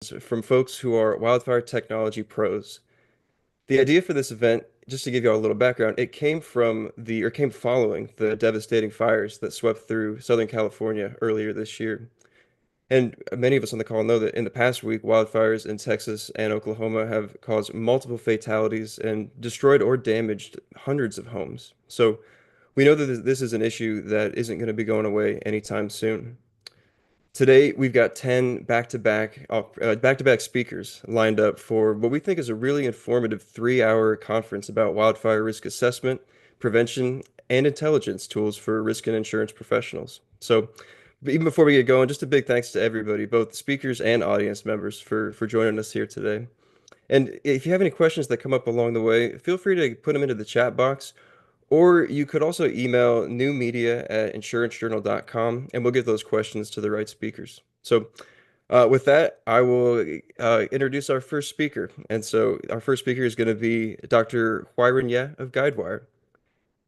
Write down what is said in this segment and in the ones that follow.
from folks who are wildfire technology pros. The idea for this event, just to give you all a little background, it came came following the devastating fires that swept through Southern California earlier this year. And many of us on the call know that in the past week, wildfires in Texas and Oklahoma have caused multiple fatalities and destroyed or damaged hundreds of homes. So we know that this is an issue that isn't going to be going away anytime soon. Today, we've got 10 back-to-back speakers lined up for what we think is a really informative 3-hour conference about wildfire risk assessment, prevention, and intelligence tools for risk and insurance professionals. So, but even before we get going, just a big thanks to everybody, both speakers and audience members, for joining us here today. And if you have any questions that come up along the way, feel free to put them into the chat box, or you could also email newmedia@insurancejournal.com and we'll get those questions to the right speakers. So, with that, I will introduce our first speaker. And so, our first speaker is going to be Dr. Huiren Ye of Guidewire.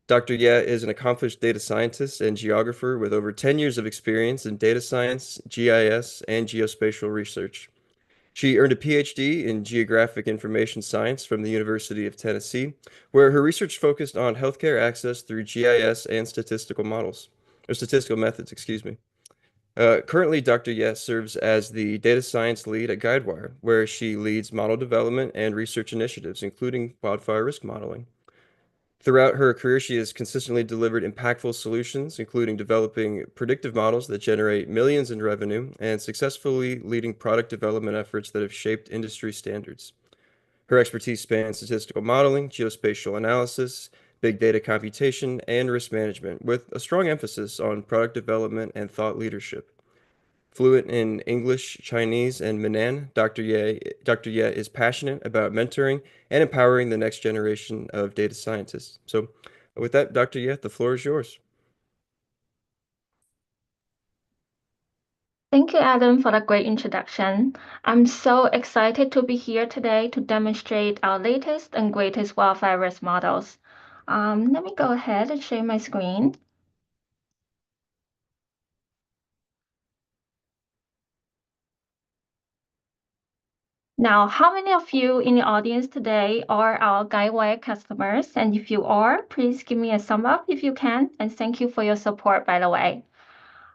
Dr. Ye is an accomplished data scientist and geographer with over 10 years of experience in data science, GIS, and geospatial research. She earned a PhD in Geographic Information Science from the University of Tennessee, where her research focused on healthcare access through GIS and statistical methods, excuse me. Currently, Dr. Yes serves as the data science lead at Guidewire, where she leads model development and research initiatives, including wildfire risk modeling. Throughout her career, she has consistently delivered impactful solutions, including developing predictive models that generate millions in revenue and successfully leading product development efforts that have shaped industry standards. Her expertise spans statistical modeling, geospatial analysis, big data computation, and risk management, with a strong emphasis on product development and thought leadership. Fluent in English, Chinese, and Minnan, Dr. Ye is passionate about mentoring and empowering the next generation of data scientists. So, with that, Dr. Ye, the floor is yours. Thank you, Adam, for the great introduction. I'm so excited to be here today to demonstrate our latest and greatest wildfire risk models. Let me go ahead and share my screen. Now, how many of you in the audience today are our Guidewire customers? And if you are, please give me a thumb up if you can. And thank you for your support, by the way.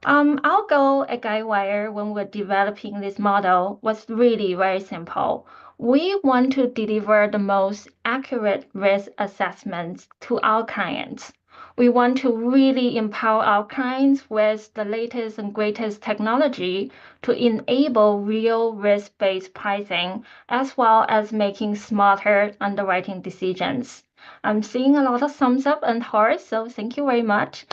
Our goal at Guidewire when we're developing this model was really very simple. We want to deliver the most accurate risk assessments to our clients. We want to really empower our clients with the latest and greatest technology to enable real risk-based pricing as well as making smarter underwriting decisions. I'm seeing a lot of thumbs up and hearts, so thank you very much.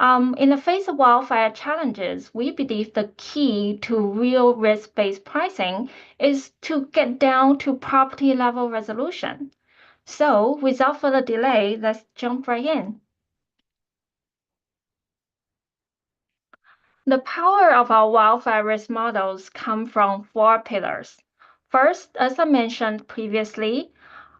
In the face of wildfire challenges, we believe the key to real risk-based pricing is to get down to property level resolution. So without further delay, let's jump right in. The power of our wildfire risk models come from 4 pillars. First, as I mentioned previously,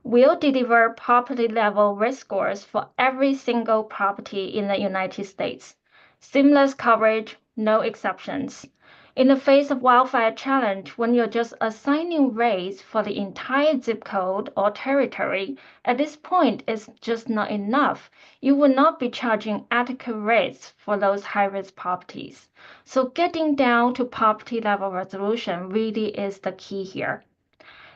we'll deliver property level risk scores for every single property in the United States. Seamless coverage, no exceptions. In the face of wildfire challenge, when you're just assigning rates for the entire zip code or territory, at this point it's just not enough. You will not be charging adequate rates for those high-risk properties. So getting down to property level resolution really is the key here.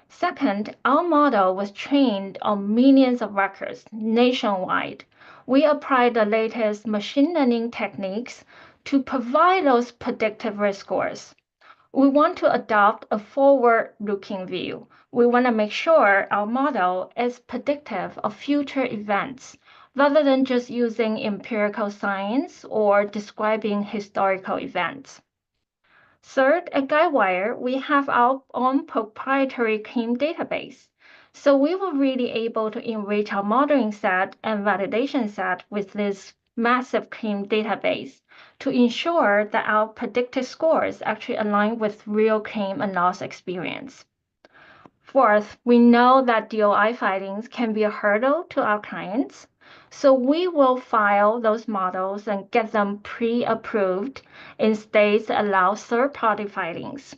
Second, our model was trained on millions of records nationwide. We applied the latest machine learning techniques to provide those predictive risk scores. We want to adopt a forward-looking view. We want to make sure our model is predictive of future events rather than just using empirical science or describing historical events. Third, at Guidewire, we have our own proprietary claim database. So we were really able to enrich our modeling set and validation set with this massive claim database to ensure that our predicted scores actually align with real claim and loss experience. Fourth, we know that DOI filings can be a hurdle to our clients. So we will file those models and get them pre-approved in states that allow third-party filings.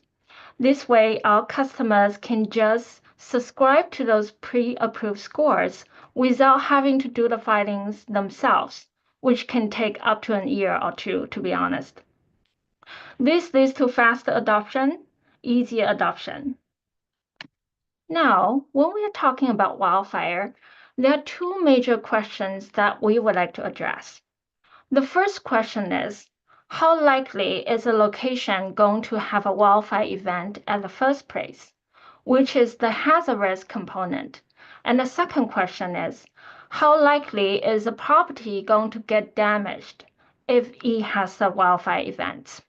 This way, our customers can just subscribe to those pre-approved scores without having to do the filings themselves, which can take up to a year or two, to be honest. This leads to faster adoption, easier adoption. Now, when we are talking about wildfire, there are two major questions that we would like to address. The first question is, how likely is a location going to have a wildfire event at the first place, which is the hazard risk component? And the second question is, how likely is a property going to get damaged if it has a wildfire event?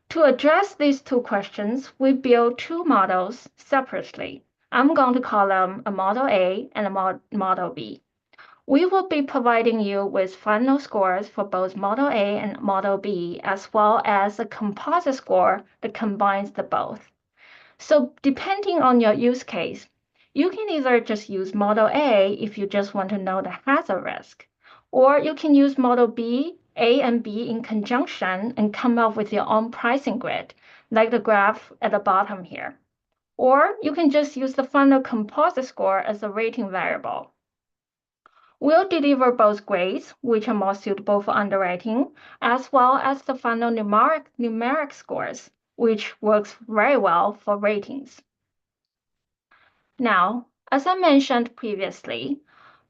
To address these two questions, we built two models separately. I'm going to call them a Model A and a Model B. We will be providing you with final scores for both Model A and Model B, as well as a composite score that combines the both. So depending on your use case, you can either just use Model A if you just want to know the hazard risk, or you can use Model B, A and B in conjunction and come up with your own pricing grid, like the graph at the bottom here. Or you can just use the final composite score as a rating variable. We'll deliver both grades, which are more suitable for underwriting, as well as the final numeric scores, which works very well for ratings. Now, as I mentioned previously,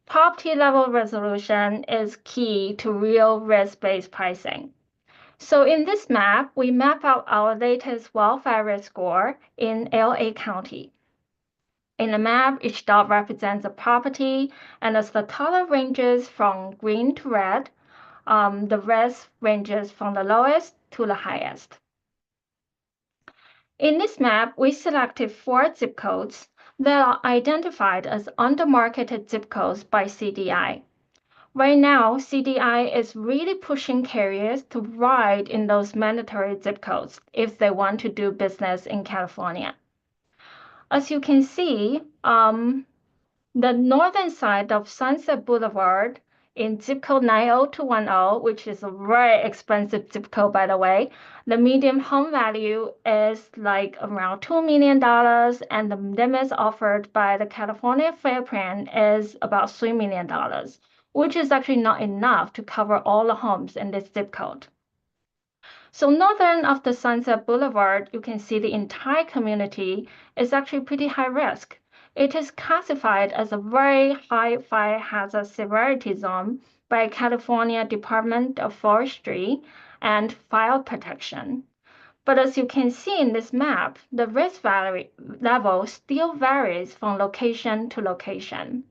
property level resolution is key to real risk-based pricing. So in this map, we map out our latest wildfire risk score in LA County. In the map, each dot represents a property, and as the color ranges from green to red, the risk ranges from the lowest to the highest. In this map, we selected 4 zip codes that are identified as under-marketed zip codes by CDI. Right now, CDI is really pushing carriers to write in those mandatory zip codes if they want to do business in California. As you can see, the northern side of Sunset Boulevard in zip code 90210, which is a very expensive zip code, by the way, the median home value is like around $2 million, and the limits offered by the California Fair Plan is about $3 million, which is actually not enough to cover all the homes in this zip code. So northern of the Sunset Boulevard, you can see the entire community is actually pretty high risk. It is classified as a very high fire hazard severity zone by California Department of Forestry and Fire Protection. But as you can see in this map, the risk level still varies from location to location.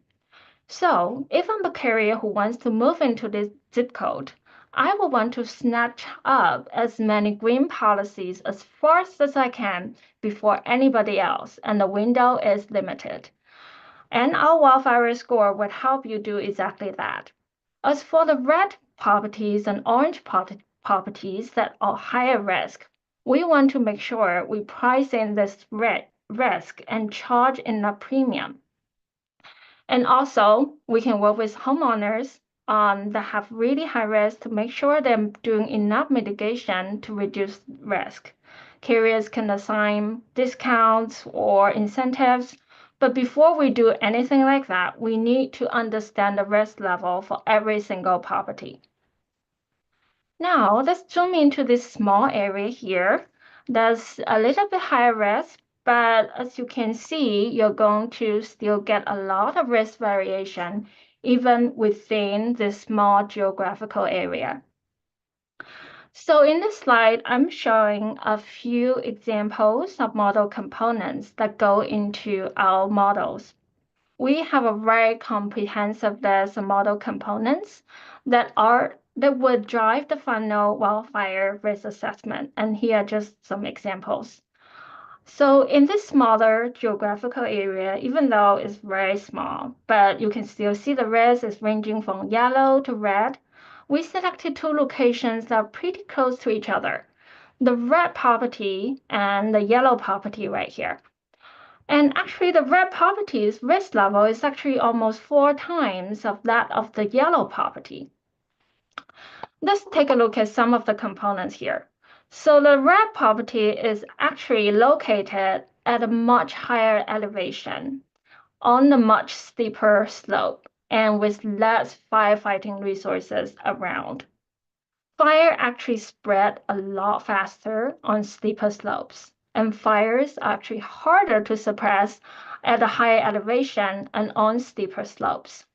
So if I'm a carrier who wants to move into this zip code, I will want to snatch up as many green policies as fast as I can before anybody else, and the window is limited. And our wildfire score would help you do exactly that. As for the red properties and orange properties that are higher risk, we want to make sure we price in this risk and charge enough premium. And also, we can work with homeowners that have really high risk to make sure they're doing enough mitigation to reduce risk. Carriers can assign discounts or incentives, but before we do anything like that, we need to understand the risk level for every single property. Now, let's zoom into this small area here. There's a little bit higher risk, but as you can see, you're going to still get a lot of risk variation even within this small geographical area. So in this slide, I'm showing a few examples of model components that go into our models. We have a very comprehensive list of model components that would drive the final wildfire risk assessment. And here are just some examples. So in this smaller geographical area, even though it's very small, but you can still see the risk is ranging from yellow to red. We selected 2 locations that are pretty close to each other, the red property and the yellow property right here. And actually, the red property's risk level is actually almost 4 times of that of the yellow property. Let's take a look at some of the components here. So the red property is actually located at a much higher elevation on a much steeper slope and with less firefighting resources around. Fire actually spread a lot faster on steeper slopes, and fires are actually harder to suppress at a higher elevation and on steeper slopes.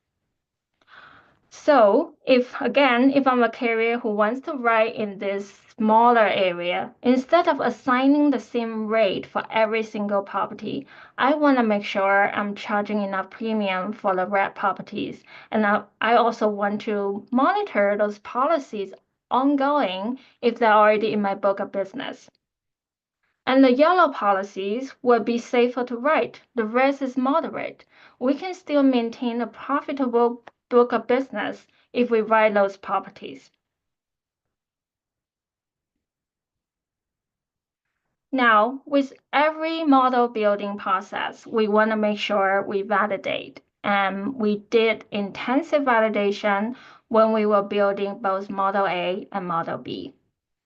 So if I'm a carrier who wants to ride in this smaller area, instead of assigning the same rate for every single property, I want to make sure I'm charging enough premium for the red properties. And I also want to monitor those policies ongoing if they're already in my book of business. And the yellow policies will be safer to write. The risk is moderate. We can still maintain a profitable book of business if we write those properties. Now, with every model building process, we want to make sure we validate. And we did intensive validation when we were building both Model A and Model B.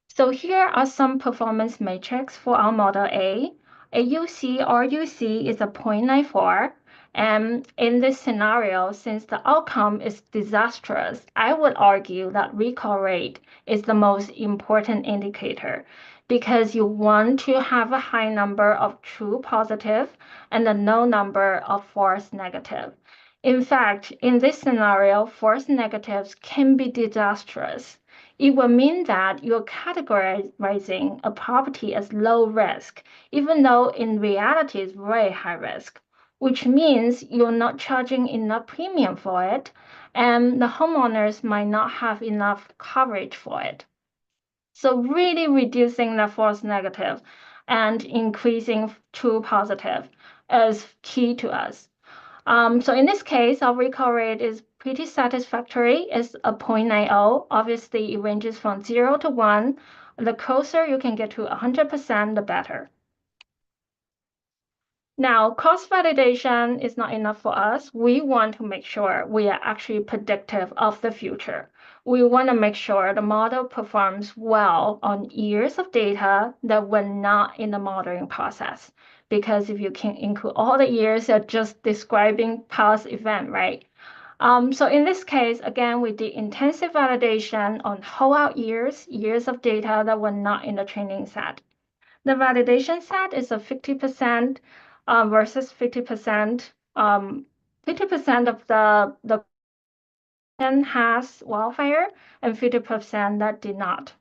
So here are some performance metrics for our Model A. AUC RUC is a 0.94. And in this scenario, since the outcome is disastrous, I would argue that recall rate is the most important indicator because you want to have a high number of true positive and a low number of false negative. In fact, in this scenario, false negatives can be disastrous. It will mean that you're categorizing a property as low risk, even though in reality it's very high risk, which means you're not charging enough premium for it, and the homeowners might not have enough coverage for it. So really reducing the false negative and increasing true positive is key to us. So in this case, our recall rate is pretty satisfactory. It's a 0.90. Obviously, it ranges from 0 to 1. The closer you can get to 100%, the better. Now, cost validation is not enough for us. We want to make sure we are actually predictive of the future. We want to make sure the model performs well on years of data that were not in the modeling process. Because if you can include all the years, you're just describing past event, right? So in this case, again, we did intensive validation on whole out years of data that were not in the training set. The validation set is a 50% versus 50%. 50% of the has wildfire and 50% that did not.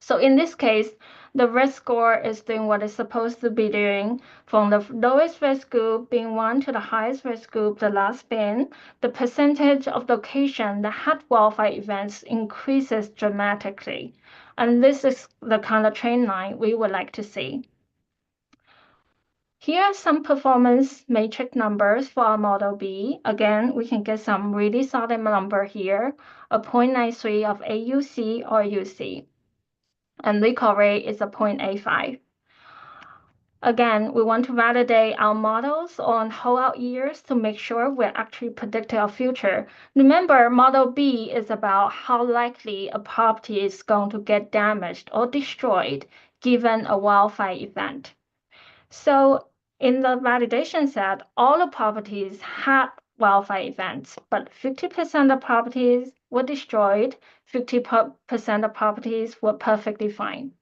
So in this case, the risk score is doing what it's supposed to be doing from the lowest risk group being 1 to the highest risk group, the last bin. The percentage of location that had wildfire events increases dramatically. And this is the kind of trend line we would like to see. Here are some performance matrix numbers for our Model B. Again, we can get some really solid number here, a 0.93 of AUC or UC, and recall rate is a 0.85. Again, we want to validate our models on whole out years to make sure we're actually predicting our future. Remember, Model B is about how likely a property is going to get damaged or destroyed given a wildfire event. So in the validation set, all the properties had wildfire events, but 50% of properties were destroyed, 50% of properties were perfectly fine.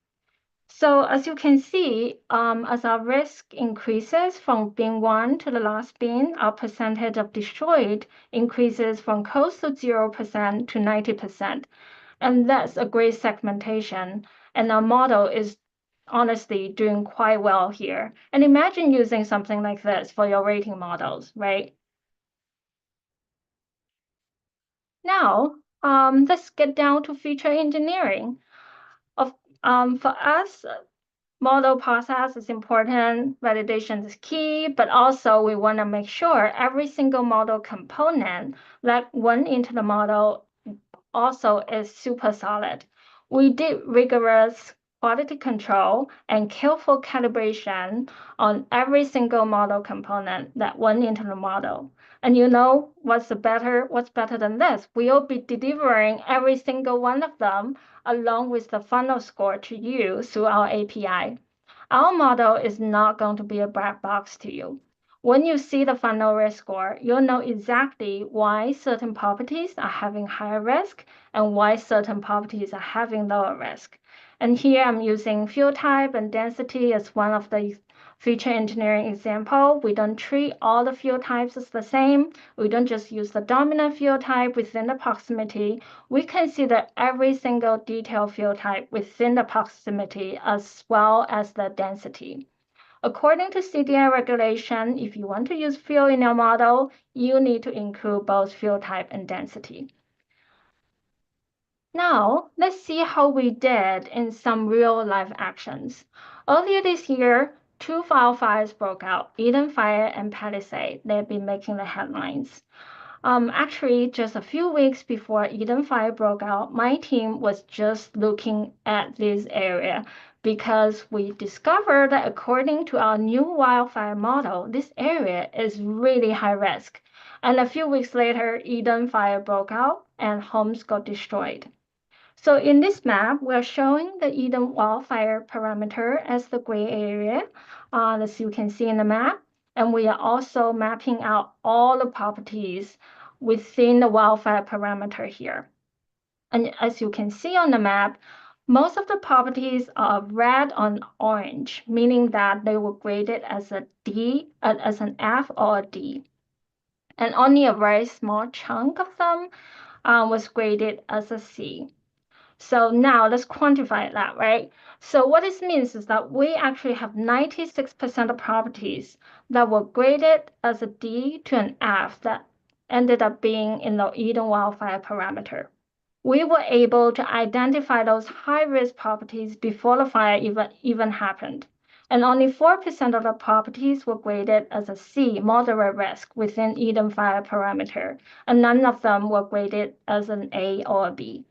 So as you can see, as our risk increases from bin 1 to the last bin, our percentage of destroyed increases from close to 0% to 90%. And that's a great segmentation. And our model is honestly doing quite well here. And imagine using something like this for your rating models, right? Now, let's get down to feature engineering. For us, model process is important, validation is key, but also we want to make sure every single model component that went into the model also is super solid. We did rigorous quality control, and careful calibration on every single model component that went into the model. And you know what's better than this? We'll be delivering every single one of them along with the final score to you through our API. Our model is not going to be a black box to you. When you see the final risk score, you'll know exactly why certain properties are having higher risk and why certain properties are having lower risk. And here I'm using field type and density as one of the feature engineering example. We don't treat all the field types as the same. We don't just use the dominant field type within the proximity. We consider every single detail field type within the proximity as well as the density. According to CDI regulation, if you want to use field in your model, you need to include both field type and density. Now, let's see how we did in some real-life actions. Earlier this year, two wildfires broke out, Eden Fire and Palisade. They've been making the headlines. Actually, just a few weeks before Eden Fire broke out, my team was just looking at this area because we discovered that according to our new wildfire model, this area is really high risk. And a few weeks later, Eden Fire broke out and homes got destroyed. So in this map, we're showing the Eden wildfire parameter as the gray area, as you can see in the map. And we are also mapping out all the properties within the wildfire parameter here. And as you can see on the map, most of the properties are red on orange, meaning that they were graded as a D, as an F or a D. And only a very small chunk of them was graded as a C. So now let's quantify that, right? So what this means is that we actually have 96% of properties that were graded as a D to an F that ended up being in the Eden wildfire parameter. We were able to identify those high-risk properties before the fire even happened. And only 4% of the properties were graded as a C, moderate risk, within Eden fire parameter, and none of them were graded as an A or a B.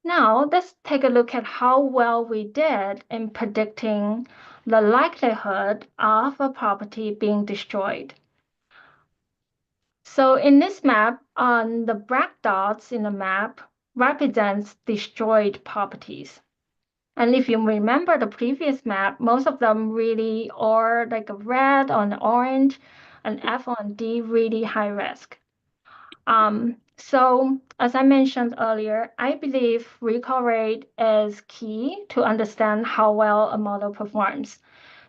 Now, let's take a look at how well we did in predicting the likelihood of a property being destroyed. So in this map, the black dots in the map represents destroyed properties. And if you remember the previous map, most of them really are like a red on orange, and F on D really high risk. So as I mentioned earlier, I believe recall rate is key to understand how well a model performs.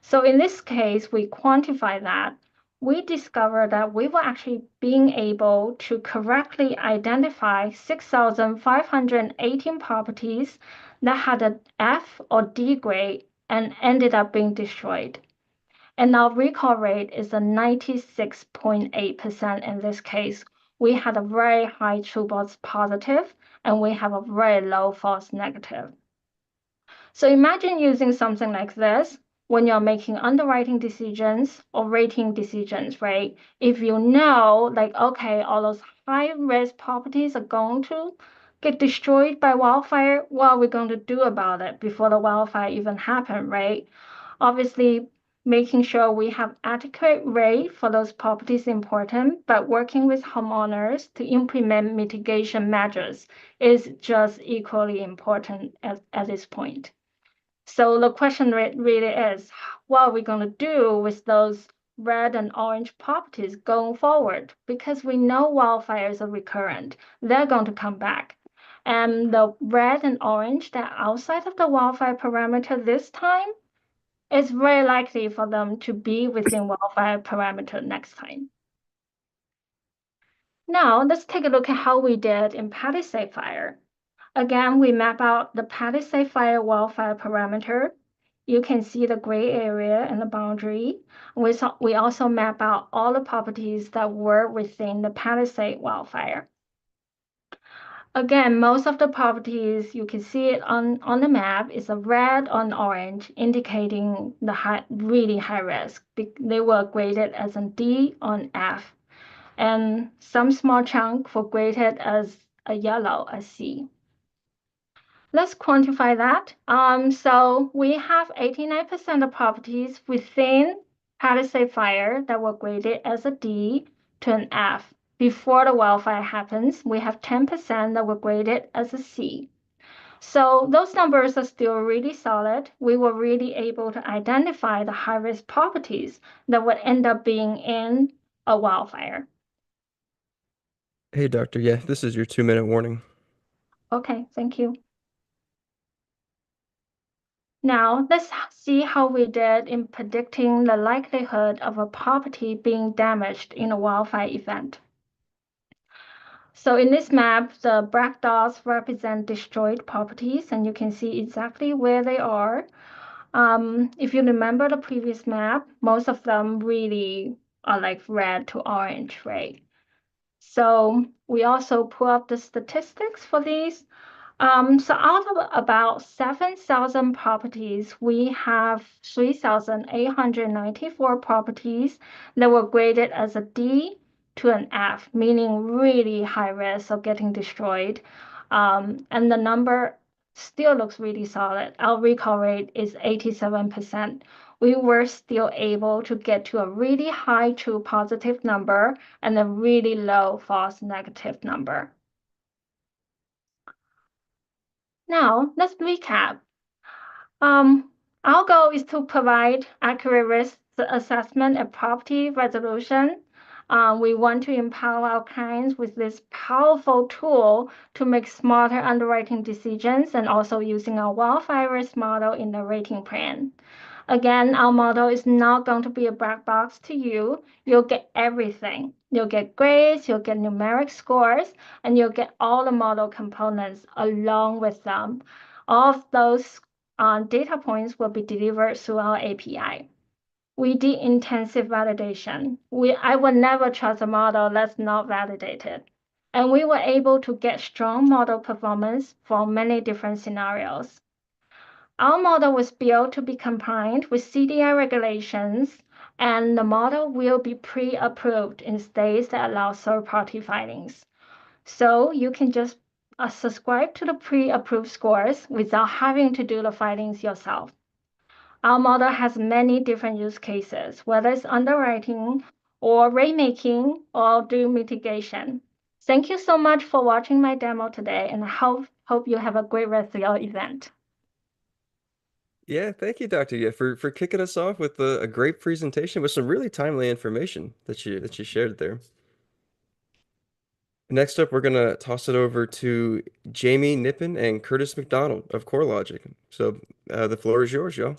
So in this case, we quantify that. We discovered that we were actually being able to correctly identify 6,518 properties that had an F or D grade and ended up being destroyed. And our recall rate is a 96.8% in this case. We had a very high true false positive, and we have a very low false negative. So imagine using something like this when you're making underwriting decisions or rating decisions, right? If you know, like, okay, all those high risk properties are going to get destroyed by wildfire, what are we going to do about it before the wildfire even happen, right? Obviously, making sure we have adequate rate for those properties is important, but working with homeowners to implement mitigation measures is just equally important at this point. So the question really is, what are we going to do with those red and orange properties going forward? Because we know wildfires are recurrent. They're going to come back. And the red and orange that are outside of the wildfire parameter this time, it's very likely for them to be within wildfire parameter next time. Now, let's take a look at how we did in Palisade Fire. Again, we map out the Palisade Fire wildfire parameter. You can see the gray area and the boundary. We also map out all the properties that were within the Palisade wildfire. Again, most of the properties, you can see it on the map, is a red on orange, indicating the really high risk. They were graded as a D on F. and some small chunk were graded as a yellow, a C. Let's quantify that. So we have 89% of properties within Palisade Fire that were graded as a D to an F. Before the wildfire happens, we have 10% that were graded as a C. So those numbers are still really solid. We were really able to identify the high-risk properties that would end up being in a wildfire. Hey, doctor. Yeah, this is your 2-minute warning. Okay, thank you. Now, let's see how we did in predicting the likelihood of a property being damaged in a wildfire event. So in this map, the black dots represent destroyed properties, and you can see exactly where they are. If you remember the previous map, most of them really are like red to orange, right? So we also pull up the statistics for these. So out of about 7,000 properties, we have 3,894 properties that were graded as a D to an F, meaning really high risk of getting destroyed. And the number still looks really solid. Our recall rate is 87%. We were still able to get to a really high true positive number and a really low false negative number. Now, let's recap. Our goal is to provide accurate risk assessment and property resolution. We want to empower our clients with this powerful tool to make smarter underwriting decisions and also using our wildfire risk model in the rating plan. Again, our model is not going to be a black box to you. You'll get everything. You'll get grades, you'll get numeric scores, and you'll get all the model components along with them. All of those data points will be delivered through our API. We did intensive validation. I would never trust a model that's not validated. And we were able to get strong model performance for many different scenarios. Our model was built to be compliant with CDI regulations, and the model will be pre-approved in states that allow third-party filings. So you can just subscribe to the pre-approved scores without having to do the filings yourself. Our model has many different use cases, whether it's underwriting or rate making or do mitigation. Thank you so much for watching my demo today, and I hope you have a great rest of your event. Yeah, thank you, Doctor. Yeah, for kicking us off with a great presentation with some really timely information that you shared there. Next up, we're gonna toss it over to Jamie Nippon and Curtis McDonald of CoreLogic. So the floor is yours, y'all.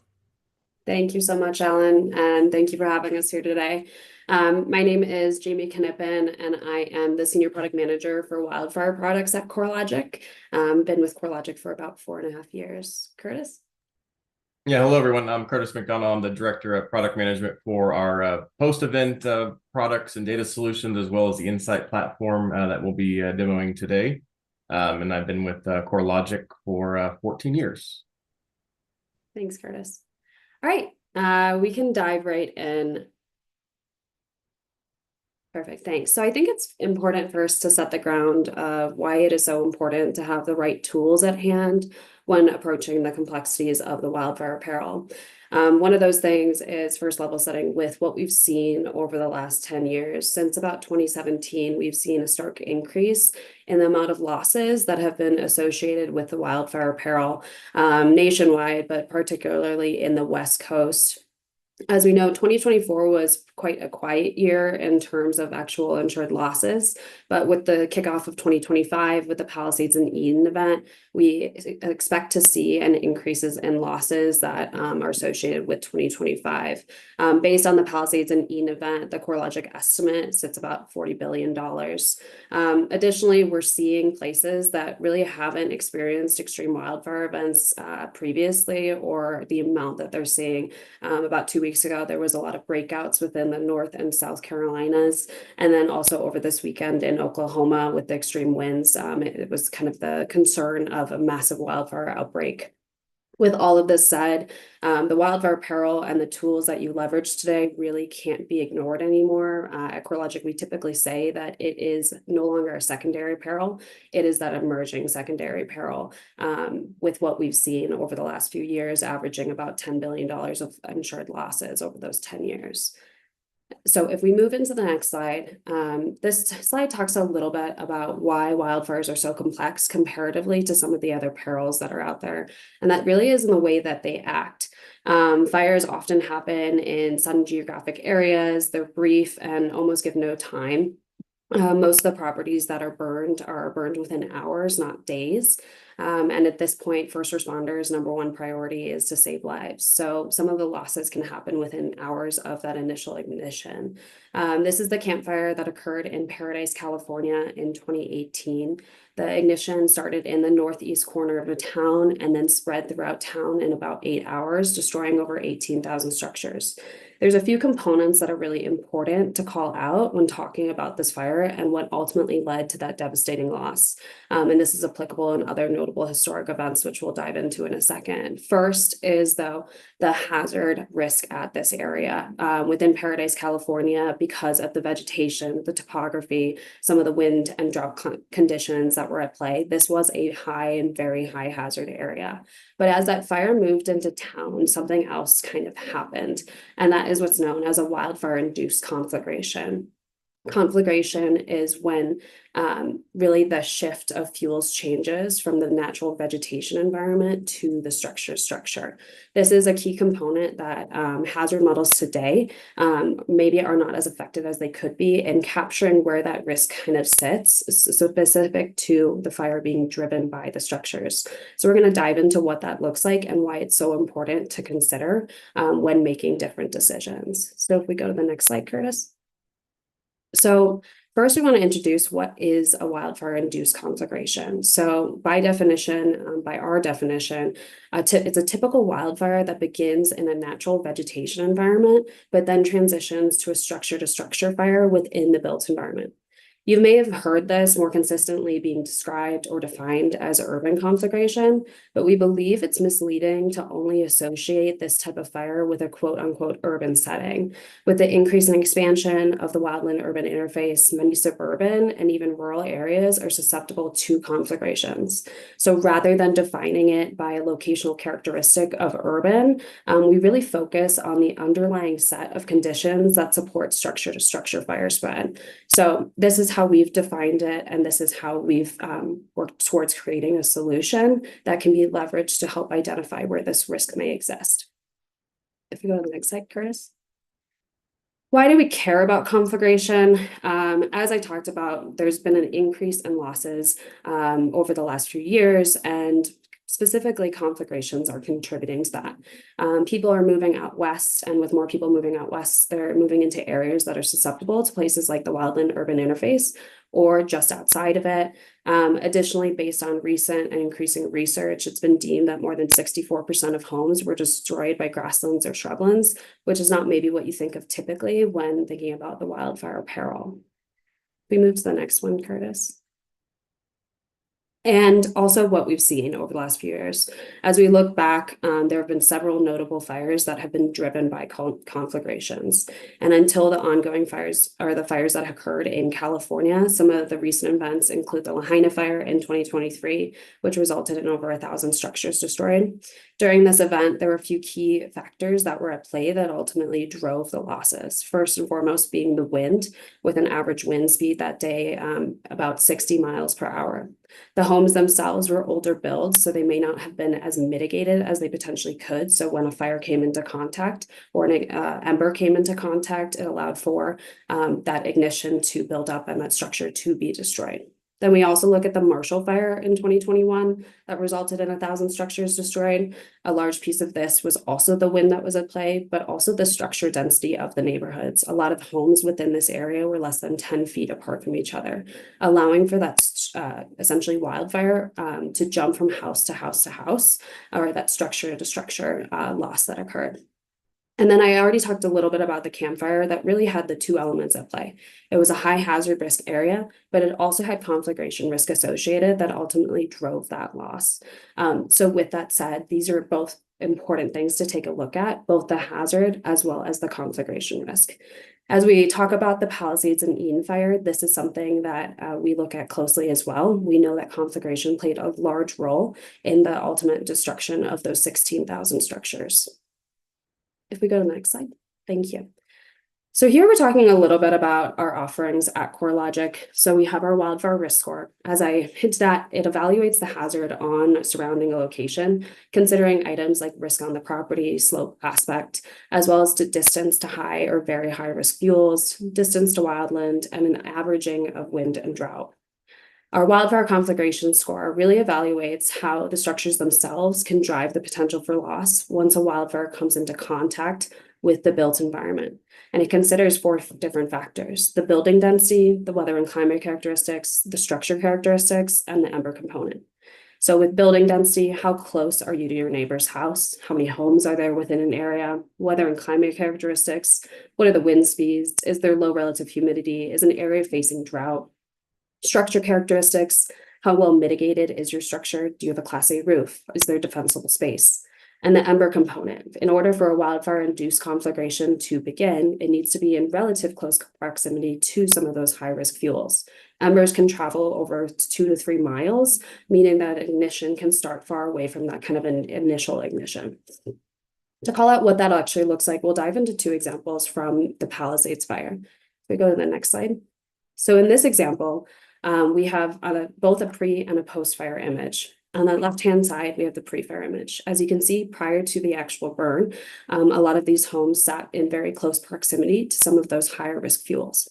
Thank you so much, Alan, and thank you for having us here today. My name is Jamie Knippen, and I am the Senior Product Manager for Wildfire Products at CoreLogic. Been with CoreLogic for about 4.5 years. Curtis? Yeah, hello everyone. I'm Curtis McDonough. I'm the Director of Product Management for our post-event products and data solutions, as well as the Insight platform that we'll be demoing today. And I've been with CoreLogic for 14 years. Thanks, Curtis. All right, we can dive right in. Perfect, thanks. So I think it's important first to set the ground of why it is so important to have the right tools at hand when approaching the complexities of the wildfire peril. One of those things is first level setting with what we've seen over the last 10 years. Since about 2017, we've seen a stark increase in the amount of losses that have been associated with the wildfire peril nationwide, but particularly in the West Coast. As we know, 2024 was quite a quiet year in terms of actual insured losses, but with the kickoff of 2025, with the Palisades and Eden event, we expect to see an increases in losses that are associated with 2025. Based on the Palisades and Eden event, the CoreLogic estimate sits about $40 billion. Additionally, we're seeing places that really haven't experienced extreme wildfire events previously, or the amount that they're seeing. About 2 weeks ago, there was a lot of breakouts within the North and South Carolinas. And then also over this weekend in Oklahoma with the extreme winds, it was kind of the concern of a massive wildfire outbreak. With all of this said, the wildfire peril and the tools that you leverage today really can't be ignored anymore. At CoreLogic, we typically say that it is no longer a secondary peril. It is that emerging secondary peril, with what we've seen over the last few years, averaging about $10 billion of insured losses over those 10 years. So if we move into the next slide, this slide talks a little bit about why wildfires are so complex comparatively to some of the other perils that are out there. And that really is in the way that they act. Fires often happen in some geographic areas. They're brief and almost give no time. Most of the properties that are burned within hours, not days. And at this point, first responders' number one priority is to save lives. So some of the losses can happen within hours of that initial ignition. This is the Camp Fire that occurred in Paradise, California in 2018. The ignition started in the northeast corner of the town and then spread throughout town in about 8 hours, destroying over 18,000 structures. There's a few components that are really important to call out when talking about this fire and what ultimately led to that devastating loss. And this is applicable in other notable historic events, which we'll dive into in a second. First is, though, the hazard risk at this area. Within Paradise, California, because of the vegetation, the topography, some of the wind and drought conditions that were at play, this was a high and very high hazard area. But as that fire moved into town, something else kind of happened, and that is what's known as a wildfire-induced conflagration. Conflagration is when really the shift of fuels changes from the natural vegetation environment to the structure. This is a key component that hazard models today maybe are not as effective as they could be in capturing where that risk kind of sits, so specific to the fire being driven by the structures. So we're going to dive into what that looks like and why it's so important to consider when making different decisions. So if we go to the next slide, Curtis. So first, we want to introduce what is a wildfire-induced conflagration. So by definition, by our definition, it's a typical wildfire that begins in a natural vegetation environment, but then transitions to a structure-to-structure fire within the built environment. You may have heard this more consistently being described or defined as urban conflagration, but we believe it's misleading to only associate this type of fire with a quote-unquote urban setting. With the increasing expansion of the wildland-urban interface, many suburban and even rural areas are susceptible to conflagrations. So rather than defining it by a locational characteristic of urban, we really focus on the underlying set of conditions that support structure-to-structure fire spread. So this is how we've defined it, and this is how we've worked towards creating a solution that can be leveraged to help identify where this risk may exist. If you go to the next slide, Curtis. Why do we care about conflagration? As I talked about, there's been an increase in losses over the last few years, and specifically conflagrations are contributing to that. People are moving out west, and with more people moving out west, they're moving into areas that are susceptible to places like the wildland urban interface or just outside of it. Additionally, based on recent and increasing research, it's been deemed that more than 64% of homes were destroyed by grasslands or shrublands, which is not maybe what you think of typically when thinking about the wildfire peril. We move to the next one, Curtis. And also what we've seen over the last few years. As we look back, there have been several notable fires that have been driven by conflagrations. And until the ongoing fires are the fires that occurred in California, some of the recent events include the Lahaina fire in 2023, which resulted in over 1,000 structures destroyed. During this event, there were a few key factors that were at play that ultimately drove the losses. First and foremost being the wind, with an average wind speed that day about 60 miles per hour. The homes themselves were older builds, so they may not have been as mitigated as they potentially could. So when a fire came into contact or an ember came into contact, it allowed for that ignition to build up and that structure to be destroyed. Then we also look at the Marshall Fire in 2021 that resulted in 1,000 structures destroyed. A large piece of this was also the wind that was at play, but also the structure density of the neighborhoods. A lot of homes within this area were less than 10 feet apart from each other, allowing for that essentially wildfire to jump from house to house to house, or that structure to structure loss that occurred. And then I already talked a little bit about the campfire that really had the two elements at play. It was a high hazard risk area, but it also had conflagration risk associated that ultimately drove that loss. So with that said, these are both important things to take a look at, both the hazard as well as the conflagration risk. As we talk about the Palisades and Eden fire, this is something that we look at closely as well. We know that conflagration played a large role in the ultimate destruction of those 16,000 structures. If we go to the next slide, thank you. So here we're talking a little bit about our offerings at CoreLogic. So we have our wildfire risk score. As I hinted at, it evaluates the hazard on surrounding a location, considering items like risk on the property, slope aspect, as well as distance to high or very high risk fuels, distance to wildland, and an averaging of wind and drought. Our wildfire conflagration score really evaluates how the structures themselves can drive the potential for loss once a wildfire comes into contact with the built environment. And it considers 4 different factors: the building density, the weather and climate characteristics, the structure characteristics, and the ember component. So with building density, how close are you to your neighbor's house? How many homes are there within an area? Weather and climate characteristics, what are the wind speeds? Is there low relative humidity? Is an area facing drought? Structure characteristics, how well mitigated is your structure? Do you have a Class A roof? Is there defensible space? And the ember component. In order for a wildfire-induced conflagration to begin, it needs to be in relative close proximity to some of those high-risk fuels. Embers can travel over 2 to 3 miles, meaning that ignition can start far away from that kind of an initial ignition. To call out what that actually looks like, we'll dive into 2 examples from the Palisades fire. If we go to the next slide. So in this example, we have both a pre and a post-fire image. On the left-hand side, we have the pre-fire image. As you can see, prior to the actual burn, a lot of these homes sat in very close proximity to some of those higher risk fuels.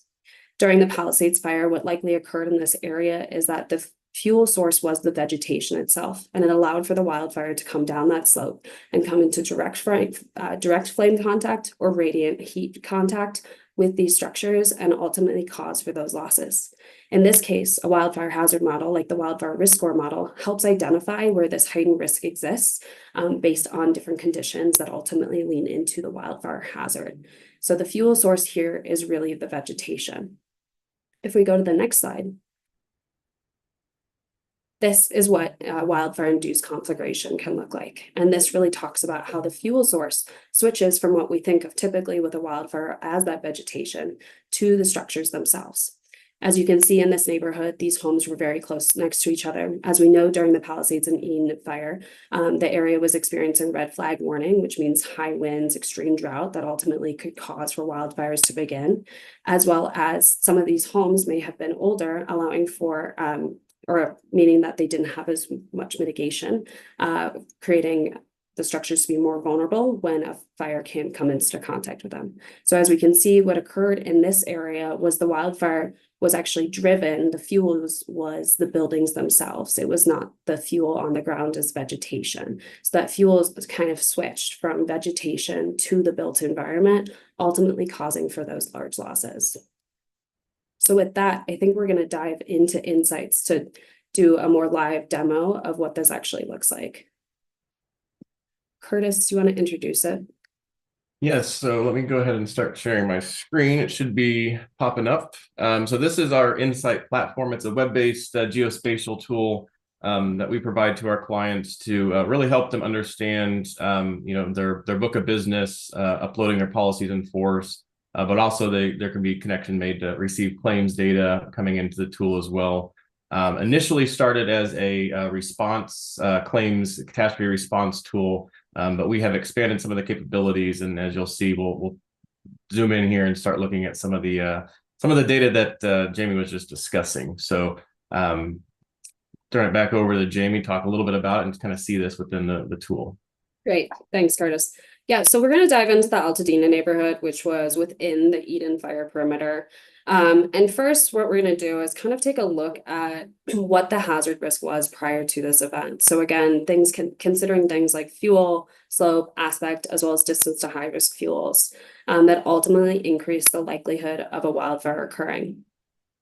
During the Palisades fire, what likely occurred in this area is that the fuel source was the vegetation itself, and it allowed for the wildfire to come down that slope and come into direct flame contact or radiant heat contact with these structures and ultimately cause for those losses. In this case, a wildfire hazard model like the wildfire risk score model helps identify where this heightened risk exists based on different conditions that ultimately lean into the wildfire hazard. So the fuel source here is really the vegetation. If we go to the next slide, this is what wildfire-induced conflagration can look like. And this really talks about how the fuel source switches from what we think of typically with a wildfire as that vegetation to the structures themselves. As you can see in this neighborhood, these homes were very close next to each other. As we know, during the Palisades and Eden fire, the area was experiencing red flag warning, which means high winds, extreme drought that ultimately could cause for wildfires to begin, as well as some of these homes may have been older, allowing for or meaning that they didn't have as much mitigation, creating the structures to be more vulnerable when a fire can come into contact with them. So as we can see, what occurred in this area was the wildfire was actually driven, the fuel was the buildings themselves. It was not the fuel on the ground as vegetation. So that fuel was kind of switched from vegetation to the built environment, ultimately causing for those large losses. So with that, I think we're going to dive into insights to do a more live demo of what this actually looks like. Curtis, do you want to introduce it? Yes, so let me go ahead and start sharing my screen. It should be popping up. So this is our Insight platform. It's a web-based geospatial tool that we provide to our clients to really help them understand, their book of business, uploading their policies in force, but also there can be connection made to receive claims data coming into the tool as well. Initially started as a response claims catastrophe response tool, but we have expanded some of the capabilities, and as you'll see, we'll zoom in here and start looking at some of the data that Jamie was just discussing. So turn it back over to Jamie, talk a little bit about it, and kind of see this within the tool. Great, thanks, Curtis. Yeah, so we're going to dive into the Altadena neighborhood, which was within the Eden fire perimeter. And first, what we're going to do is kind of take a look at what the hazard risk was prior to this event. So again, considering things like fuel, slope, aspect, as well as distance to high risk fuels that ultimately increase the likelihood of a wildfire occurring.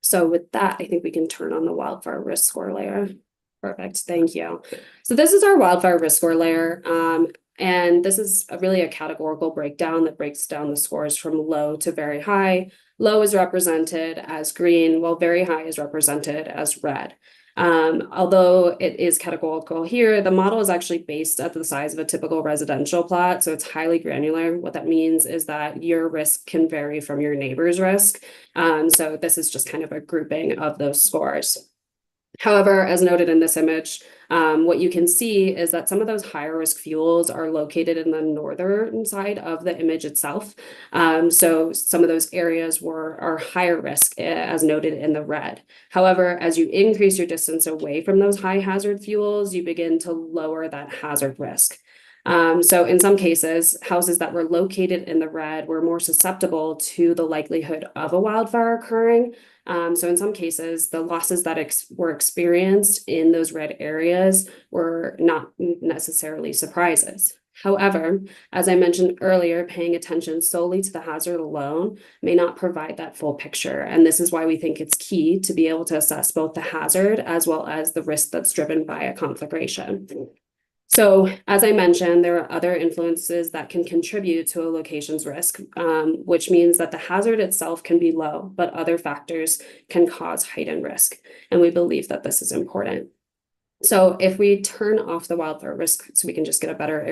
So with that, I think we can turn on the wildfire risk score layer. Perfect, thank you. So this is our wildfire risk score layer. And this is really a categorical breakdown that breaks down the scores from low to very high. Low is represented as green, while very high is represented as red. Although it is categorical here, the model is actually based at the size of a typical residential plot, so it's highly granular. What that means is that your risk can vary from your neighbor's risk. So this is just kind of a grouping of those scores. However, as noted in this image, what you can see is that some of those higher risk fuels are located in the northern side of the image itself. So some of those areas are higher risk, as noted in the red. However, as you increase your distance away from those high hazard fuels, you begin to lower that hazard risk. So in some cases, houses that were located in the red were more susceptible to the likelihood of a wildfire occurring. So in some cases, the losses that were experienced in those red areas were not necessarily surprises. However, as I mentioned earlier, paying attention solely to the hazard alone may not provide that full picture. And this is why we think it's key to be able to assess both the hazard as well as the risk that's driven by a conflagration. So, as I mentioned, there are other influences that can contribute to a location's risk, which means that the hazard itself can be low, but other factors can cause heightened risk. And we believe that this is important. So if we turn off the wildfire risk, so we can just get a better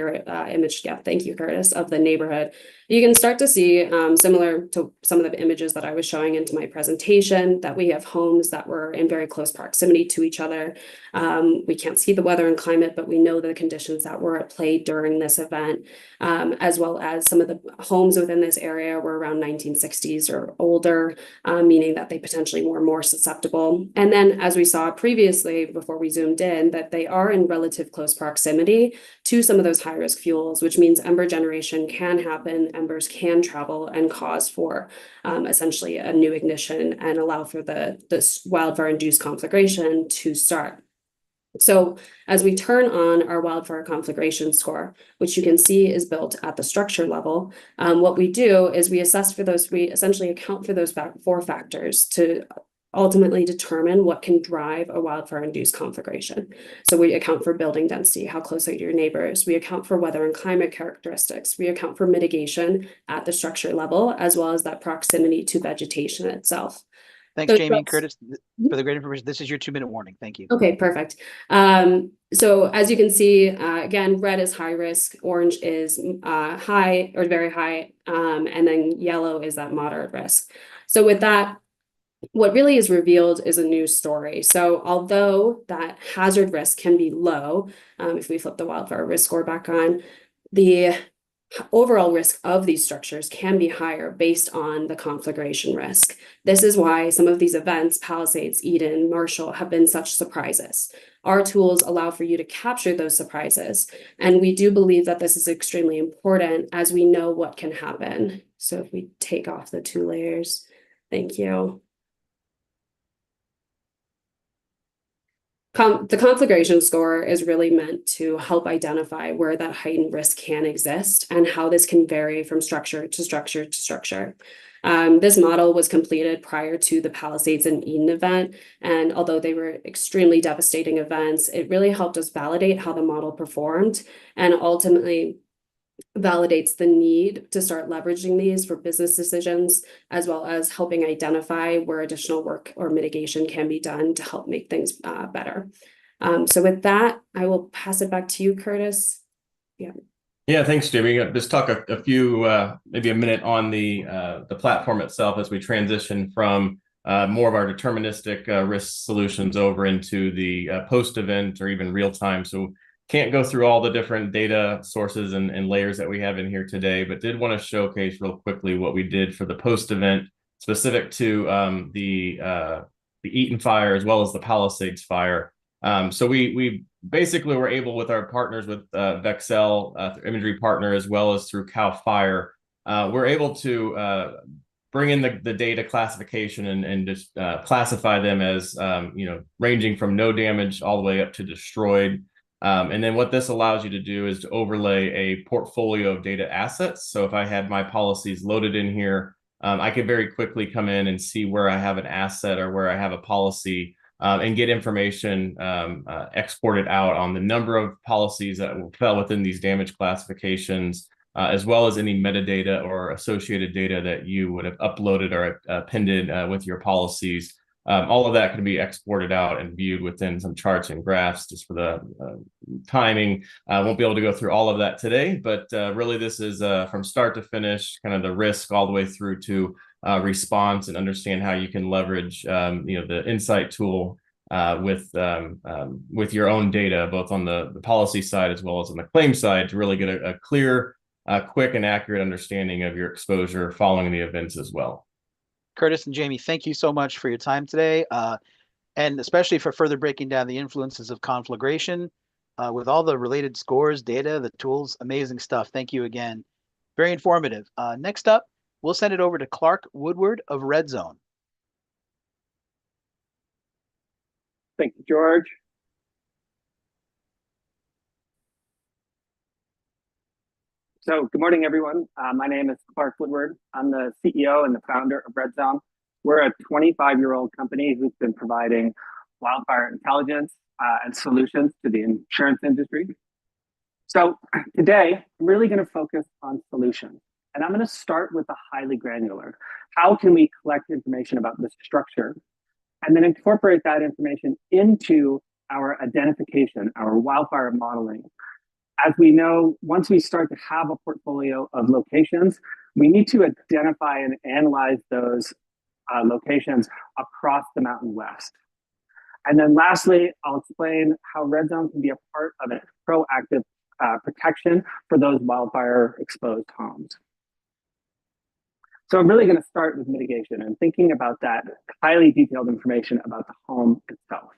image, yeah, thank you, Curtis, of the neighborhood, you can start to see, similar to some of the images that I was showing into my presentation, that we have homes that were in very close proximity to each other. We can't see the weather and climate, but we know the conditions that were at play during this event, as well as some of the homes within this area were around 1960s or older, meaning that they potentially were more susceptible. And then, as we saw previously, before we zoomed in, that they are in relative close proximity to some of those high risk fuels, which means ember generation can happen, embers can travel and cause for essentially a new ignition and allow for this wildfire induced conflagration to start. So as we turn on our wildfire conflagration score, which you can see is built at the structure level, what we do is we essentially account for those four factors to ultimately determine what can drive a wildfire-induced conflagration. So we account for building density, how close are your neighbors. We account for weather and climate characteristics. We account for mitigation at the structure level, as well as that proximity to vegetation itself. Thanks, Jamie and Curtis, for the great information. This is your 2-minute warning. Thank you. Okay, perfect. So as you can see, again, red is high risk, orange is high or very high, and then yellow is that moderate risk. So with that, what really is revealed is a new story. So although that hazard risk can be low, if we flip the wildfire risk score back on, the overall risk of these structures can be higher based on the conflagration risk. This is why some of these events, Palisades, Eden, Marshall, have been such surprises. Our tools allow for you to capture those surprises. And we do believe that this is extremely important as we know what can happen. So if we take off the 2 layers, thank you. The conflagration score is really meant to help identify where that heightened risk can exist and how this can vary from structure to structure to structure. This model was completed prior to the Palisades and Eden event, and although they were extremely devastating events, it really helped us validate how the model performed and ultimately validates the need to start leveraging these for business decisions, as well as helping identify where additional work or mitigation can be done to help make things better. So with that, I will pass it back to you, Curtis. Yeah, thanks, Jamie. Just talk a few, maybe a minute on the platform itself as we transition from more of our deterministic risk solutions over into the post-event or even real-time. So can't go through all the different data sources and layers that we have in here today, but did want to showcase real quickly what we did for the post-event specific to the Eaton fire as well as the Palisades fire. So we basically were able, with our partners with Vexel, imagery partner, as well as through CAL FIRE, we're able to bring in the data classification and just classify them as ranging from no damage all the way up to destroyed. And then what this allows you to do is to overlay a portfolio of data assets. So if I had my policies loaded in here, I could very quickly come in and see where I have an asset or where I have a policy and get information exported out on the number of policies that fell within these damage classifications, as well as any metadata or associated data that you would have uploaded or appended with your policies. All of that can be exported out and viewed within some charts and graphs. Just for the timing, I won't be able to go through all of that today, but really this is from start to finish, kind of the risk all the way through to response, and understand how you can leverage the Insight tool with your own data, both on the policy side as well as on the claim side, to really get a clear, quick and accurate understanding of your exposure following the events as well. Curtis and Jamie, thank you so much for your time today, and especially for further breaking down the influences of conflagration with all the related scores, data, the tools. Amazing stuff. Thank you again. Very informative. Next up, we'll send it over to Clark Woodward of Red Zone. Thank you, George. So good morning, everyone. My name is Clark Woodward. I'm the CEO and the founder of Red Zone. We're a 25-year-old company who's been providing wildfire intelligence and solutions to the insurance industry. So today, I'm really going to focus on solutions. And I'm going to start with the highly granular. How can we collect information about the structure and then incorporate that information into our identification, our wildfire modeling? As we know, once we start to have a portfolio of locations, we need to identify and analyze those locations across the Mountain West. And then lastly, I'll explain how Red Zone can be a part of a proactive protection for those wildfire exposed homes. So I'm really going to start with mitigation and thinking about that highly detailed information about the home itself.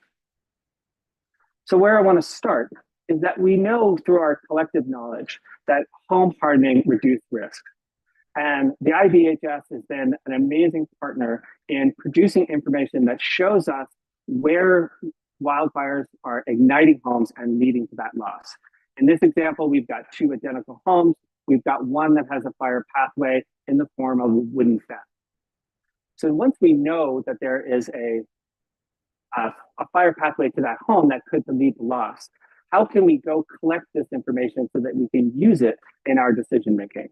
So where I want to start is that we know through our collective knowledge that home hardening reduces risk. And the IBHS has been an amazing partner in producing information that shows us where wildfires are igniting homes and leading to that loss. In this example, we've got two identical homes. We've got one that has a fire pathway in the form of a wooden fence. So once we know that there is a fire pathway to that home that could lead to loss, how can we go collect this information so that we can use it in our decision making?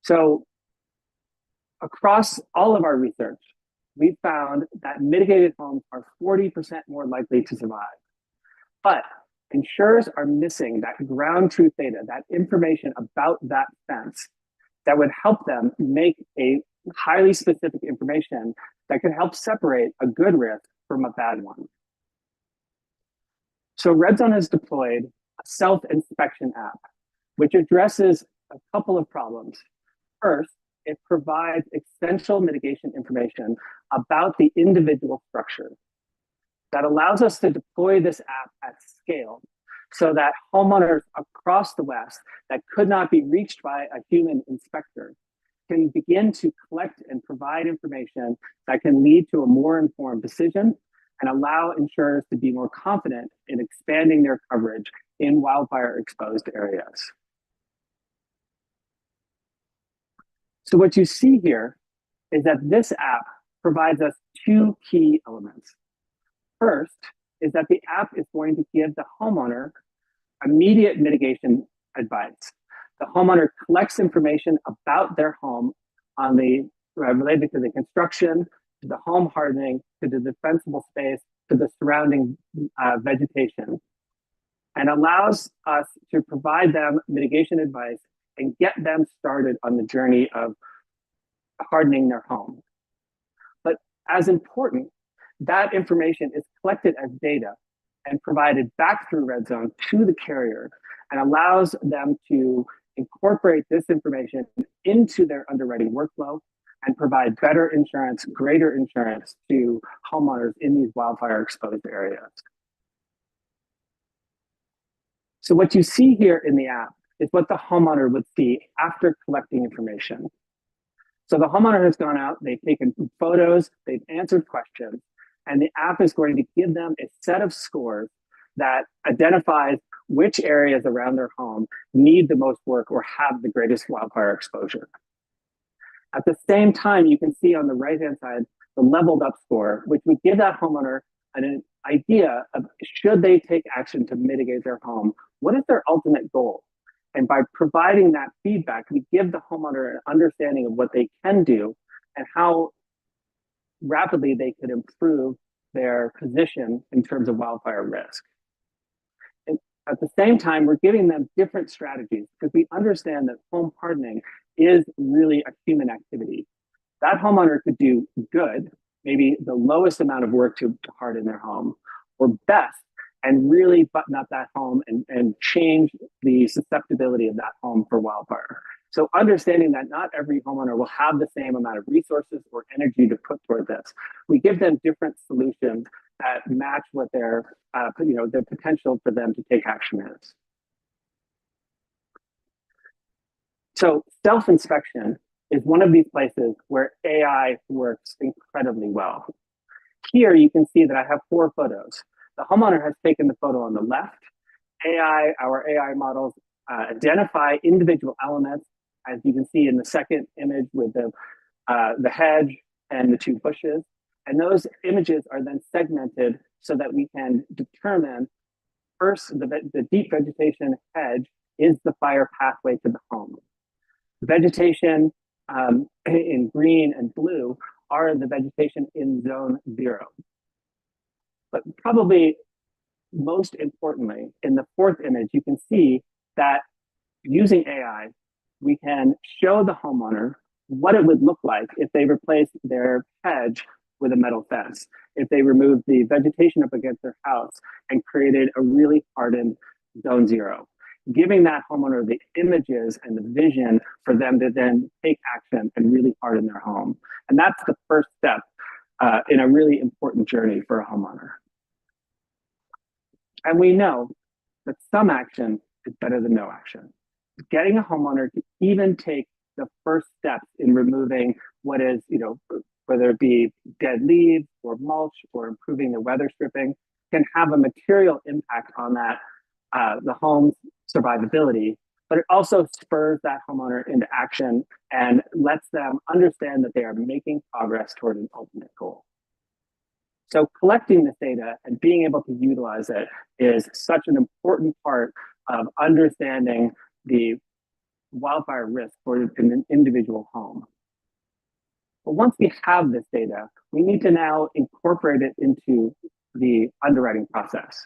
So across all of our research, we found that mitigated homes are 40% more likely to survive. But insurers are missing that ground truth data, that information about that fence that would help them make a highly specific information that could help separate a good risk from a bad one. So Red Zone has deployed a self-inspection app, which addresses a couple of problems. First, it provides essential mitigation information about the individual structure that allows us to deploy this app at scale so that homeowners across the West that could not be reached by a human inspector can begin to collect and provide information that can lead to a more informed decision and allow insurers to be more confident in expanding their coverage in wildfire exposed areas. So what you see here is that this app provides us two key elements. First is that the app is going to give the homeowner immediate mitigation advice. The homeowner collects information about their home on the related to the construction, to the home hardening, to the defensible space, to the surrounding vegetation, and allows us to provide them mitigation advice and get them started on the journey of hardening their home. But as important, that information is collected as data and provided back through Red Zone to the carrier and allows them to incorporate this information into their underwriting workflow and provide better insurance, greater insurance to homeowners in these wildfire exposed areas. So what you see here in the app is what the homeowner would see after collecting information. So the homeowner has gone out, they've taken photos, they've answered questions, and the app is going to give them a set of scores that identifies which areas around their home need the most work or have the greatest wildfire exposure. At the same time, you can see on the right-hand side the leveled up score, which would give that homeowner an idea of should they take action to mitigate their home, what is their ultimate goal? And by providing that feedback, we give the homeowner an understanding of what they can do and how rapidly they could improve their position in terms of wildfire risk. And at the same time, we're giving them different strategies because we understand that home hardening is really a human activity. That homeowner could do good, maybe the lowest amount of work to harden their home, or best, and really button up that home and change the susceptibility of that home for wildfire. So understanding that not every homeowner will have the same amount of resources or energy to put toward this, we give them different solutions that match what their the potential for them to take action is. So self-inspection is one of these places where AI works incredibly well. Here you can see that I have 4 photos. The homeowner has taken the photo on the left. Our AI models identify individual elements, as you can see in the second image with the hedge and the 2 bushes. And those images are then segmented so that we can determine first the deep vegetation hedge is the fire pathway to the home. The vegetation in green and blue are the vegetation in zone 0. But probably most importantly, in the 4th image, you can see that using AI, we can show the homeowner what it would look like if they replaced their hedge with a metal fence, if they removed the vegetation up against their house and created a really hardened zone 0, giving that homeowner the images and the vision for them to then take action and really harden their home. And that's the first step in a really important journey for a homeowner. And we know that some action is better than no action. Getting a homeowner to even take the first steps in removing what is, whether it be dead leaves or mulch or improving the weather stripping, can have a material impact on that, the home's survivability, but it also spurs that homeowner into action and lets them understand that they are making progress toward an ultimate goal. So collecting this data and being able to utilize it is such an important part of understanding the wildfire risk for an individual home. But once we have this data, we need to now incorporate it into the underwriting process.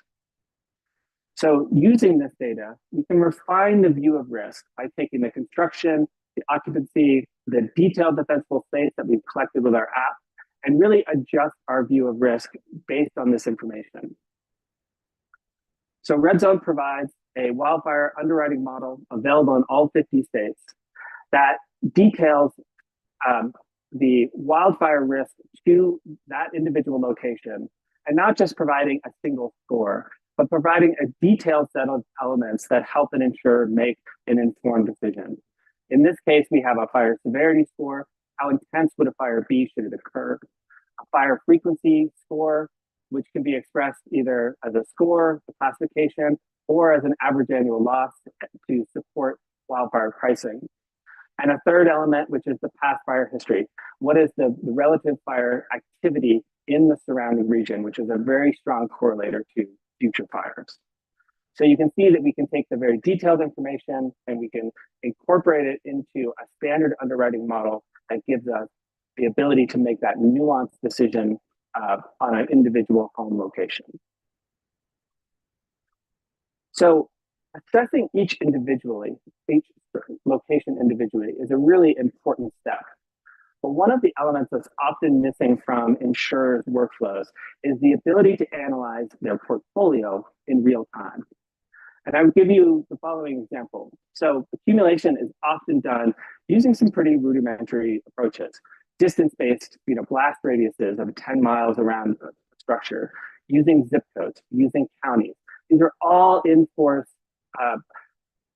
So using this data, we can refine the view of risk by taking the construction, the occupancy, the detailed defensible space that we've collected with our app, and really adjust our view of risk based on this information. So Red Zone provides a wildfire underwriting model available in all 50 states that details the wildfire risk to that individual location, and not just providing a single score, but providing a detailed set of elements that help an insurer make an informed decision. In this case, we have a fire severity score. How intense would a fire be should it occur? A fire frequency score, which can be expressed either as a score, a classification, or as an average annual loss to support wildfire pricing. And a third element, which is the past fire history. What is the relative fire activity in the surrounding region, which is a very strong correlator to future fires. So you can see that we can take the very detailed information and we can incorporate it into a standard underwriting model that gives us the ability to make that nuanced decision on an individual home location. So assessing each location individually is a really important step. But one of the elements that's often missing from insurers' workflows is the ability to analyze their portfolio in real time. And I would give you the following example. So accumulation is often done using some pretty rudimentary approaches. Distance-based, blast radiuses of 10 miles around a structure, using zip codes, using counties. These are all in-force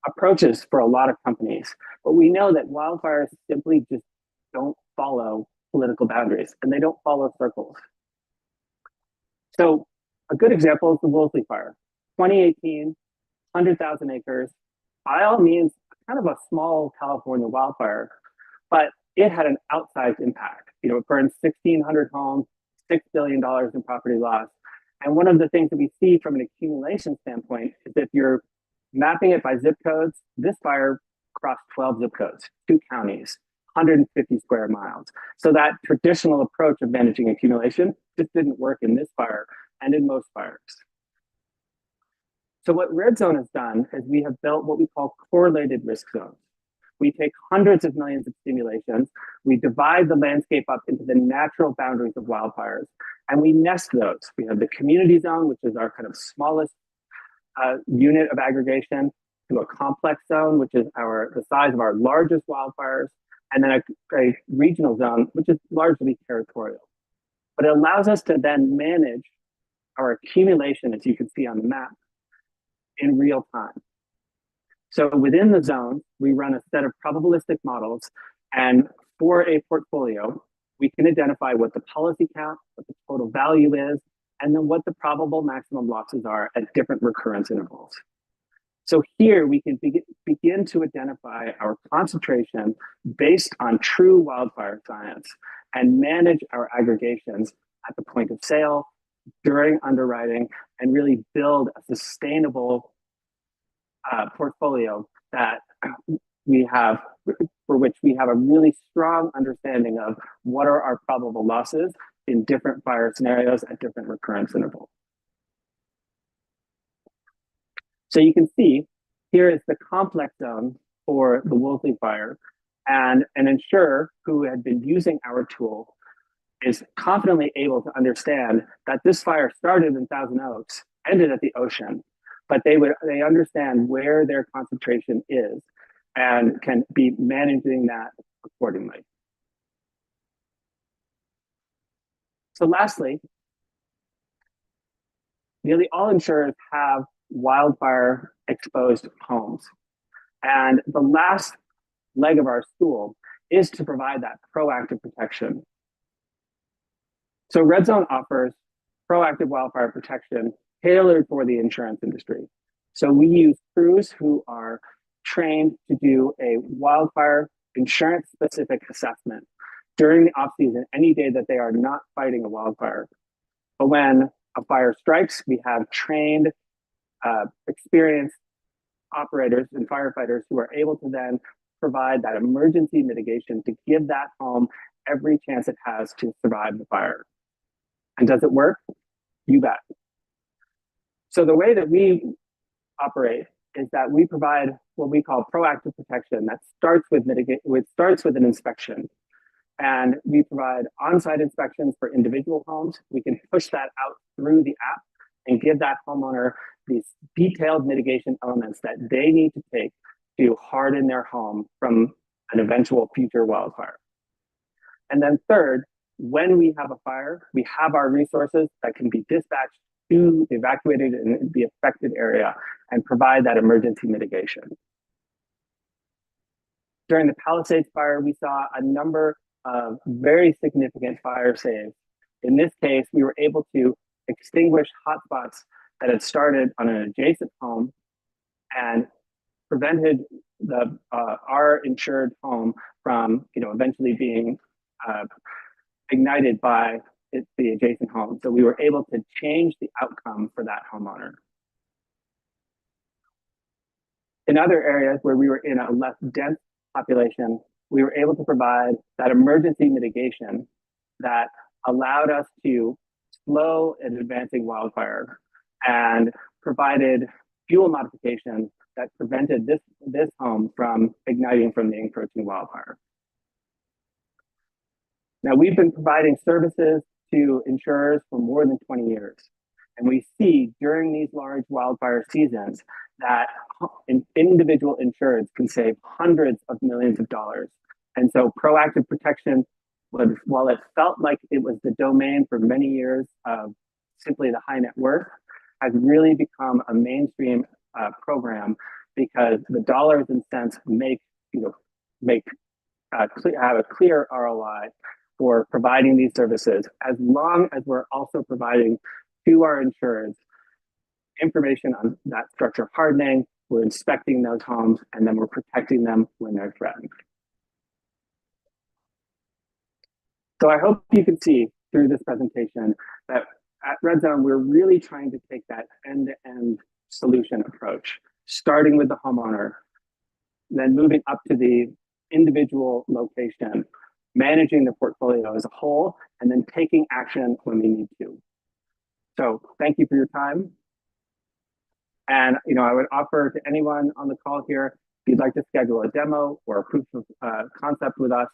approaches for a lot of companies. But we know that wildfires simply just don't follow political boundaries, and they don't follow circles. So a good example is the Wolseley Fire. 2018, 100,000 acres, by all means, kind of a small California wildfire, but it had an outsized impact. it burns 1,600 homes, $6 billion in property loss. And one of the things that we see from an accumulation standpoint is if you're mapping it by zip codes, this fire crossed 12 zip codes, 2 counties, 150 square miles. So that traditional approach of managing accumulation just didn't work in this fire and in most fires. So what Red Zone has done is we have built what we call correlated risk zones. We take hundreds of millions of simulations, we divide the landscape up into the natural boundaries of wildfires, and we nest those. We have the community zone, which is our kind of smallest unit of aggregation, to a complex zone, which is the size of our largest wildfires, and then a regional zone, which is largely territorial. But it allows us to then manage our accumulation, as you can see on the map, in real time. So within the zone, we run a set of probabilistic models, and for a portfolio, we can identify what the policy count, what the total value is, and then what the probable maximum losses are at different recurrence intervals. So here we can begin to identify our concentration based on true wildfire science and manage our aggregations at the point of sale, during underwriting, and really build a sustainable portfolio that we have, for which we have a really strong understanding of what are our probable losses in different fire scenarios at different recurrence intervals. So you can see here is the complex zone for the Wolseley fire, and an insurer who had been using our tool is confidently able to understand that this fire started in Thousand Oaks, ended at the ocean, but they understand where their concentration is and can be managing that accordingly. So lastly, nearly all insurers have wildfire exposed homes. And the last leg of our stool is to provide that proactive protection. So Red Zone offers proactive wildfire protection tailored for the insurance industry. So we use crews who are trained to do a wildfire insurance specific assessment during the off season, any day that they are not fighting a wildfire. But when a fire strikes, we have trained, experienced operators and firefighters who are able to then provide that emergency mitigation to give that home every chance it has to survive the fire. And does it work? You bet. So the way that we operate is that we provide what we call proactive protection that starts with an inspection. And we provide on-site inspections for individual homes. We can push that out through the app and give that homeowner these detailed mitigation elements that they need to take to harden their home from an eventual future wildfire. And then third, when we have a fire, we have our resources that can be dispatched to the evacuated and the affected area and provide that emergency mitigation. During the Palisades fire, we saw a number of very significant fire saves. In this case, we were able to extinguish hotspots that had started on an adjacent home and prevented our insured home from eventually being ignited by the adjacent home. So we were able to change the outcome for that homeowner. In other areas where we were in a less dense population, we were able to provide that emergency mitigation that allowed us to slow an advancing wildfire and provided fuel modifications that prevented this home from igniting from the encroaching wildfire. Now, we've been providing services to insurers for more than 20 years. And we see during these large wildfire seasons that individual insureds can save hundreds of millions of dollars. And so proactive protection, while it felt like it was the domain for many years of simply the high net worth, has really become a mainstream program because the dollars and cents have a clear ROI for providing these services, as long as we're also providing to our insureds information on that structure hardening, we're inspecting those homes, and then we're protecting them when they're threatened. So I hope you can see through this presentation that at Red Zone, we're really trying to take that end-to-end solution approach, starting with the homeowner, then moving up to the individual location, managing the portfolio as a whole, and then taking action when we need to. So thank you for your time. And I would offer to anyone on the call here, if you'd like to schedule a demo or a proof of concept with us,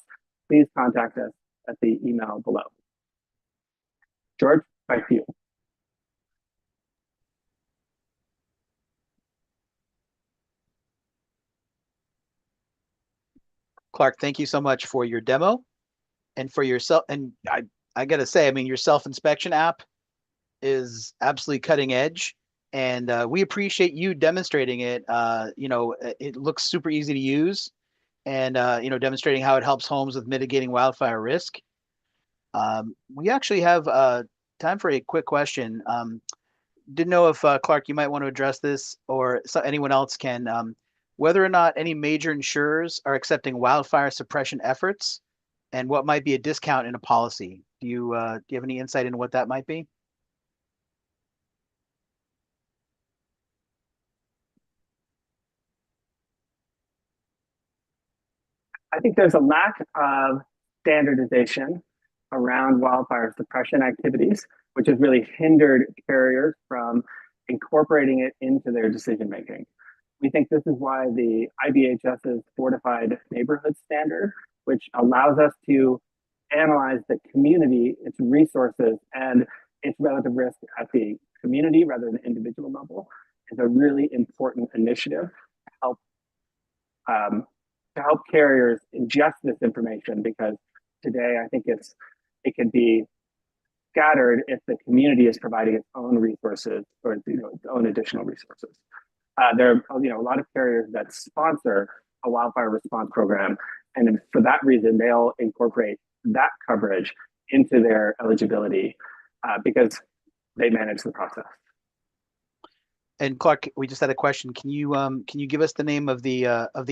please contact us at the email below. George, back to you. Clark, thank you so much for your demo and for yourself. And I got to say, I mean, your self-inspection app is absolutely cutting edge. And we appreciate you demonstrating it. It looks super easy to use and, demonstrating how it helps homes with mitigating wildfire risk. We actually have time for a quick question. Didn't know if Clark, you might want to address this, or anyone else can, whether or not any major insurers are accepting wildfire suppression efforts, and what might be a discount in a policy. Do you have any insight into what that might be? I think there's a lack of standardization around wildfire suppression activities, which has really hindered carriers from incorporating it into their decision making. We think this is why the IBHS's fortified neighborhood standard, which allows us to analyze the community, its resources, and its relative risk at the community rather than individual level, is a really important initiative to help carriers ingest this information, because today I think it can be scattered if the community is providing its own resources or its own additional resources. There are a lot of carriers that sponsor a wildfire response program, and for that reason they'll incorporate that coverage into their eligibility because they manage the process. And Clark, we just had a question. Can you give us the name of the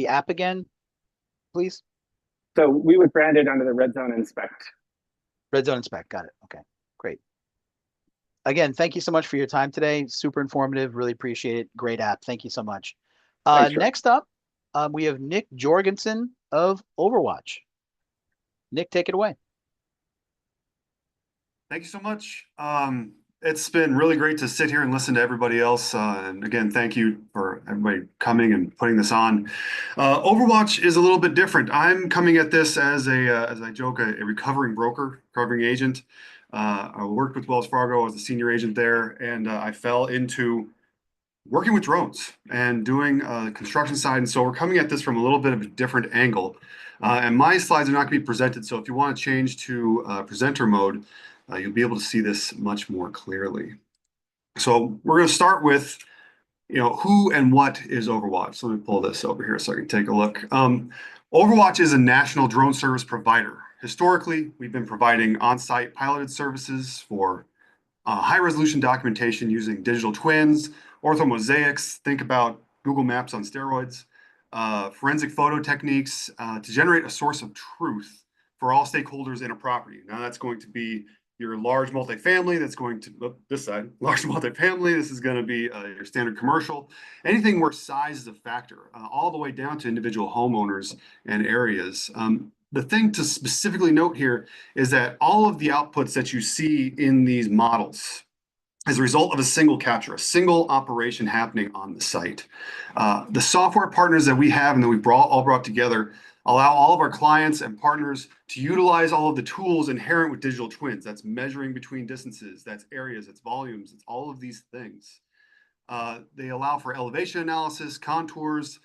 app again, please? So we would brand it under the Red Zone Inspect. Red Zone Inspect. Got it. Okay, great. Again, thank you so much for your time today. Super informative. Really appreciate it. Great app. Thank you so much. Next up, we have Nick Jorgensen of Overwatch. Nick, take it away. Thank you so much. It's been really great to sit here and listen to everybody else. And again, thank you for everybody coming and putting this on. Overwatch is a little bit different. I'm coming at this as as I joke, a recovering broker, recovering agent. I worked with Wells Fargo as a senior agent there, and I fell into working with drones and doing construction side. And so we're coming at this from a little bit of a different angle. And my slides are not going to be presented. So if you want to change to presenter mode, you'll be able to see this much more clearly. So we're going to start with, who and what is Overwatch. So let me pull this over here so I can take a look. Overwatch is a national drone service provider. Historically, we've been providing on-site piloted services for high-resolution documentation using digital twins, orthomosaics, think about Google Maps on steroids, forensic photo techniques to generate a source of truth for all stakeholders in a property. Now that's going to be your large multifamily, that's going to, this side, large multifamily, this is going to be your standard commercial, anything where size is a factor, all the way down to individual homeowners and areas. The thing to specifically note here is that all of the outputs that you see in these models as a result of a single capture, a single operation happening on the site. The software partners that we have and that we've all brought together allow all of our clients and partners to utilize all of the tools inherent with digital twins. That's measuring between distances, that's areas, it's volumes, it's all of these things. They allow for elevation analysis, contours,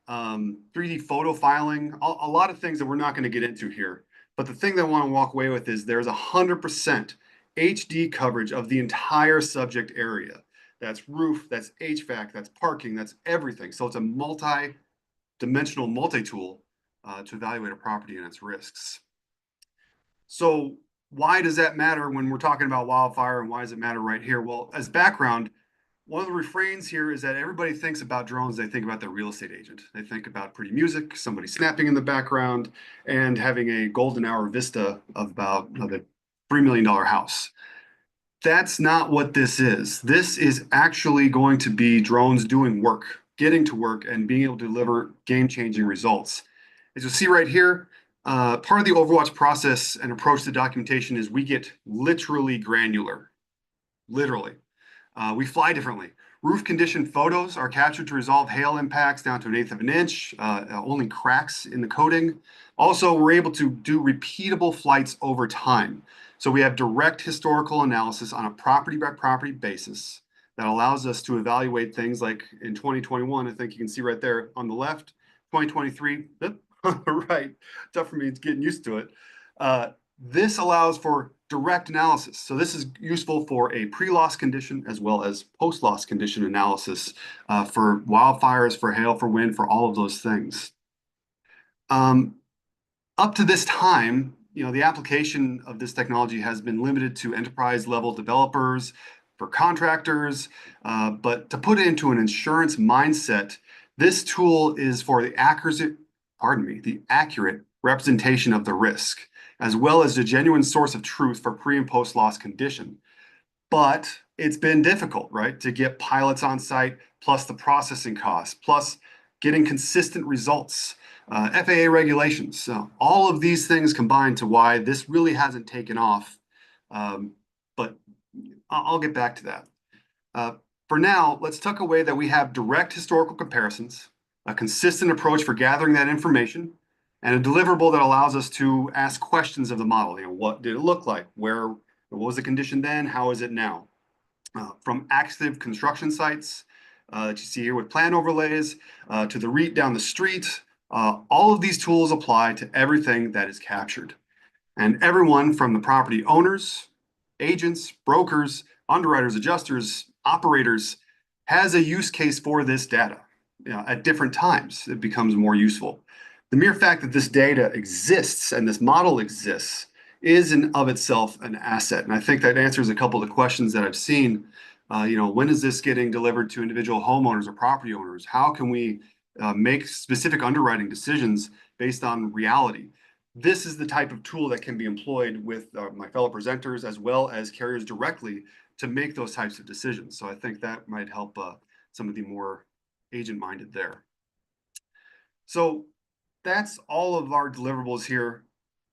3D photo filing, a lot of things that we're not going to get into here. But the thing that I want to walk away with is there's 100% HD coverage of the entire subject area. That's roof, that's HVAC, that's parking, that's everything. So it's a multi-dimensional multi-tool to evaluate a property and its risks. So why does that matter when we're talking about wildfire, and why does it matter right here? Well, as background, one of the refrains here is that everybody thinks about drones, they think about their real estate agent. They think about pretty music, somebody snapping in the background, and having a golden hour vista of about a $3 million house. That's not what this is. This is actually going to be drones doing work, getting to work, and being able to deliver game-changing results. As you'll see right here, part of the Overwatch process and approach to documentation is we get literally granular, literally. We fly differently. Roof condition photos are captured to resolve hail impacts down to 1/8 of an inch, only cracks in the coating. Also, we're able to do repeatable flights over time. So we have direct historical analysis on a property by property basis that allows us to evaluate things like in 2021, I think you can see right there on the left, 2023, right, tough for me, it's getting used to it. This allows for direct analysis. So this is useful for a pre-loss condition as well as post-loss condition analysis for wildfires, for hail, for wind, for all of those things. Up to this time, the application of this technology has been limited to enterprise level developers, for contractors, but to put it into an insurance mindset, this tool is for the accurate representation of the risk, as well as a genuine source of truth for pre and post loss condition. But it's been difficult, right, to get pilots on site, plus the processing costs, plus getting consistent results, FAA regulations. So all of these things combine to why this really hasn't taken off. But I'll get back to that. For now, let's tuck away that we have direct historical comparisons, a consistent approach for gathering that information, and a deliverable that allows us to ask questions of the model. What did it look like? What was the condition then? How is it now? From active construction sites that you see here with plan overlays to the REIT down the street, all of these tools apply to everything that is captured. And everyone from the property owners, agents, brokers, underwriters, adjusters, operators has a use case for this data. At different times, it becomes more useful. The mere fact that this data exists and this model exists is in of itself an asset. And I think that answers a couple of the questions that I've seen. When is this getting delivered to individual homeowners or property owners? How can we make specific underwriting decisions based on reality? This is the type of tool that can be employed with my fellow presenters as well as carriers directly to make those types of decisions. So I think that might help some of the more agent-minded there. So that's all of our deliverables here,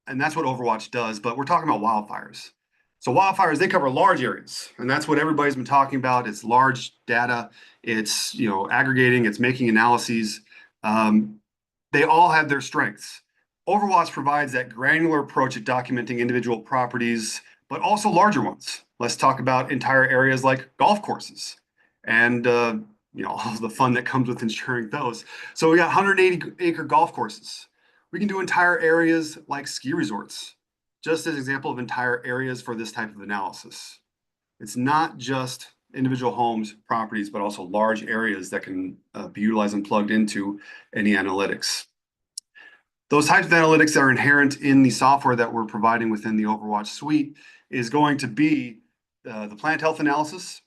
and that's what Overwatch does, but we're talking about wildfires. So wildfires, they cover large areas, and that's what everybody's been talking about. It's large data, it's aggregating, it's making analyses. They all have their strengths. Overwatch provides that granular approach at documenting individual properties, but also larger ones. Let's talk about entire areas like golf courses and all the fun that comes with insuring those. So we got 180-acre golf courses. We can do entire areas like ski resorts, just as an example of entire areas for this type of analysis. It's not just individual homes, properties, but also large areas that can be utilized and plugged into any analytics. Those types of analytics that are inherent in the software that we're providing within the Overwatch suite is going to be the plant health analysis.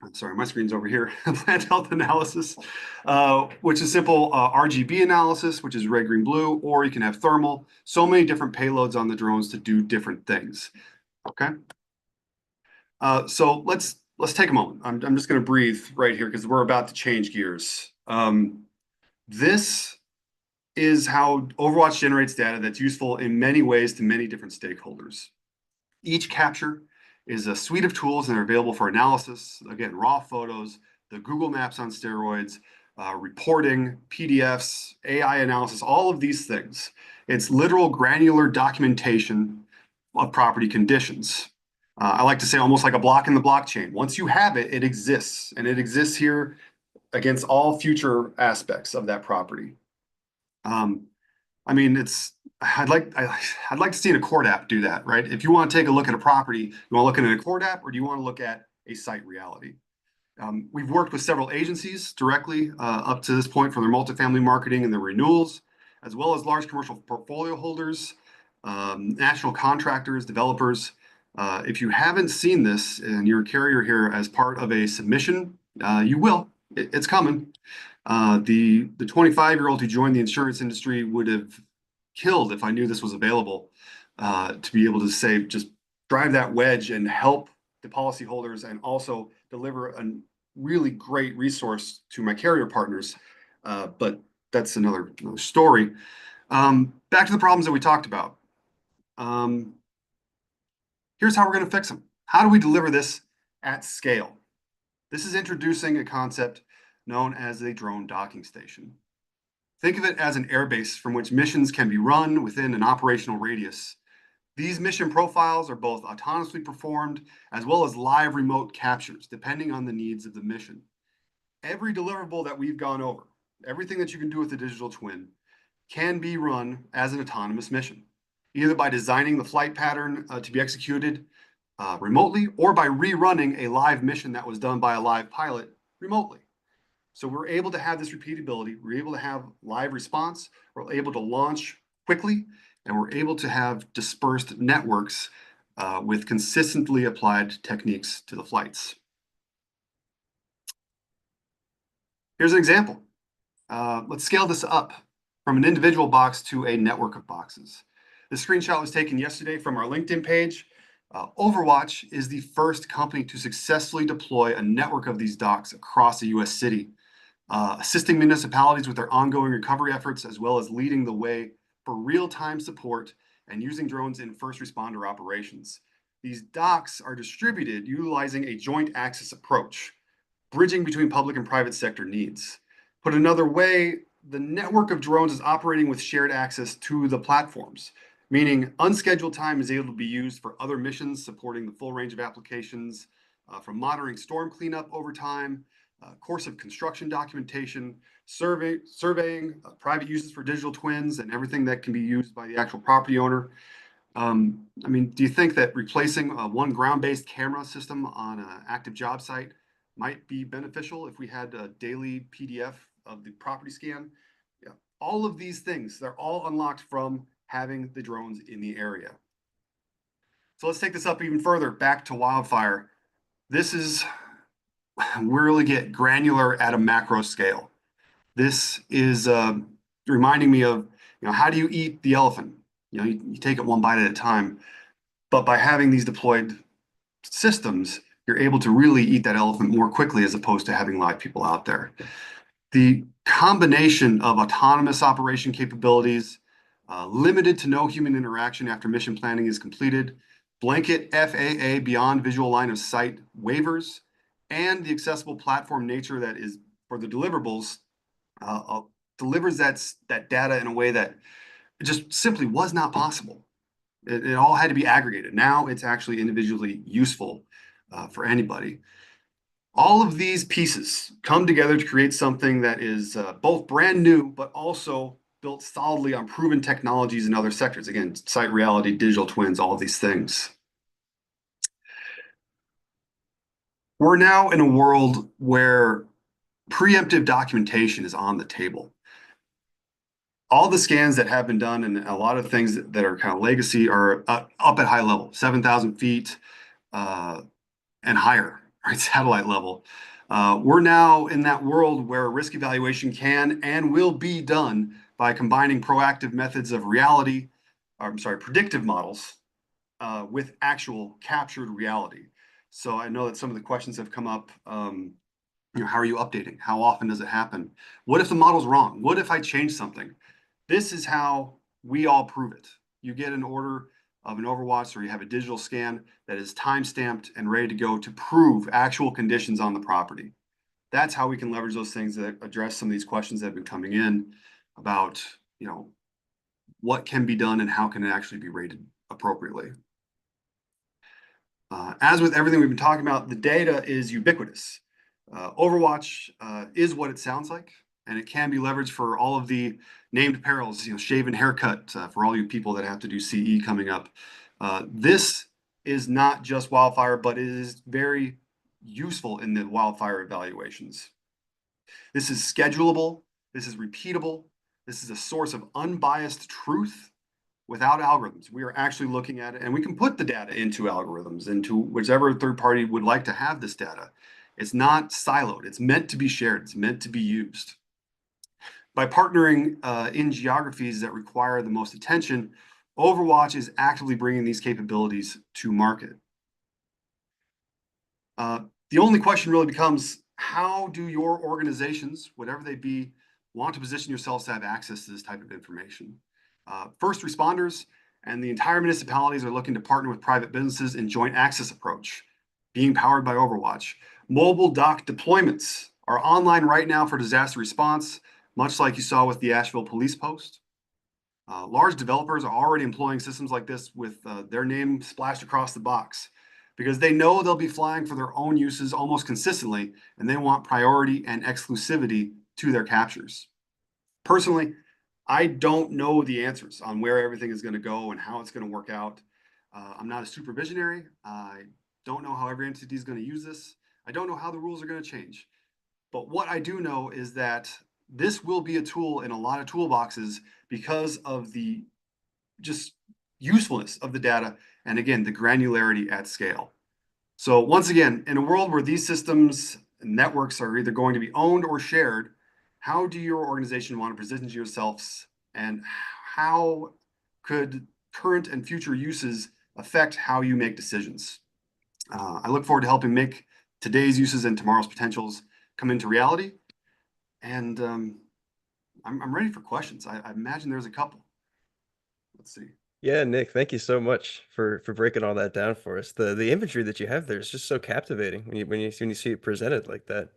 I'm sorry, my screen's over here. Plant health analysis, which is simple RGB analysis, which is red, green, blue, or you can have thermal. So many different payloads on the drones to do different things. Okay. So let's take a moment. I'm just going to breathe right here because we're about to change gears. This is how Overwatch generates data that's useful in many ways to many different stakeholders. Each capture is a suite of tools that are available for analysis. Again, raw photos, the Google Maps on steroids, reporting, PDFs, AI analysis, all of these things. It's literal granular documentation of property conditions. I like to say almost like a block in the blockchain. Once you have it, it exists, and it exists here against all future aspects of that property. I'd like to see a court app do that, right? If you want to take a look at a property, you want to look at a court app, or do you want to look at a site reality? We've worked with several agencies directly up to this point for their multifamily marketing and their renewals, as well as large commercial portfolio holders, national contractors, developers. If you haven't seen this and you're a carrier here as part of a submission You will. It's coming. The 25-year-old who joined the insurance industry would have killed if I knew this was available, to be able to say, just drive that wedge and help the policyholders and also deliver a really great resource to my carrier partners. But that's another story. Back to the problems that we talked about. Here's how we're going to fix them. How do we deliver this at scale? This is introducing a concept known as a drone docking station. Think of it as an airbase from which missions can be run within an operational radius. These mission profiles are both autonomously performed as well as live remote captures, depending on the needs of the mission. Every deliverable that we've gone over, everything that you can do with the digital twin, can be run as an autonomous mission, either by designing the flight pattern to be executed remotely, or by rerunning a live mission that was done by a live pilot remotely. So we're able to have this repeatability, we're able to have live response, we're able to launch quickly, and we're able to have dispersed networks with consistently applied techniques to the flights. Here's an example. Let's scale this up from an individual box to a network of boxes. This screenshot was taken yesterday from our LinkedIn page. Overwatch is the first company to successfully deploy a network of these docks across a US city, assisting municipalities with their ongoing recovery efforts, as well as leading the way for real-time support and using drones in first responder operations. These docks are distributed utilizing a joint access approach, bridging between public and private sector needs. Put another way, the network of drones is operating with shared access to the platforms, meaning unscheduled time is able to be used for other missions supporting the full range of applications, from monitoring storm cleanup over time, course of construction documentation, surveying, private uses for digital twins, and everything that can be used by the actual property owner. I mean, do you think that replacing one ground-based camera system on an active job site might be beneficial if we had a daily PDF of the property scan? Yeah, all of these things, they're all unlocked from having the drones in the area. So let's take this up even further, back to Wildfire. This is really get granular at a macro scale. This is reminding me of, how do you eat the elephant? You take it one bite at a time. But by having these deployed systems, you're able to really eat that elephant more quickly as opposed to having live people out there. The combination of autonomous operation capabilities, limited to no human interaction after mission planning is completed, blanket FAA beyond visual line of sight waivers, and the accessible platform nature that is for the deliverables delivers that data in a way that it just simply was not possible. It all had to be aggregated. Now it's actually individually useful for anybody. All of these pieces come together to create something that is both brand new, but also built solidly on proven technologies in other sectors. Again, site reality, digital twins, all of these things. We're now in a world where preemptive documentation is on the table. All the scans that have been done and a lot of things that are kind of legacy are up at high level, 7,000 feet and higher, right? Satellite level. We're now in that world where risk evaluation can and will be done by combining proactive methods of predictive models with actual captured reality. So I know that some of the questions have come up. How are you updating? How often does it happen? What if the model's wrong? What if I change something? This is how we all prove it. You get an order of an Overwatch, or you have a digital scan that is time-stamped and ready to go to prove actual conditions on the property. That's how we can leverage those things that address some of these questions that have been coming in about, what can be done and how can it actually be rated appropriately. As with everything we've been talking about, the data is ubiquitous. Overwatch is what it sounds like, and it can be leveraged for all of the named perils, shave and haircut for all you people that have to do CE coming up. This is not just Wildfire, but it is very useful in the Wildfire evaluations. This is schedulable, this is repeatable, this is a source of unbiased truth without algorithms. We are actually looking at it, and we can put the data into algorithms, into whichever third party would like to have this data. It's not siloed. It's meant to be shared. It's meant to be used. By partnering in geographies that require the most attention, Overwatch is actively bringing these capabilities to market. The only question really becomes, how do your organizations, whatever they be, want to position yourselves to have access to this type of information? First responders and the entire municipalities are looking to partner with private businesses in joint access approach, being powered by Overwatch. Mobile dock deployments are online right now for disaster response, much like you saw with the Asheville Police Post. Large developers are already employing systems like this with their name splashed across the box because they know they'll be flying for their own uses almost consistently, and they want priority and exclusivity to their captures. Personally, I don't know the answers on where everything is going to go and how it's going to work out. I'm not a super visionary. I don't know how every entity is going to use this. I don't know how the rules are going to change. But what I do know is that this will be a tool in a lot of toolboxes because of the just usefulness of the data and, again, the granularity at scale. So once again, in a world where these systems and networks are either going to be owned or shared, how do your organization want to position yourselves, and how could current and future uses affect how you make decisions? I look forward to helping make today's uses and tomorrow's potentials come into reality. And I'm ready for questions. I imagine there's a couple. Let's see. Yeah, Nick, thank you so much for breaking all that down for us. The imagery that you have there is just so captivating when you see it presented like that.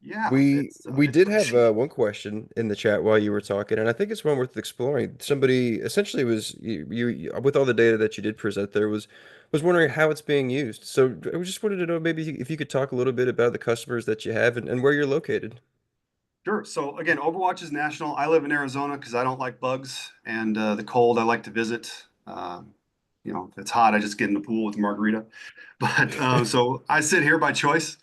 Yeah, We it's did have crazy. one question in the chat while you were talking, and I think it's one worth exploring. Somebody essentially was with all the data that you did present there was wondering how it's being used. So I just wanted to know maybe if you could talk a little bit about the customers that you have and where you're located. Sure. So again, Overwatch is national. I live in Arizona because I don't like bugs and the cold. I like to visit. If it's hot, I just get in the pool with a margarita. But so I sit here by choice.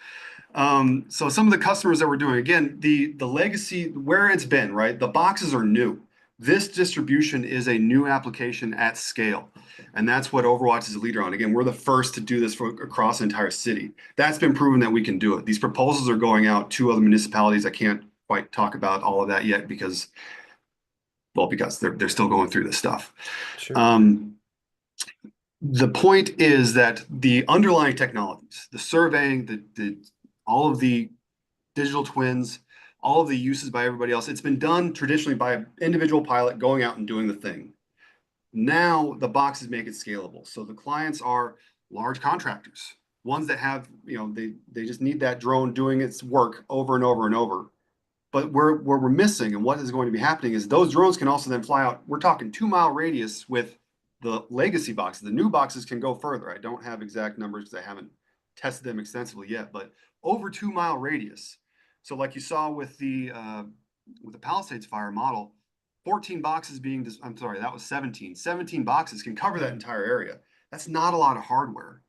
So some of the customers that we're doing, again, the legacy where it's been, right? The boxes are new. This distribution is a new application at scale. And that's what Overwatch is a leader on. Again, we're the first to do this across the entire city. That's been proven that we can do it. These proposals are going out to other municipalities. I can't quite talk about all of that yet because they're still going through this stuff. Sure. The point is that the underlying technologies, the surveying, all of the digital twins, all of the uses by everybody else, it's been done traditionally by an individual pilot going out and doing the thing. Now the boxes make it scalable. So the clients are large contractors, ones that have, they just need that drone doing its work over and over and over. But where we're missing and what is going to be happening is those drones can also then fly out. We're talking 2 mile radius with the legacy boxes. The new boxes can go further. I don't have exact numbers because I haven't tested them extensively yet, but over 2 mile radius. So like you saw with the Palisades fire model, 14 boxes being, I'm sorry, that was 17. 17 boxes can cover that entire area. That's not a lot of hardware.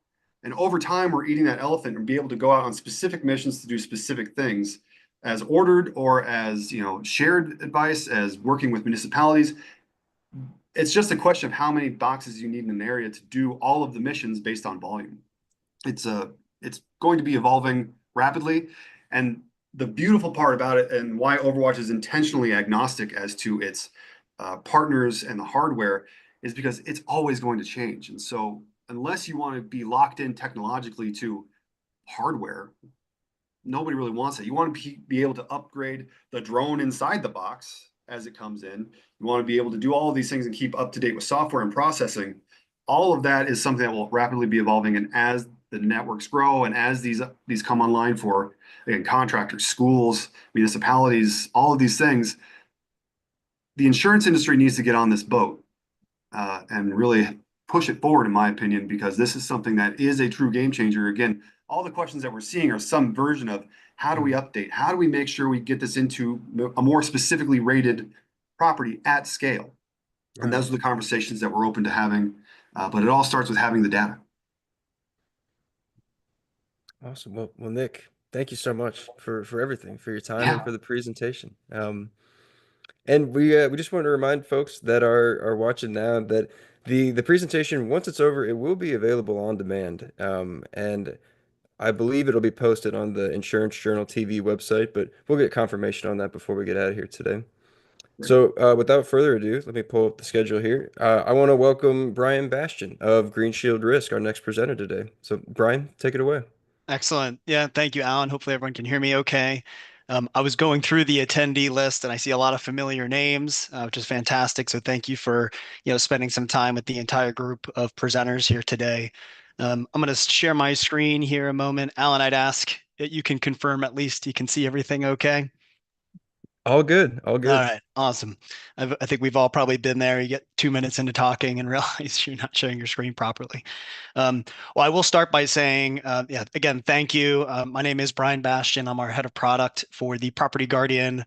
And over time, we're eating that elephant and be able to go out on specific missions to do specific things as ordered or as shared advice, as working with municipalities. It's just a question of how many boxes you need in an area to do all of the missions based on volume. It's going to be evolving rapidly, and the beautiful part about it and why Overwatch is intentionally agnostic as to its partners and the hardware is because it's always going to change. And so unless you want to be locked in technologically to hardware, nobody really wants it. You want to be able to upgrade the drone inside the box as it comes in. You want to be able to do all of these things and keep up to date with software and processing. All of that is something that will rapidly be evolving. And as the networks grow and as these come online for, again, contractors, schools, municipalities, all of these things, the insurance industry needs to get on this boat and really push it forward, in my opinion, because this is something that is a true game changer. Again, all the questions that we're seeing are some version of how do we update? How do we make sure we get this into a more specifically rated property at scale? And those are the conversations that we're open to having. But it all starts with having the data. Awesome. Well, Nick, thank you so much for everything, for your time and Yeah. for the presentation. And we just want to remind folks that are watching now that the presentation, once it's over, it will be available on demand. And I believe it'll be posted on the Insurance Journal TV website, but we'll get confirmation on that before we get out of here today. So, without further ado, let me pull up the schedule here. I want to welcome Brian Bastian of Green Shield Risk, our next presenter today. So, Brian, take it away. Excellent. Yeah, thank you, Alan. Hopefully everyone can hear me okay. I was going through the attendee list and I see a lot of familiar names, which is fantastic. So thank you for, spending some time with the entire group of presenters here today. I'm going to share my screen here a moment. Alan, I'd ask that you can confirm at least you can see everything okay. All good. All All good. right, awesome. I think we've all probably been there. You get 2 minutes into talking and realize you're not showing your screen properly. Well, I will start by saying, yeah, again, thank you. My name is Brian Bastian. I'm our head of product for the Property Guardian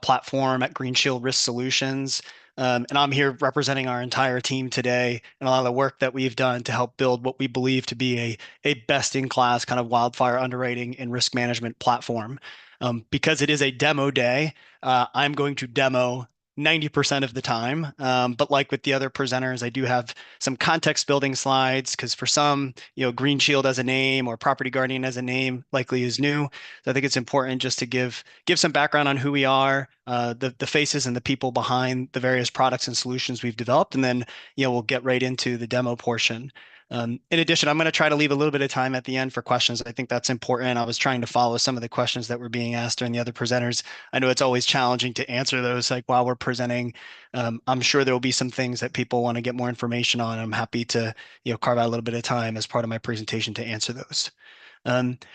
platform at Green Shield Risk Solutions. And I'm here representing our entire team today and a lot of the work that we've done to help build what we believe to be a best-in-class kind of wildfire underwriting and risk management platform. Because it is a demo day, I'm going to demo 90% of the time. But like with the other presenters, I do have some context building slides because for some, Green Shield as a name or Property Guardian as a name likely is new. So I think it's important just to give some background on who we are, the faces and the people behind the various products and solutions we've developed, and then we'll get right into the demo portion. In addition, I'm going to try to leave a little bit of time at the end for questions. I think that's important. I was trying to follow some of the questions that were being asked during the other presenters. I know it's always challenging to answer those like while we're presenting. I'm sure there will be some things that people want to get more information on. I'm happy to carve out a little bit of time as part of my presentation to answer those.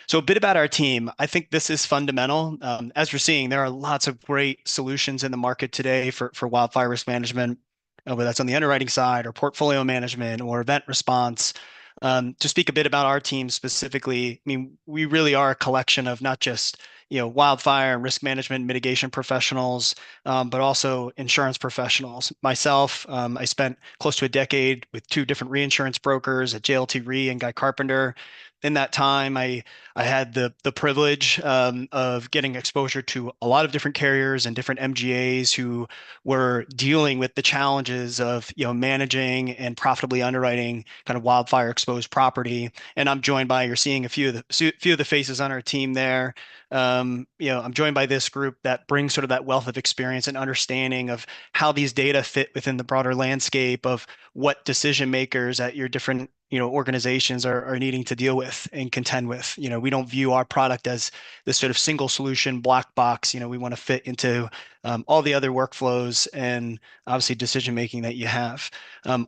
So a bit about our team. I think this is fundamental. As you're seeing, there are lots of great solutions in the market today for wildfire risk management, whether that's on the underwriting side or portfolio management or event response. To speak a bit about our team specifically, I mean, we really are a collection of not just wildfire and risk management mitigation professionals, but also insurance professionals. Myself, I spent close to a decade with two different reinsurance brokers at JLT Re and Guy Carpenter. In that time, I had the privilege of getting exposure to a lot of different carriers and different MGAs who were dealing with the challenges of managing and profitably underwriting kind of wildfire exposed property. And I'm joined by, you're seeing a few of the faces on our team there. I'm joined by this group that brings sort of that wealth of experience and understanding of how these data fit within the broader landscape of what decision makers at your different organizations are needing to deal with and contend with. We don't view our product as this sort of single solution black box. We want to fit into all the other workflows and obviously decision making that you have.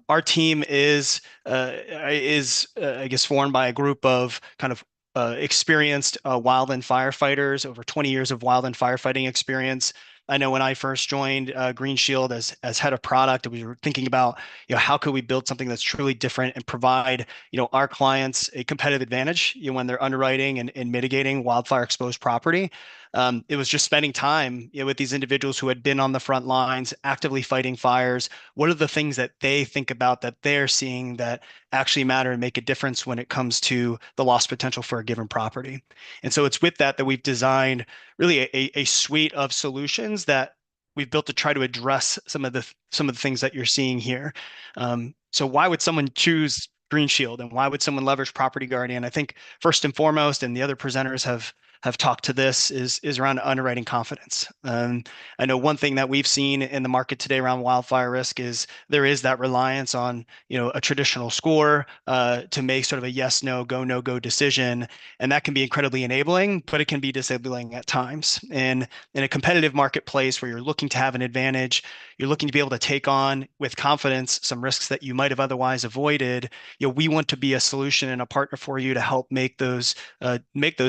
Our team is I guess formed by a group of kind of experienced wildland firefighters, over 20 years of wildland firefighting experience. I know when I first joined Green Shield as head of product, we were thinking about how could we build something that's truly different and provide our clients a competitive advantage when they're underwriting and mitigating wildfire exposed property. It was just spending time with these individuals who had been on the front lines, actively fighting fires. What are the things that they think about that they're seeing that actually matter and make a difference when it comes to the loss potential for a given property? And so it's with that we've designed really a suite of solutions that we've built to try to address some of the things that you're seeing here. So why would someone choose Green Shield and why would someone leverage Property Guardian? I think first and foremost, and the other presenters have talked to this, is around underwriting confidence. I know one thing that we've seen in the market today around wildfire risk is there is that reliance on a traditional score to make sort of a yes, no, go, no go decision, and that can be incredibly enabling, but it can be disabling at times. And in a competitive marketplace where you're looking to have an advantage, you're looking to be able to take on with confidence some risks that you might have otherwise avoided. We want to be a solution and a partner for you to help make those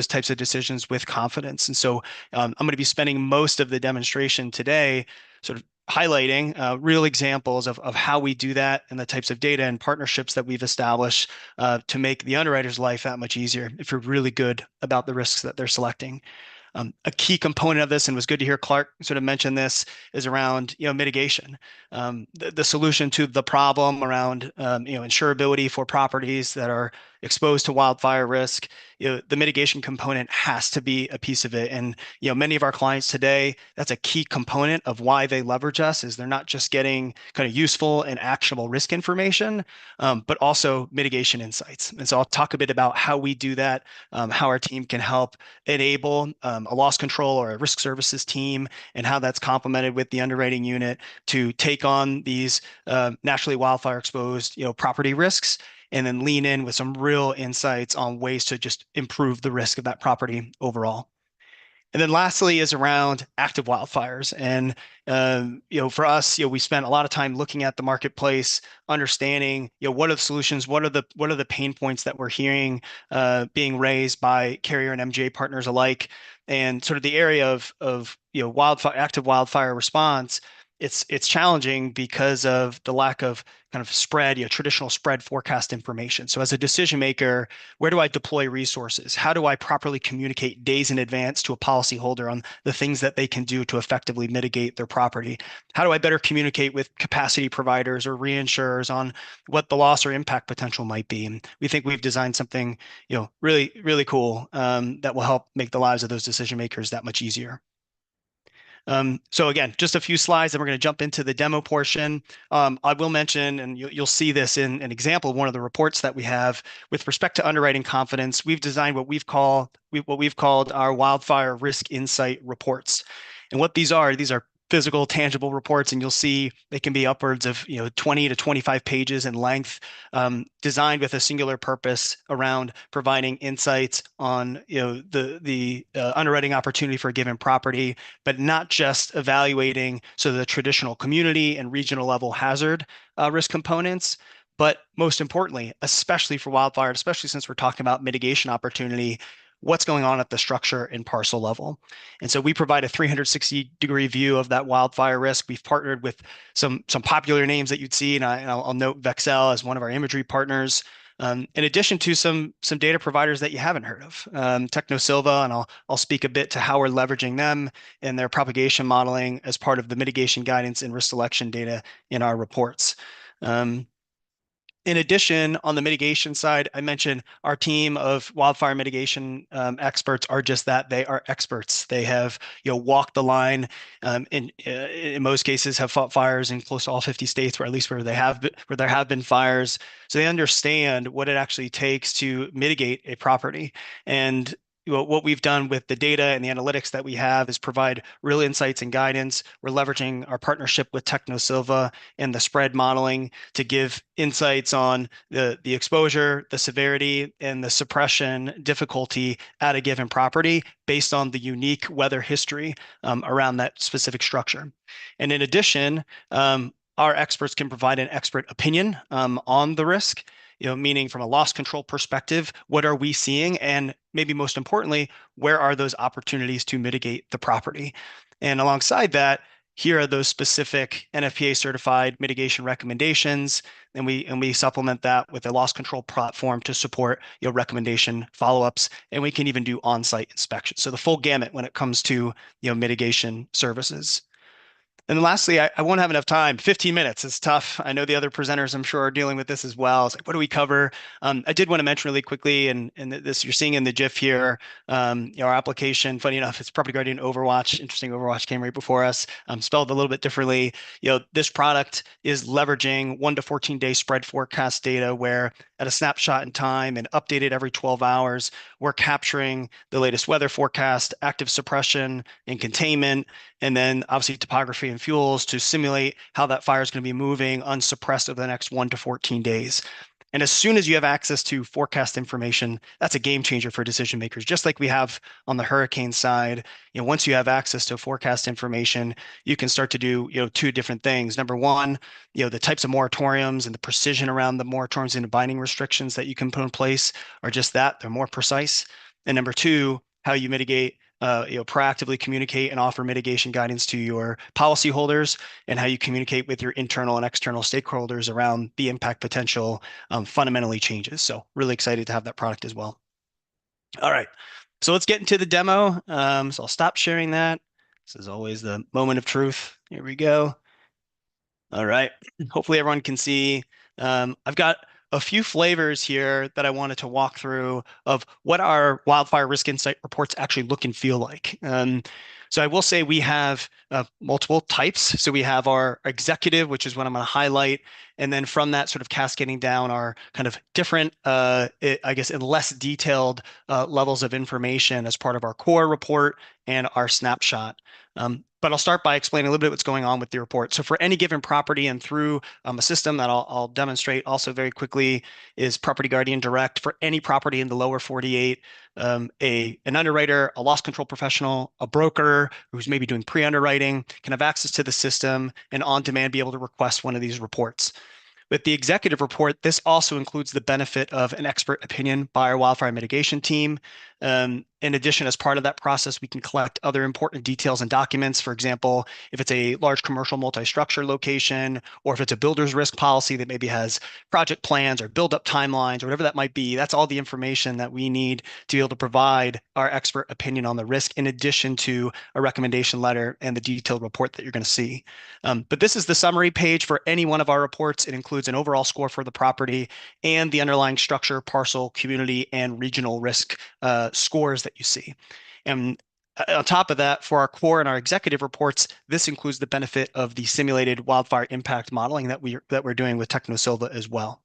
types of decisions with confidence. And so I'm going to be spending most of the demonstration today sort of highlighting real examples of how we do that and the types of data and partnerships that we've established to make the underwriter's life that much easier if you're really good about the risks that they're selecting. A key component of this, and it was good to hear Clark sort of mention this, is around mitigation. The solution to the problem around insurability for properties that are exposed to wildfire risk, the mitigation component has to be a piece of it. And many of our clients today, that's a key component of why they leverage us, is they're not just getting kind of useful and actionable risk information, but also mitigation insights. And so I'll talk a bit about how we do that, how our team can help enable a loss control or a risk services team, and how that's complemented with the underwriting unit to take on these naturally wildfire exposed property risks, and then lean in with some real insights on ways to just improve the risk of that property overall. And then lastly is around active wildfires. And for us, we spent a lot of time looking at the marketplace, understanding what are the solutions, what are the pain points that we're hearing being raised by carrier and MGA partners alike, and sort of the area of active wildfire response. It's challenging because of the lack of kind of spread, traditional spread forecast information. So as a decision maker, where do I deploy resources? How do I properly communicate days in advance to a policyholder on the things that they can do to effectively mitigate their property? How do I better communicate with capacity providers or reinsurers on what the loss or impact potential might be? And we think we've designed something, really, really cool that will help make the lives of those decision makers that much easier. So again, just a few slides, and we're going to jump into the demo portion. I will mention, and you'll see this in an example of one of the reports that we have with respect to underwriting confidence. We've designed what we've called our wildfire risk insight reports. And what these are physical, tangible reports, and you'll see they can be upwards of 20 to 25 pages in length, designed with a singular purpose around providing insights on the underwriting opportunity for a given property, but not just evaluating the traditional community and regional level hazard risk components. But most importantly, especially for wildfire, especially since we're talking about mitigation opportunity, what's going on at the structure and parcel level. And so we provide a 360-degree view of that wildfire risk. We've partnered with some popular names that you'd see, and I'll note Vexel as one of our imagery partners, in addition to some data providers that you haven't heard of, TechnoSilva, and I'll speak a bit to how we're leveraging them and their propagation modeling as part of the mitigation guidance and risk selection data in our reports. In addition, on the mitigation side, I mentioned our team of wildfire mitigation experts are just that. They are experts. They have walked the line, in most cases have fought fires in close to all 50 states, or at least where there have been fires. So they understand what it actually takes to mitigate a property. And what we've done with the data and the analytics that we have is provide real insights and guidance. We're leveraging our partnership with TechnoSilva and the spread modeling to give insights on the exposure, the severity, and the suppression difficulty at a given property based on the unique weather history around that specific structure. And in addition, our experts can provide an expert opinion on the risk, meaning from a loss control perspective, what are we seeing? And maybe most importantly, where are those opportunities to mitigate the property? And alongside that, here are those specific NFPA certified mitigation recommendations. And we supplement that with a loss control platform to support recommendation follow-ups. And we can even do on-site inspections. So the full gamut when it comes to mitigation services. And then lastly, I won't have enough time. 15 minutes is tough. I know the other presenters, I'm sure, are dealing with this as well. It's like, what do we cover? I did want to mention really quickly, and this you're seeing in the GIF here, our application, funny enough, it's Property Guardian Overwatch. Interesting, Overwatch came right before us, spelled a little bit differently. This product is leveraging 1 to 14-day spread forecast data where at a snapshot in time and updated every 12 hours, we're capturing the latest weather forecast, active suppression and containment, and then obviously topography and fuels to simulate how that fire is going to be moving unsuppressed over the next 1 to 14 days. And as soon as you have access to forecast information, that's a game changer for decision makers. Just like we have on the hurricane side, once you have access to forecast information, you can start to do two different things. Number one, the types of moratoriums and the precision around the moratoriums and the binding restrictions that you can put in place are just that, they're more precise. And number two, how you mitigate, proactively communicate and offer mitigation guidance to your policyholders, and how you communicate with your internal and external stakeholders around the impact potential fundamentally changes. So really excited to have that product as well. All right, so let's get into the demo. So I'll stop sharing that. This is always the moment of truth. Here we go. All right, hopefully everyone can see. I've got a few flavors here that I wanted to walk through of what our wildfire risk insight reports actually look and feel like. So I will say we have multiple types. So we have our executive, which is what I'm going to highlight. And then from that, sort of cascading down our kind of different, I guess, in less detailed levels of information as part of our core report and our snapshot. But I'll start by explaining a little bit what's going on with the report. So for any given property and through a system that I'll demonstrate also very quickly is Property Guardian Direct for any property in the lower 48, an underwriter, a loss control professional, a broker who's maybe doing pre-underwriting can have access to the system and on demand be able to request one of these reports. With the executive report, this also includes the benefit of an expert opinion by our wildfire mitigation team. In addition, as part of that process, we can collect other important details and documents. For example, if it's a large commercial multi-structure location, or if it's a builder's risk policy that maybe has project plans or build-up timelines or whatever that might be, that's all the information that we need to be able to provide our expert opinion on the risk, in addition to a recommendation letter and the detailed report that you're going to see. But this is the summary page for any one of our reports. It includes an overall score for the property and the underlying structure, parcel, community, and regional risk scores that you see. And on top of that, for our core and our executive reports, this includes the benefit of the simulated wildfire impact modeling that we're doing with TechnoSilva as well.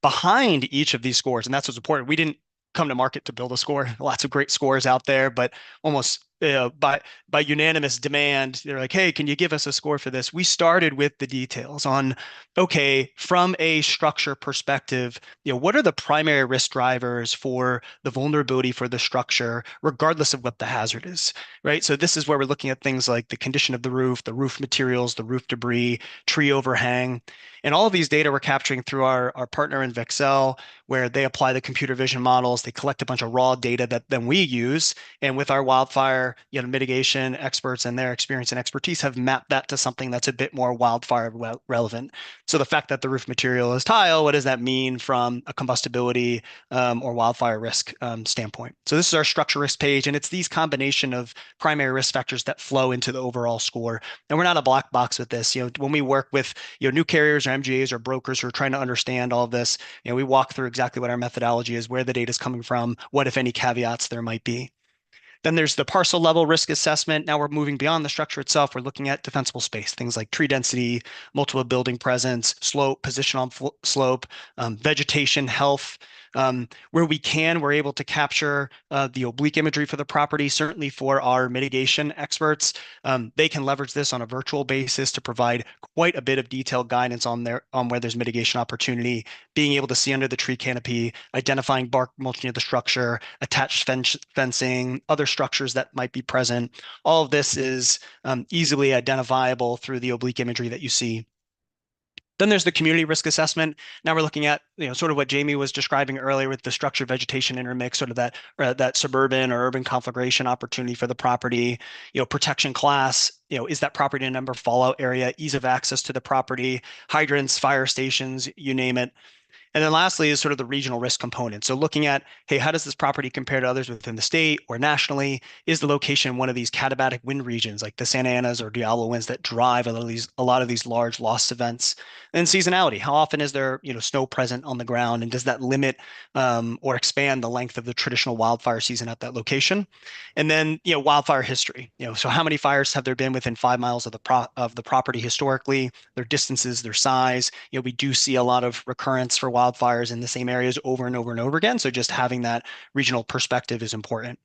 Behind each of these scores, and that's what's important, we didn't come to market to build a score. Lots of great scores out there, but almost by unanimous demand, they're like, hey, can you give us a score for this? We started with the details on, okay, from a structure perspective, what are the primary risk drivers for the vulnerability for the structure, regardless of what the hazard is, right? So this is where we're looking at things like the condition of the roof materials, the roof debris, tree overhang. And all of these data we're capturing through our partner in Vexel, where they apply the computer vision models. They collect a bunch of raw data that then we use. And with our wildfire mitigation experts and their experience and expertise have mapped that to something that's a bit more wildfire relevant. So the fact that the roof material is tile, what does that mean from a combustibility or wildfire risk standpoint? So this is our structure risk page, and it's these combination of primary risk factors that flow into the overall score. And we're not a black box with this. When we work with new carriers or MGAs or brokers who are trying to understand all of this, we walk through exactly what our methodology is, where the data is coming from, what, if any, caveats there might be. Then there's the parcel level risk assessment. Now we're moving beyond the structure itself. We're looking at defensible space, things like tree density, multiple building presence, slope, position on slope, vegetation, health. Where we can, we're able to capture the oblique imagery for the property. Certainly for our mitigation experts, they can leverage this on a virtual basis to provide quite a bit of detailed guidance on where there's mitigation opportunity, being able to see under the tree canopy, identifying bark mulching of the structure, attached fencing, other structures that might be present. All of this is easily identifiable through the oblique imagery that you see. Then there's the community risk assessment. Now we're looking at sort of what Jamie was describing earlier with the structure vegetation intermix, sort of that suburban or urban conflagration opportunity for the property. Protection class. Is that property in a number fallout area? Ease of access to the property, hydrants, fire stations, you name it. And then lastly is sort of the regional risk component. So looking at, hey, how does this property compare to others within the state or nationally? Is the location one of these katabatic wind regions like the Santa Anas or Diablo winds that drive a lot of these large loss events? And seasonality, how often is there snow present on the ground, and does that limit or expand the length of the traditional wildfire season at that location? And then wildfire history. So how many fires have there been within 5 miles of the property historically? Their distances, their size. We do see a lot of recurrence for wildfires in the same areas over and over and over again. So just having that regional perspective is important.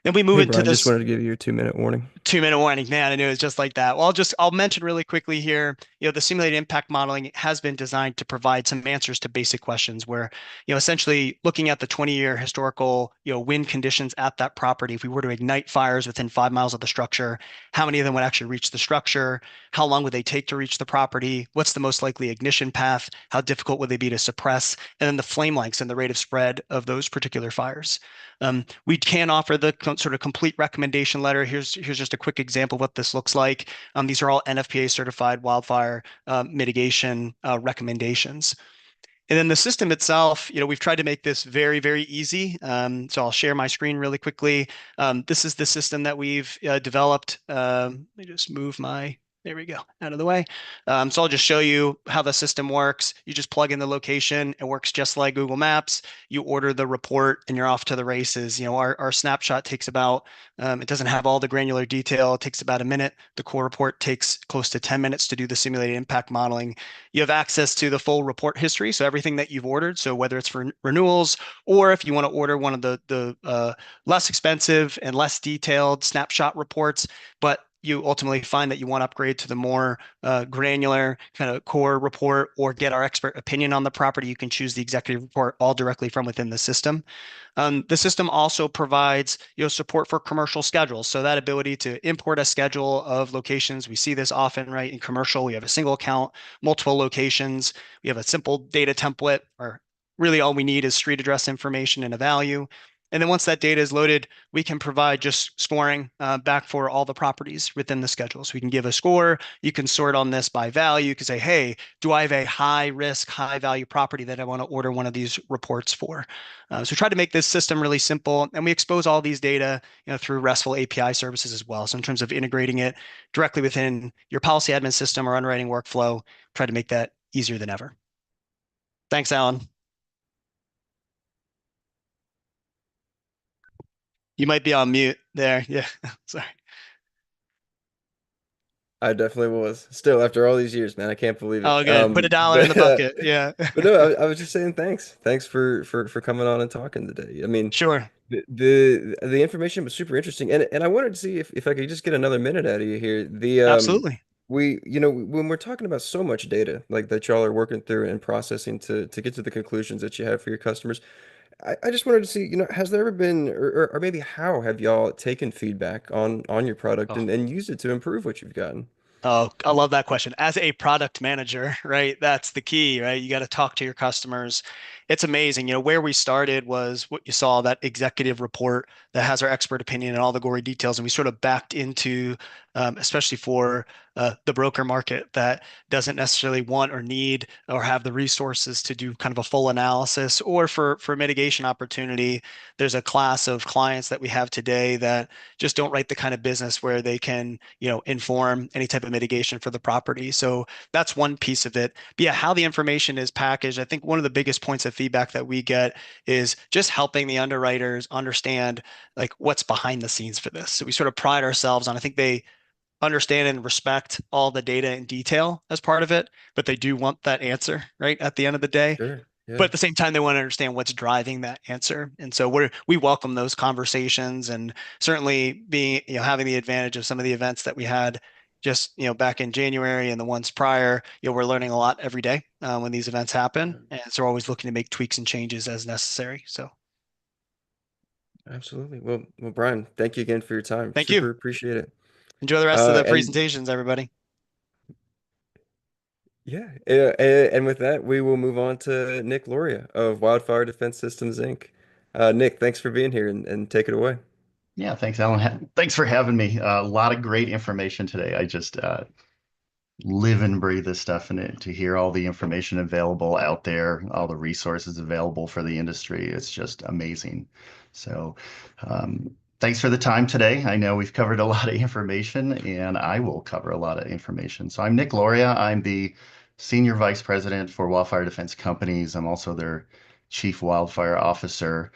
Then we move Hey, into Brian, this just wanted to give you your 2-minute warning. 2-minute warning. Man, I knew it was just like that. Well, I'll mention really quickly here, the simulated impact modeling has been designed to provide some answers to basic questions where, essentially looking at the 20-year historical, wind conditions at that property. If we were to ignite fires within 5 miles of the structure, how many of them would actually reach the structure? How long would they take to reach the property? What's the most likely ignition path? How difficult would they be to suppress? And then the flame lengths and the rate of spread of those particular fires. We can offer the sort of complete recommendation letter. Here's just a quick example of what this looks like. These are all NFPA certified wildfire mitigation recommendations. And then the system itself, we've tried to make this very, very easy. So I'll share my screen really quickly. This is the system that we've developed. Let me just move my There we go, out of the way. So I'll just show you how the system works. You just plug in the location. It works just like Google Maps. You order the report and you're off to the races. Our snapshot takes about, it doesn't have all the granular detail. It takes about a minute. The core report takes close to 10 minutes to do the simulated impact modeling. You have access to the full report history, so everything that you've ordered. So whether it's for renewals or if you want to order one of the less expensive and less detailed snapshot reports, but you ultimately find that you want to upgrade to the more granular kind of core report or get our expert opinion on the property, you can choose the executive report all directly from within the system. The system also provides support for commercial schedules. So that ability to import a schedule of locations. We see this often, right? In commercial, we have a single account, multiple locations. We have a simple data template, or really all we need is street address information and a value. And then once that data is loaded, we can provide just scoring back for all the properties within the schedule. So we can give a score. You can sort on this by value. You can say, hey, do I have a high risk, high value property that I want to order one of these reports for? So try to make this system really simple. And we expose all these data through RESTful API services as well. So in terms of integrating it directly within your policy admin system or underwriting workflow, try to make that easier than ever. Thanks, Alan. You might be on mute there. Yeah, sorry. I definitely was. Still, after all these years, man, I can't believe it. Oh, good. Put a dollar in the bucket. Yeah. But no, I was just saying thanks. Thanks for coming on and talking today. I mean, Sure. the information was super interesting, and I wanted to see if I could just get another minute out of you here. Absolutely. When we're talking about so much data like that y'all are working through and processing to get to the conclusions that you have for your customers, I just wanted to see, has there ever been, or maybe how have y'all taken feedback on your product Oh. and used it to improve what you've gotten? Oh, I love that question. As a product manager, right? That's the key, right? You got to talk to your customers. It's amazing. Where we started was what you saw, that executive report that has our expert opinion and all the gory details. And we sort of backed into, especially for the broker market that doesn't necessarily want or need or have the resources to do kind of a full analysis, or for mitigation opportunity. There's a class of clients that we have today that just don't write the kind of business where they can, inform any type of mitigation for the property. So that's one piece of it. But yeah, how the information is packaged, I think one of the biggest points of feedback that we get is just helping the underwriters understand like what's behind the scenes for this. So we sort of pride ourselves on, I think they understand and respect all the data in detail as part of it, but they do want that answer right at the end of the day. Sure. But Yeah. at the same time, they want to understand what's driving that answer. And so we welcome those conversations, and certainly being, having the advantage of some of the events that we had just, back in January and the ones prior, we're learning a lot every day when these events happen. And so we're always looking to make tweaks and changes as necessary. So Absolutely. Well, Brian, thank you again for your time. thank you. Super appreciate it. Enjoy the rest of the And presentations, everybody. yeah, and with that, we will move on to Nick Loria of Wildfire Defense Systems Inc. Nick, thanks for being here and take it away. Yeah, thanks, Alan. Thanks for having me. A lot of great information today. I just live and breathe this stuff, and to hear all the information available out there, all the resources available for the industry, it's just amazing. So thanks for the time today. I know we've covered a lot of information, and I will cover a lot of information. So I'm Nick Loria. I'm the Senior Vice President for Wildfire Defense Companies. I'm also their Chief Wildfire Officer.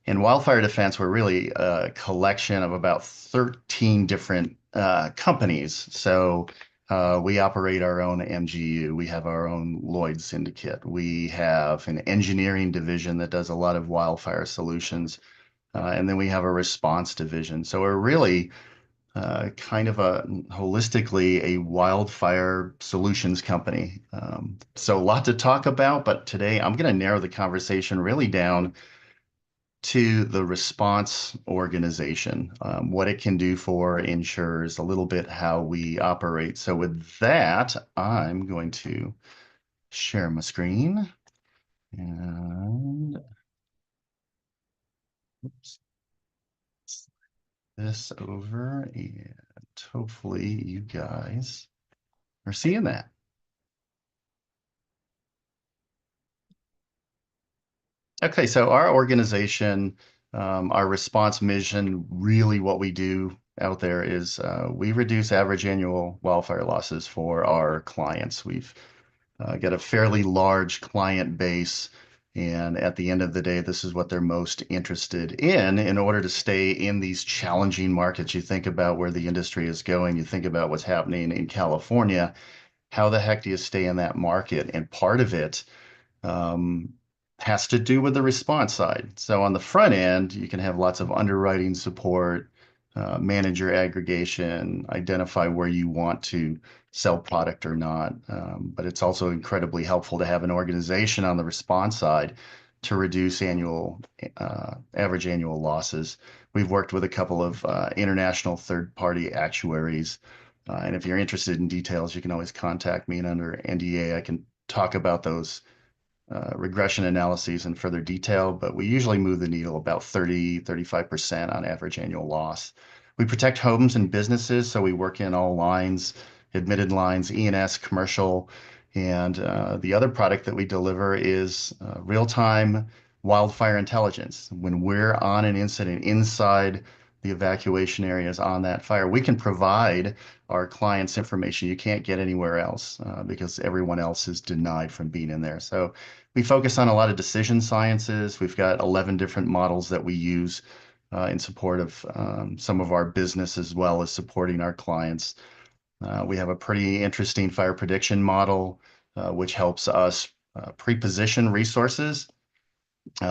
In Wildfire Defense, we're really a collection of about 13 different companies. So we operate our own MGU. We have our own Lloyd syndicate. We have an engineering division that does a lot of wildfire solutions. And then we have a response division. So we're really kind of holistically a wildfire solutions company. So a lot to talk about, but today I'm going to narrow the conversation really down to the response organization, what it can do for insurers, a little bit how we operate. So with that, I'm going to share my screen and oops, this over, and hopefully you guys are seeing that. Okay, so our organization, our response mission, really what we do out there is we reduce average annual wildfire losses for our clients. We've got a fairly large client base, and at the end of the day, this is what they're most interested in order to stay in these challenging markets. You think about where the industry is going, you think about what's happening in California. How the heck do you stay in that market? And part of it um, has to do with the response side. So on the front end, you can have lots of underwriting support, manage your aggregation, identify where you want to sell product or not. But it's also incredibly helpful to have an organization on the response side to reduce average annual losses. We've worked with a couple of international third-party actuaries. And if you're interested in details, you can always contact me, and under NDA, I can talk about those regression analyses in further detail, but we usually move the needle about 35% on average annual loss. We protect homes and businesses, so we work in all lines, admitted lines, E&S, commercial, and the other product that we deliver is real-time wildfire intelligence. When we're on an incident inside the evacuation areas on that fire, we can provide our clients information you can't get anywhere else because everyone else is denied from being in there. So we focus on a lot of decision sciences. We've got 11 different models that we use in support of some of our business as well as supporting our clients. We have a pretty interesting fire prediction model, which helps us pre-position resources.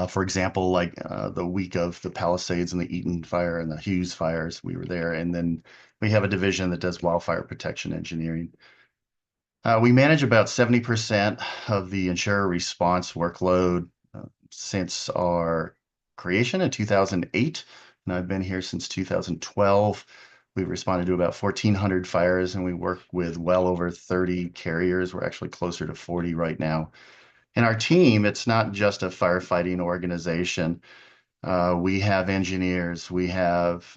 For example, like the week of the Palisades and the Eaton fire and the Hughes fires, we were there. And then we have a division that does wildfire protection engineering. We manage about 70% of the insurer response workload since our creation in 2008, and I've been here since 2012. We've responded to about 1,400 fires, and we work with well over 30 carriers. We're actually closer to 40 right now. And our team, it's not just a firefighting organization. We have engineers. We have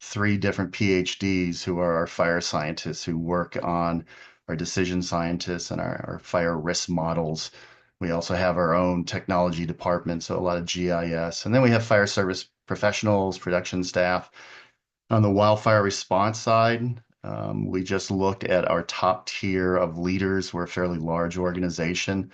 3 different PhDs who are our fire scientists who work on our decision scientists and our fire risk models. We also have our own technology department, so a lot of GIS. And then we have fire service professionals, production staff. On the wildfire response side, we just looked at our top tier of leaders. We're a fairly large organization,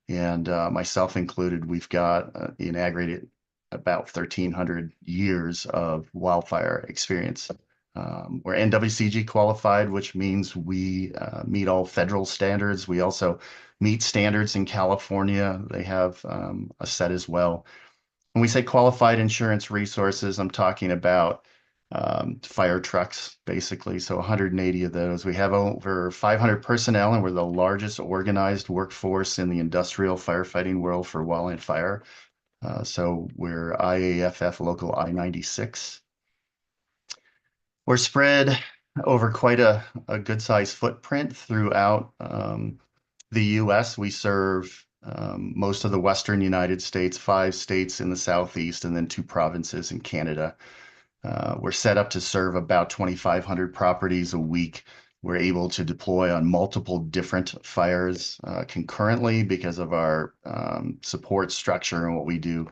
and myself included, we've got in aggregate about 1,300 years of wildfire experience. We're NWCG qualified, which means we meet all federal standards. We also meet standards in California. They have a set as well. When we say qualified insurance resources, I'm talking about fire trucks, basically. So 180 of those. We have over 500 personnel, and we're the largest organized workforce in the industrial firefighting world for wildland fire. So we're IAFF local I-96. We're spread over quite a good sized footprint throughout the US. We serve most of the Western United States, 5 states in the Southeast, and then 2 provinces in Canada. We're set up to serve about 2,500 properties a week. We're able to deploy on multiple different fires concurrently because of our support structure and what we do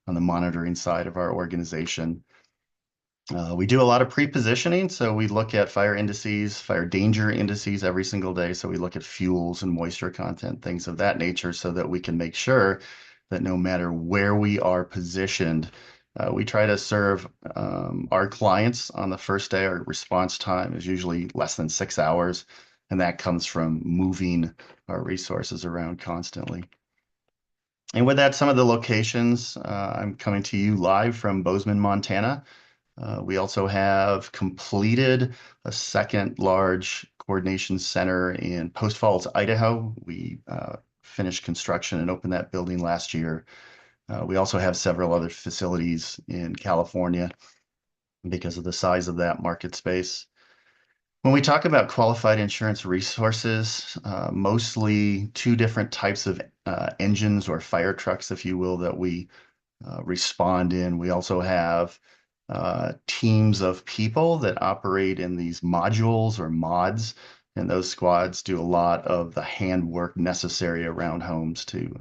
on the monitoring side of our organization. We do a lot of pre-positioning, so we look at fire indices, fire danger indices every single day. So we look at fuels and moisture content, things of that nature, so that we can make sure that no matter where we are positioned, we try to serve our clients on the first day. Our response time is usually less than 6 hours, and that comes from moving our resources around constantly. And with that, some of the locations, I'm coming to you live from Bozeman, Montana. We also have completed a second large coordination center in Post Falls, Idaho. We finished construction and opened that building last year. We also have several other facilities in California because of the size of that market space. When we talk about qualified insurance resources, mostly 2 different types of engines or fire trucks, if you will, that we respond in. We also have teams of people that operate in these modules or mods, and those squads do a lot of the handwork necessary around homes to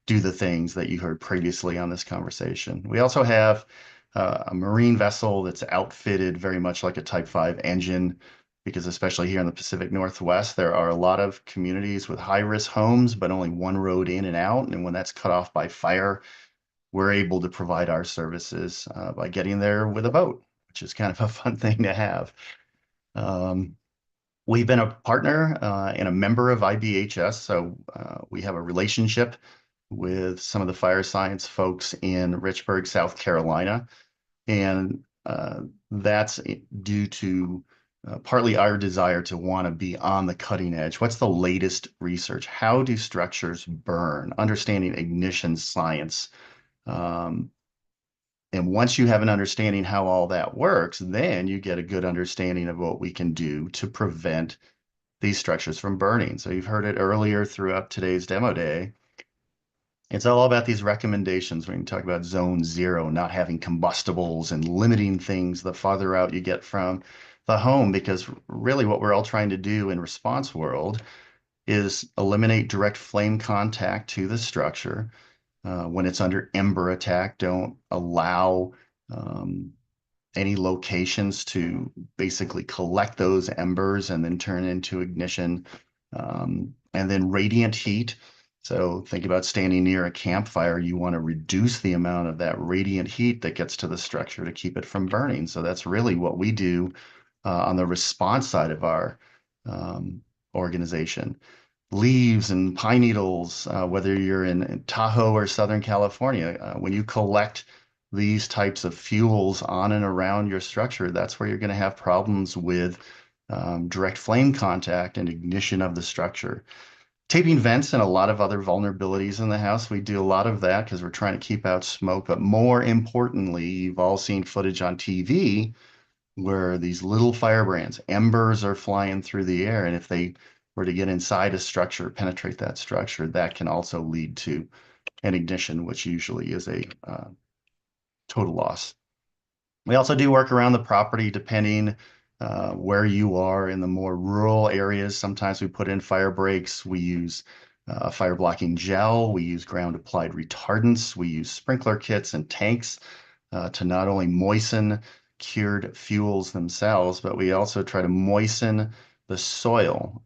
do the things that you heard previously on this conversation. We also have a marine vessel that's outfitted very much like a Type 5 engine, because especially here in the Pacific Northwest, there are a lot of communities with high-risk homes, but only one road in and out. And when that's cut off by fire, we're able to provide our services by getting there with a boat, which is kind of a fun thing to have. We've been a partner and a member of IBHS, so we have a relationship with some of the fire science folks in Richburg, South Carolina. And that's due to partly our desire to want to be on the cutting edge. What's the latest research? How do structures burn? Understanding ignition science. And once you have an understanding how all that works, then you get a good understanding of what we can do to prevent these structures from burning. So you've heard it earlier throughout today's demo day. It's all about these recommendations when you talk about zone 0, not having combustibles and limiting things the farther out you get from the home, because really what we're all trying to do in response world is eliminate direct flame contact to the structure. When it's under ember attack, don't allow any locations to basically collect those embers and then turn into ignition. And then radiant heat. So think about standing near a campfire. You want to reduce the amount of that radiant heat that gets to the structure to keep it from burning. So that's really what we do on the response side of our organization. Leaves and pine needles, whether you're in Tahoe or Southern California, when you collect these types of fuels on and around your structure, that's where you're going to have problems with direct flame contact and ignition of the structure. Taping vents and a lot of other vulnerabilities in the house. We do a lot of that because we're trying to keep out smoke. But more importantly, you've all seen footage on TV where these little firebrands, embers are flying through the air. And if they were to get inside a structure, penetrate that structure, that can also lead to an ignition, which usually is a total loss. We also do work around the property depending where you are. In the more rural areas, sometimes we put in fire breaks. We use fire blocking gel. We use ground applied retardants. We use sprinkler kits and tanks to not only moisten cured fuels themselves, but we also try to moisten the soil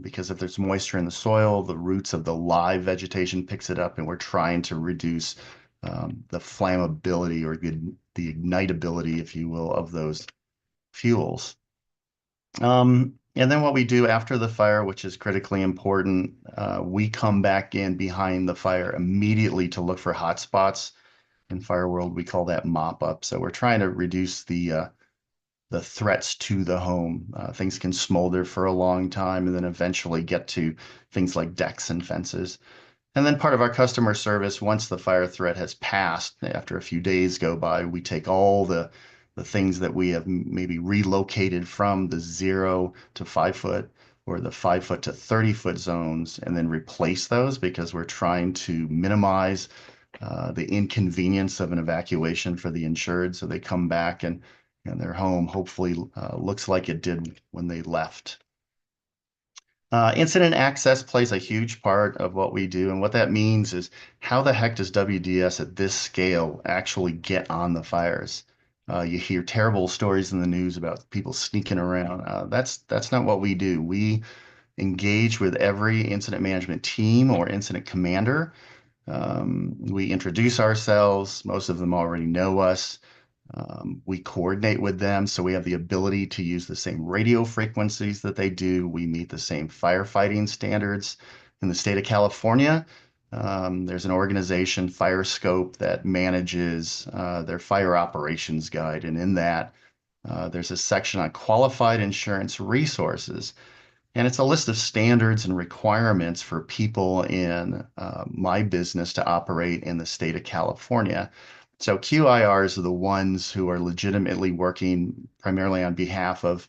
because if there's moisture in the soil, the roots of the live vegetation picks it up, and we're trying to reduce the flammability or the ignitability, if you will, of those fuels. And then what we do after the fire, which is critically important, we come back in behind the fire immediately to look for hot spots. In fire world, we call that mop up. So we're trying to reduce the threats to the home. Things can smolder for a long time and then eventually get to things like decks and fences. And then part of our customer service, once the fire threat has passed, after a few days go by, we take all the things that we have maybe relocated from the 0 to 5 foot or the 5 foot to 30 foot zones and then replace those because we're trying to minimize the inconvenience of an evacuation for the insured. So they come back and their home hopefully looks like it did when they left. Incident access plays a huge part of what we do. And what that means is how the heck does WDS at this scale actually get on the fires? You hear terrible stories in the news about people sneaking around. That's not what we do. We engage with every incident management team or incident commander. We introduce ourselves. Most of them already know us. We coordinate with them, so we have the ability to use the same radio frequencies that they do. We meet the same firefighting standards. In the state of California, there's an organization, FireScope, that manages their fire operations guide. And in that, there's a section on qualified insurance resources. And it's a list of standards and requirements for people in my business to operate in the state of California. So QIRs are the ones who are legitimately working primarily on behalf of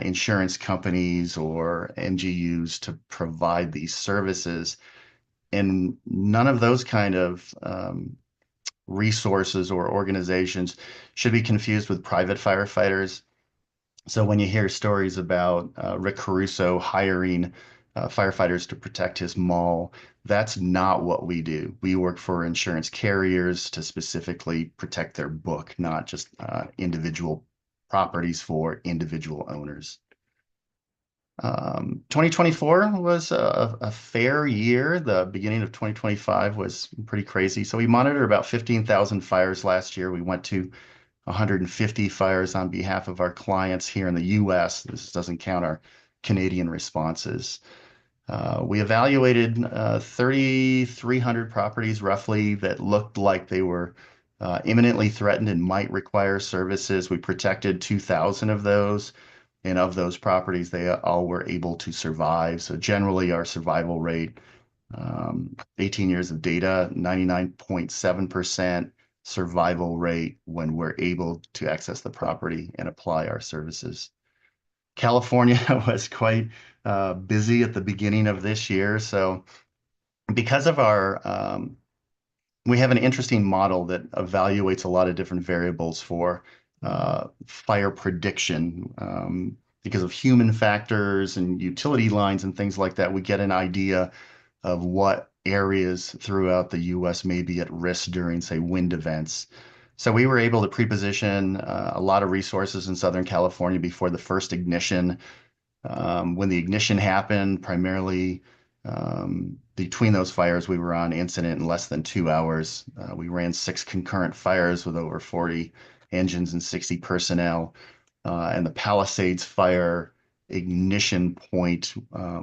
insurance companies or MGUs to provide these services. And none of those kind of resources or organizations should be confused with private firefighters. So when you hear stories about Rick Caruso hiring firefighters to protect his mall. That's not what we do. We work for insurance carriers to specifically protect their book, not just individual properties for individual owners. 2024 was a fair year. The beginning of 2025 was pretty crazy. So we monitored about 15,000 fires last year. We went to 150 fires on behalf of our clients here in the US. This doesn't count our Canadian responses. We evaluated 3,300 properties roughly that looked like they were imminently threatened and might require services. We protected 2,000 of those. And of those properties, they all were able to survive. So generally, our survival rate, 18 years of data, 99.7% survival rate when we're able to access the property and apply our services. California was quite busy at the beginning of this year. So because of our, we have an interesting model that evaluates a lot of different variables for fire prediction. Because of human factors and utility lines and things like that, we get an idea of what areas throughout the US may be at risk during, say, wind events. So we were able to pre-position a lot of resources in Southern California before the first ignition. When the ignition happened, primarily between those fires, we were on incident in less than 2 hours. We ran 6 concurrent fires with over 40 engines and 60 personnel. And the Palisades fire ignition point,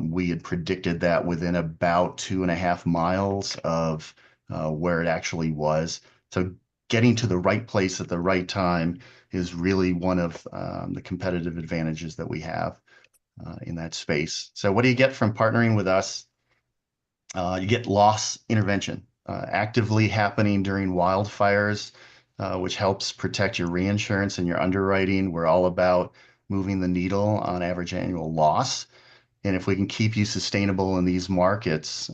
we had predicted that within about 2.5 miles of where it actually was. So getting to the right place at the right time is really one of the competitive advantages that we have in that space. So what do you get from partnering with us? You get loss intervention actively happening during wildfires, which helps protect your reinsurance and your underwriting. We're all about moving the needle on average annual loss. And if we can keep you sustainable in these markets,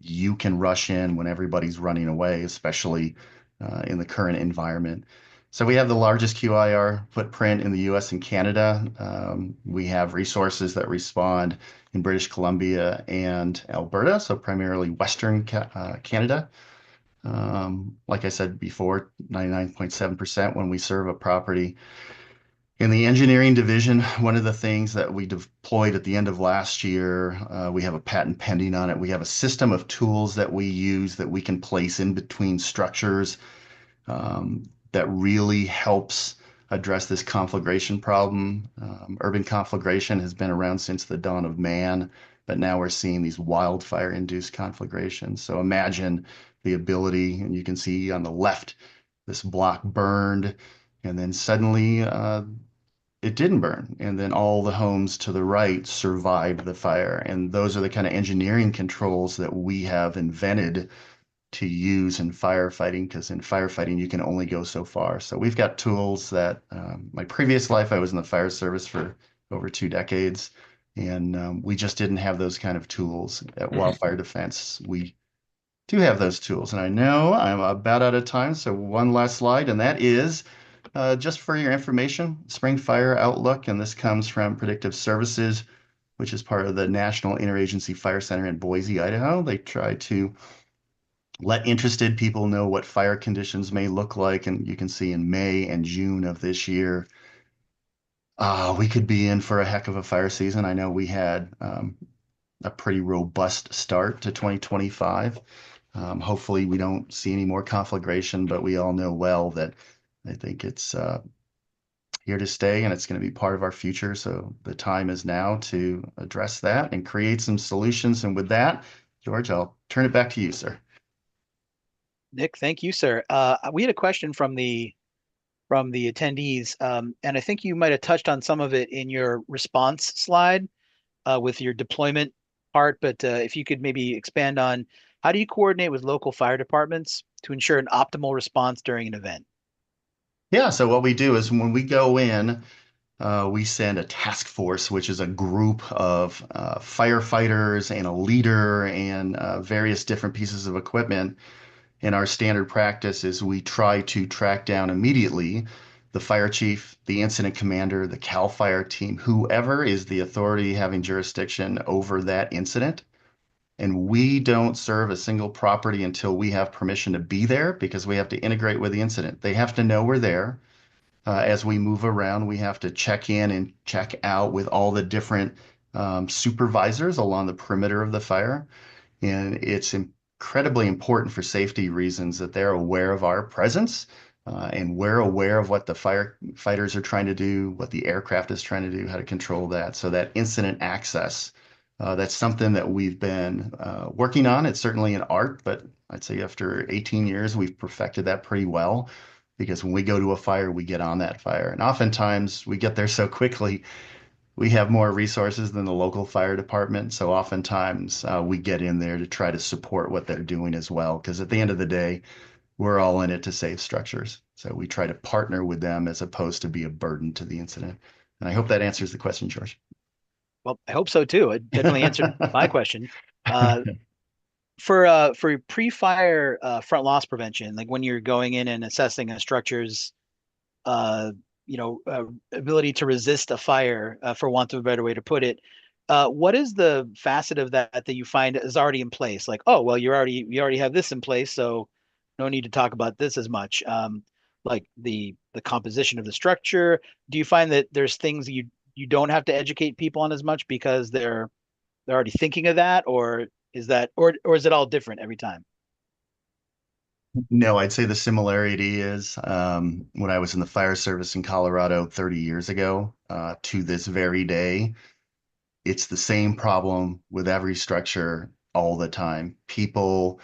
you can rush in when everybody's running away, especially in the current environment. So we have the largest QIR footprint in the US and Canada. We have resources that respond in British Columbia and Alberta, so primarily Western Canada. Like I said before, 99.7% when we serve a property. In the engineering division, one of the things that we deployed at the end of last year, we have a patent pending on it. We have a system of tools that we use that we can place in between structures that really helps address this conflagration problem. Urban conflagration has been around since the dawn of man, but now we're seeing these wildfire-induced conflagrations. So imagine the ability, and you can see on the left, this block burned, and then suddenly it didn't burn. And then all the homes to the right survived the fire. And those are the kind of engineering controls that we have invented to use in firefighting, because in firefighting, you can only go so far. So we've got tools that my previous life, I was in the fire service for over 2 decades, and we just didn't have those kind of tools at Wildfire Defense. We do have those tools. And I know I'm about out of time, so one last slide, and that is just for your information, Spring Fire Outlook, and this comes from Predictive Services, which is part of the National Interagency Fire Center in Boise, Idaho. They try to let interested people know what fire conditions may look like, and you can see in May and June of this year, we could be in for a heck of a fire season. I know we had a pretty robust start to 2025. Hopefully we don't see any more conflagration, but we all know well that I think it's here to stay and it's going to be part of our future. So the time is now to address that and create some solutions. And with that, George, I'll turn it back to you, sir. Nick, thank you, sir. We had a question from the attendees, and I think you might have touched on some of it in your response slide with your deployment part, but if you could maybe expand on how do you coordinate with local fire departments to ensure an optimal response during an event? Yeah, so what we do is when we go in, we send a task force, which is a group of firefighters and a leader and various different pieces of equipment. And our standard practice is we try to track down immediately the fire chief, the incident commander, the CAL FIRE team, whoever is the authority having jurisdiction over that incident. And we don't serve a single property until we have permission to be there, because we have to integrate with the incident. They have to know we're there. As we move around, we have to check in and check out with all the different supervisors along the perimeter of the fire. And it's incredibly important for safety reasons that they're aware of our presence, and we're aware of what the firefighters are trying to do, what the aircraft is trying to do, how to control that. So that incident access, that's something that we've been working on. It's certainly an art, but I'd say after 18 years, we've perfected that pretty well, because when we go to a fire, we get on that fire. And oftentimes we get there so quickly, we have more resources than the local fire department. So oftentimes we get in there to try to support what they're doing as well. Because at the end of the day, we're all in it to save structures. So we try to partner with them as opposed to be a burden to the incident. And I hope that answers the question, George. Well, I hope so too. It definitely answered my question. For pre-fire front loss prevention, like when you're going in and assessing a structure's ability to resist a fire, for want of a better way to put it, what is the facet of that you find is already in place? Like, oh, well, you already have this in place, so no need to talk about this as much. Like the composition of the structure. Do you find that there's things you don't have to educate people on as much because they're already thinking of that, or is it all different every time? No, I'd say the similarity is when I was in the fire service in Colorado 30 years ago to this very day, it's the same problem with every structure all the time. People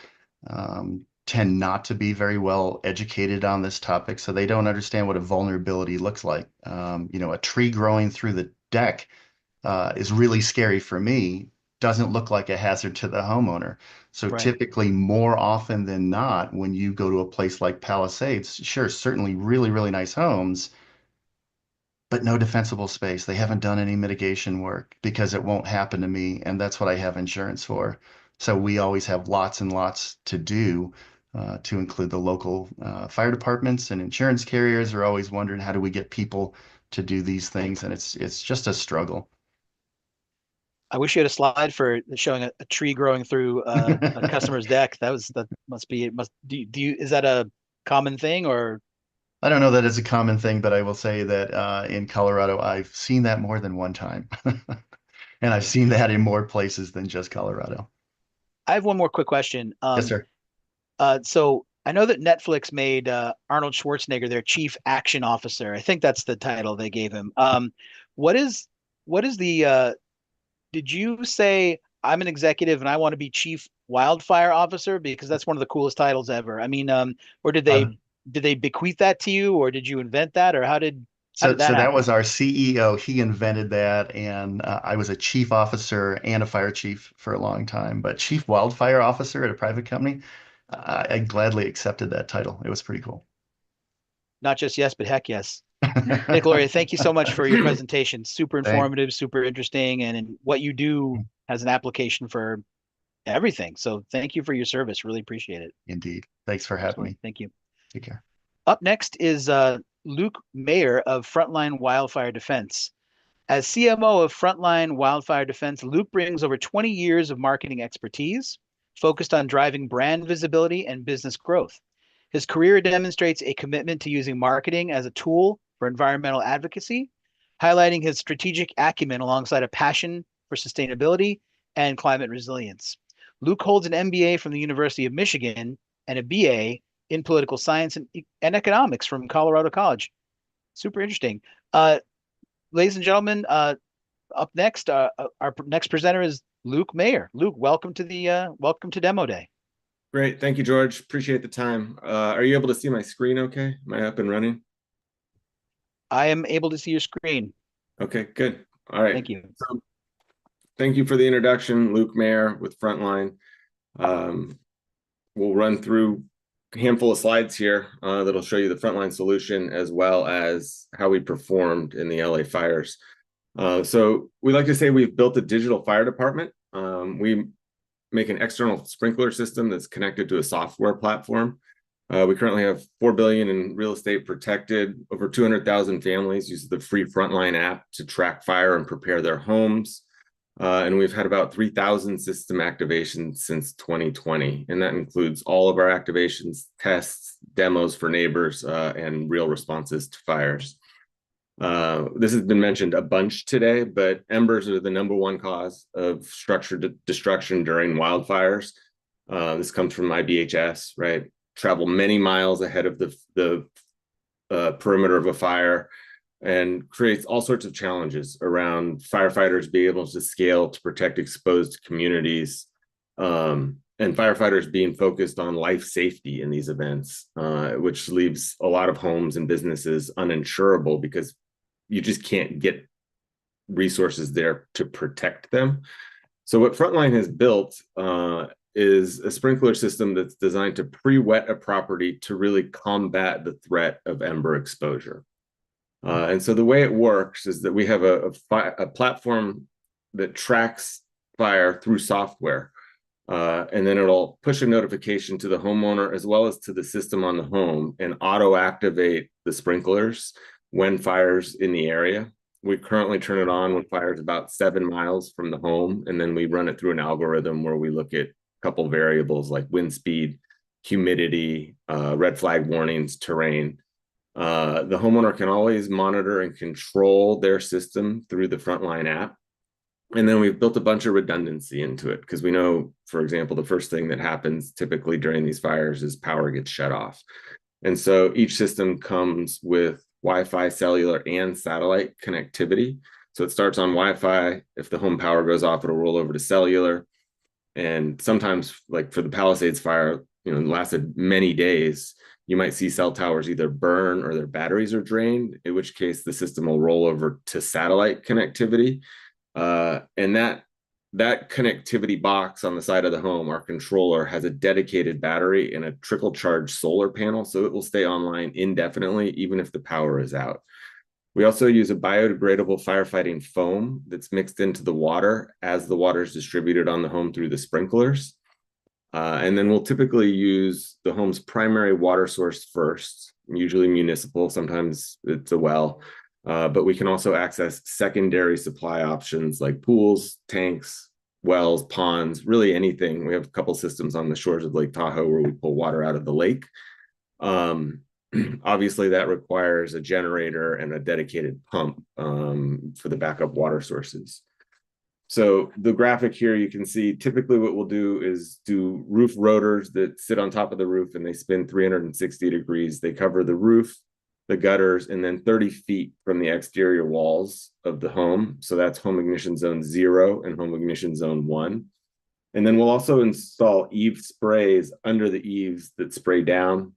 tend not to be very well educated on this topic, so they don't understand what a vulnerability looks like. A tree growing through the deck is really scary for me, doesn't look like a hazard to the homeowner. So Right. typically, more often than not, when you go to a place like Palisades, sure, certainly really, really nice homes, but no defensible space. They haven't done any mitigation work because it won't happen to me, and that's what I have insurance for. So we always have lots and lots to do, to include the local fire departments, and insurance carriers are always wondering, how do we get people to do these things? And it's just a struggle. I wish you had a slide for showing a tree growing through a customer's deck. Is that a common thing, or? I don't know that it's a common thing, but I will say that in Colorado, I've seen that more than one time. And I've seen that in more places than just Colorado. I have one more quick question. Yes, sir. So I know that Netflix made Arnold Schwarzenegger their chief action officer. I think that's the title they gave him. What is the did you say I'm an executive and I want to be chief wildfire officer, because that's one of the coolest titles ever? I mean, or did they bequeath that to you, or did you invent that, or how did So that that happen? was our CEO. He invented that, and I was a chief officer and a fire chief for a long time. But chief wildfire officer at a private company, I gladly accepted that title. It was pretty cool. Not just yes, but heck yes. Hey, Gloria, thank you so much for your presentation. Super Thank- informative, super interesting, and what you do has an application for everything. So thank you for your service. Really appreciate it. Indeed. Thanks for having me. Thank you. Take care. Up next is Luke Mayer of Frontline Wildfire Defense. As CMO of Frontline Wildfire Defense, Luke brings over 20 years of marketing expertise, focused on driving brand visibility and business growth. His career demonstrates a commitment to using marketing as a tool for environmental advocacy, highlighting his strategic acumen alongside a passion for sustainability and climate resilience. Luke holds an MBA from the University of Michigan and a BA in political science and economics from Colorado College. Super interesting. Ladies and gentlemen, up next, our next presenter is Luke Mayer. Luke, welcome to Demo Day. Great. Thank you, George. Appreciate the time. Are you able to see my screen okay? Am I up and running? I am able to see your screen. Okay, good. All right. Thank you. So, thank you for the introduction, Luke Mayer with Frontline. We'll run through a handful of slides here that'll show you the Frontline solution as well as how we performed in the LA fires. So we like to say we've built a digital fire department. We make an external sprinkler system that's connected to a software platform. We currently have 4 billion in real estate protected. Over 200,000 families use the free Frontline app to track fire and prepare their homes. And we've had about 3,000 system activations since 2020. And that includes all of our activations, tests, demos for neighbors, and real responses to fires. This has been mentioned a bunch today, but embers are the #1 cause of structure destruction during wildfires. This comes from IBHS, right? Travel many miles ahead of the perimeter of a fire, and creates all sorts of challenges around firefighters being able to scale to protect exposed communities, and firefighters being focused on life safety in these events, which leaves a lot of homes and businesses uninsurable because you just can't get resources there to protect them. So what Frontline has built is a sprinkler system that's designed to pre-wet a property to really combat the threat of ember exposure. And so the way it works is that we have a platform that tracks fire through software. And then it'll push a notification to the homeowner as well as to the system on the home and auto-activate the sprinklers when fire's in the area. We currently turn it on when fire's about 7 miles from the home, and then we run it through an algorithm where we look at a couple variables like wind speed, humidity, red flag warnings, terrain. The homeowner can always monitor and control their system through the Frontline app. And then we've built a bunch of redundancy into it because we know, for example, the first thing that happens typically during these fires is power gets shut off. And so each system comes with Wi-Fi, cellular, and satellite connectivity. So it starts on Wi-Fi. If the home power goes off, it'll roll over to cellular. And sometimes, like for the Palisades fire, it lasted many days. You might see cell towers either burn or their batteries are drained, in which case the system will roll over to satellite connectivity. And that connectivity box on the side of the home, our controller, has a dedicated battery and a trickle charge solar panel, so it will stay online indefinitely, even if the power is out. We also use a biodegradable firefighting foam that's mixed into the water as the water is distributed on the home through the sprinklers. And then we'll typically use the home's primary water source first, usually municipal, sometimes it's a well. But we can also access secondary supply options like pools, tanks, wells, ponds, really anything. We have a couple systems on the shores of Lake Tahoe where we pull water out of the lake. Obviously, that requires a generator and a dedicated pump for the backup water sources. So the graphic here, you can see typically what we'll do is do roof rotors that sit on top of the roof and they spin 360 degrees. They cover the roof, the gutters, and then 30 feet from the exterior walls of the home. So that's home ignition zone 0 and home ignition zone 1. And then we'll also install eave sprays under the eaves that spray down,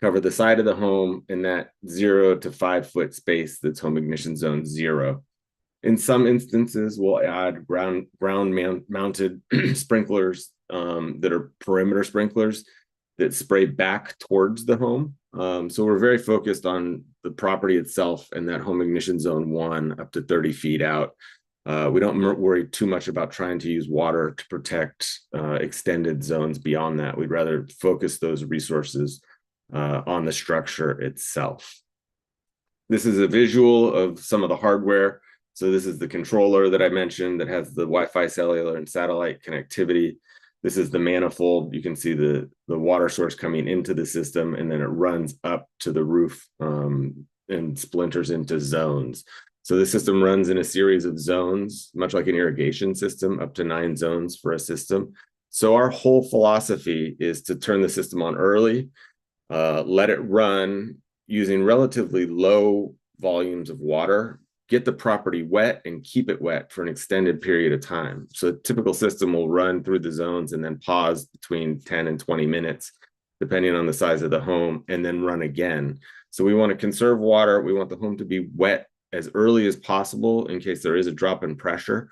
cover the side of the home in that 0 to 5 foot space that's home ignition zone 0. In some instances, we'll add ground mounted sprinklers that are perimeter sprinklers that spray back towards the home. So we're very focused on the property itself and that home ignition zone 1 up to 30 feet out. We don't worry too much about trying to use water to protect extended zones beyond that. We'd rather focus those resources on the structure itself. This is a visual of some of the hardware. So this is the controller that I mentioned that has the Wi-Fi, cellular, and satellite connectivity. This is the manifold. You can see the water source coming into the system, and then it runs up to the roof and splinters into zones. So the system runs in a series of zones, much like an irrigation system, up to 9 zones for a system. So our whole philosophy is to turn the system on early, let it run using relatively low volumes of water, get the property wet and keep it wet for an extended period of time. So a typical system will run through the zones and then pause between 10 and 20 minutes, depending on the size of the home, and then run again. So we want to conserve water. We want the home to be wet as early as possible in case there is a drop in pressure.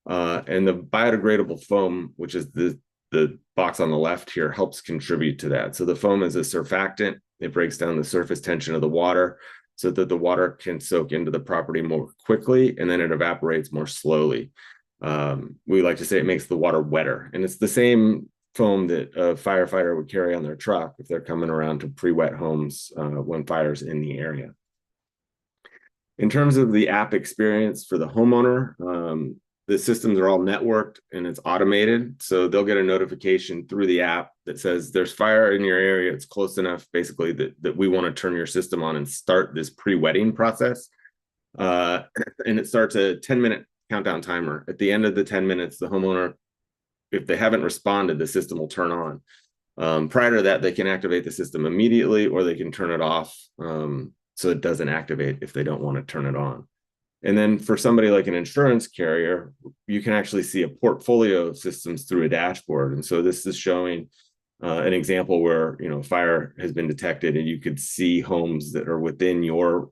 And the biodegradable foam, which is the box on the left here, helps contribute to that. So the foam is a surfactant. It breaks down the surface tension of the water so that the water can soak into the property more quickly, and then it evaporates more slowly. We like to say it makes the water wetter. And it's the same foam that a firefighter would carry on their truck if they're coming around to pre-wet homes when fire's in the area. In terms of the app experience for the homeowner, the systems are all networked and it's automated. So they'll get a notification through the app that says there's fire in your area. It's close enough, basically, that we want to turn your system on and start this pre-wetting process. And it starts a 10-minute countdown timer. At the end of the 10 minutes, the homeowner, if they haven't responded, the system will turn on. Prior to that, they can activate the system immediately, or they can turn it off so it doesn't activate if they don't want to turn it on. And then for somebody like an insurance carrier, you can actually see a portfolio of systems through a dashboard. And so this is showing an example where, you know, fire has been detected and you could see homes that are within your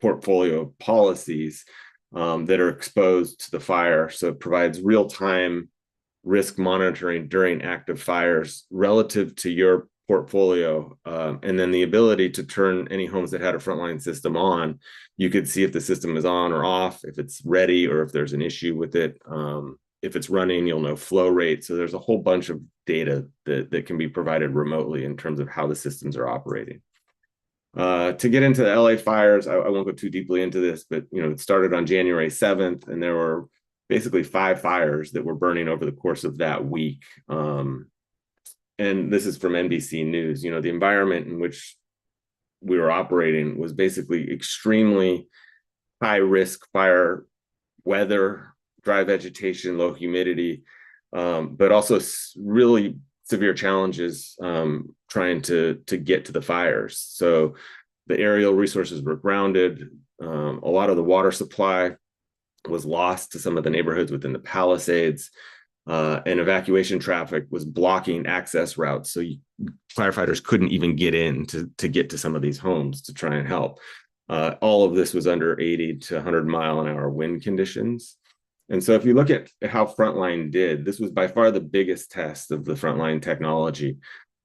portfolio of policies that are exposed to the fire. So it provides real-time risk monitoring during active fires relative to your portfolio, and then the ability to turn any homes that had a frontline system on. You could see if the system is on or off, if it's ready, or if there's an issue with it. If it's running, you'll know flow rate. So there's a whole bunch of data that can be provided remotely in terms of how the systems are operating. To get into the LA fires, I won't go too deeply into this, but you know, it started on January 7th, and there were basically 5 fires that were burning over the course of that week. And this is from NBC News. You know, the environment in which we were operating was basically extremely high risk fire weather, dry vegetation, low humidity, but also really severe challenges trying to get to the fires. So the aerial resources were grounded. A lot of the water supply was lost to some of the neighborhoods within the Palisades. And evacuation traffic was blocking access routes. So firefighters couldn't even get in to get to some of these homes to try and help. All of this was under 80 to 100 mile an hour wind conditions. And so if you look at how Frontline did, this was by far the biggest test of the Frontline technology.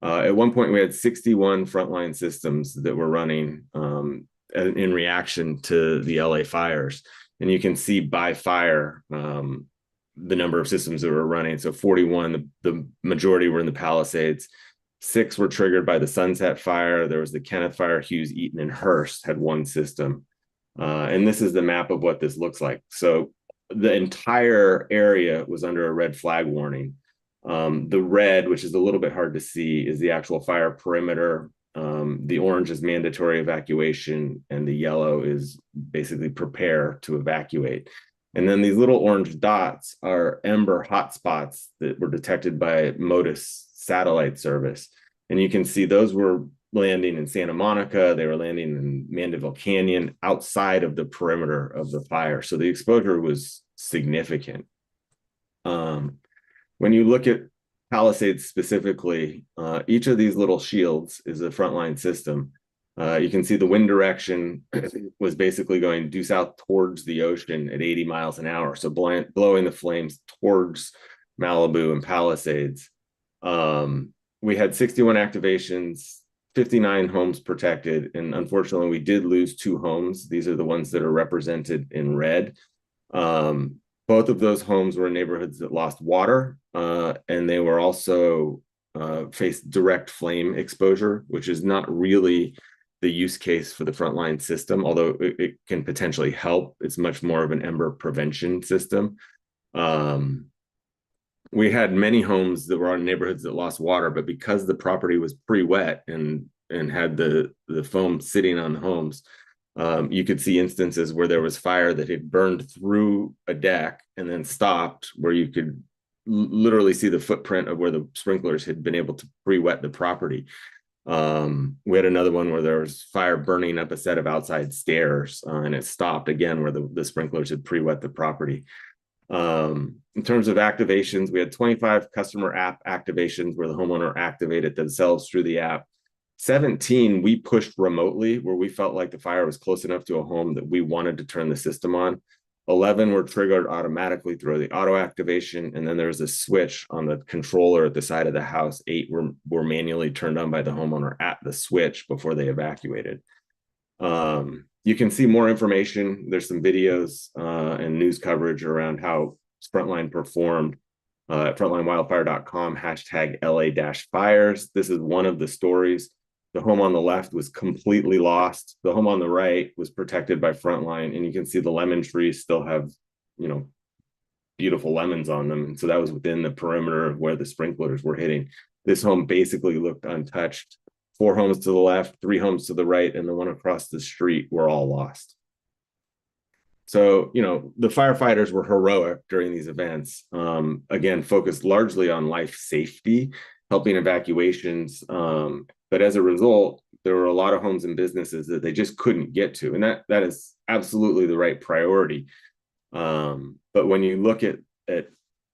At one point, we had 61 Frontline systems that were running in reaction to the LA fires. And you can see by fire, the number of systems that were running. So 41, the majority were in the Palisades. 6 were triggered by the Sunset Fire. There was the Kenneth Fire, Hughes, Eaton, and Hearst had one system. And this is the map of what this looks like. So the entire area was under a red flag warning. The red, which is a little bit hard to see, is the actual fire perimeter. The orange is mandatory evacuation, and the yellow is basically prepare to evacuate. And then these little orange dots are ember hotspots that were detected by MODIS satellite service. And you can see those were landing in Santa Monica. They were landing in Mandeville Canyon outside of the perimeter of the fire. So the exposure was significant. When you look at Palisades specifically, each of these little shields is a frontline system. You can see the wind direction was basically going due south towards the ocean at 80 miles an hour. So blowing the flames towards Malibu and Palisades. We had 61 activations, 59 homes protected. And unfortunately, we did lose 2 homes. These are the ones that are represented in red. Both of those homes were in neighborhoods that lost water, and they were also faced direct flame exposure, which is not really the use case for the frontline system, although it can potentially help. It's much more of an ember prevention system. We had many homes that were in neighborhoods that lost water, but because the property was pre-wet and had the foam sitting on the homes, you could see instances where there was fire that had burned through a deck and then stopped, where you could literally see the footprint of where the sprinklers had been able to pre-wet the property. We had another one where there was fire burning up a set of outside stairs, and it stopped again where the sprinklers had pre-wet the property. In terms of activations, we had 25 customer app activations where the homeowner activated themselves through the app. 17 we pushed remotely, where we felt like the fire was close enough to a home that we wanted to turn the system on. 11 were triggered automatically through the auto activation, and then there was a switch on the controller at the side of the house. 8 were manually turned on by the homeowner at the switch before they evacuated. You can see more information. There's some videos and news coverage around how Frontline performed. at frontlinewildfire.com, hashtag LA-fires. This is one of the stories. The home on the left was completely lost. The home on the right was protected by Frontline, and you can see the lemon trees still have, beautiful lemons on them. And so that was within the perimeter of where the sprinklers were hitting. This home basically looked untouched. 4 homes to the left, 3 homes to the right, and the one across the street were all lost. So, the firefighters were heroic during these events. Again, focused largely on life safety, helping evacuations. But as a result, there were a lot of homes and businesses that they just couldn't get to. And that is absolutely the right priority. But when you look at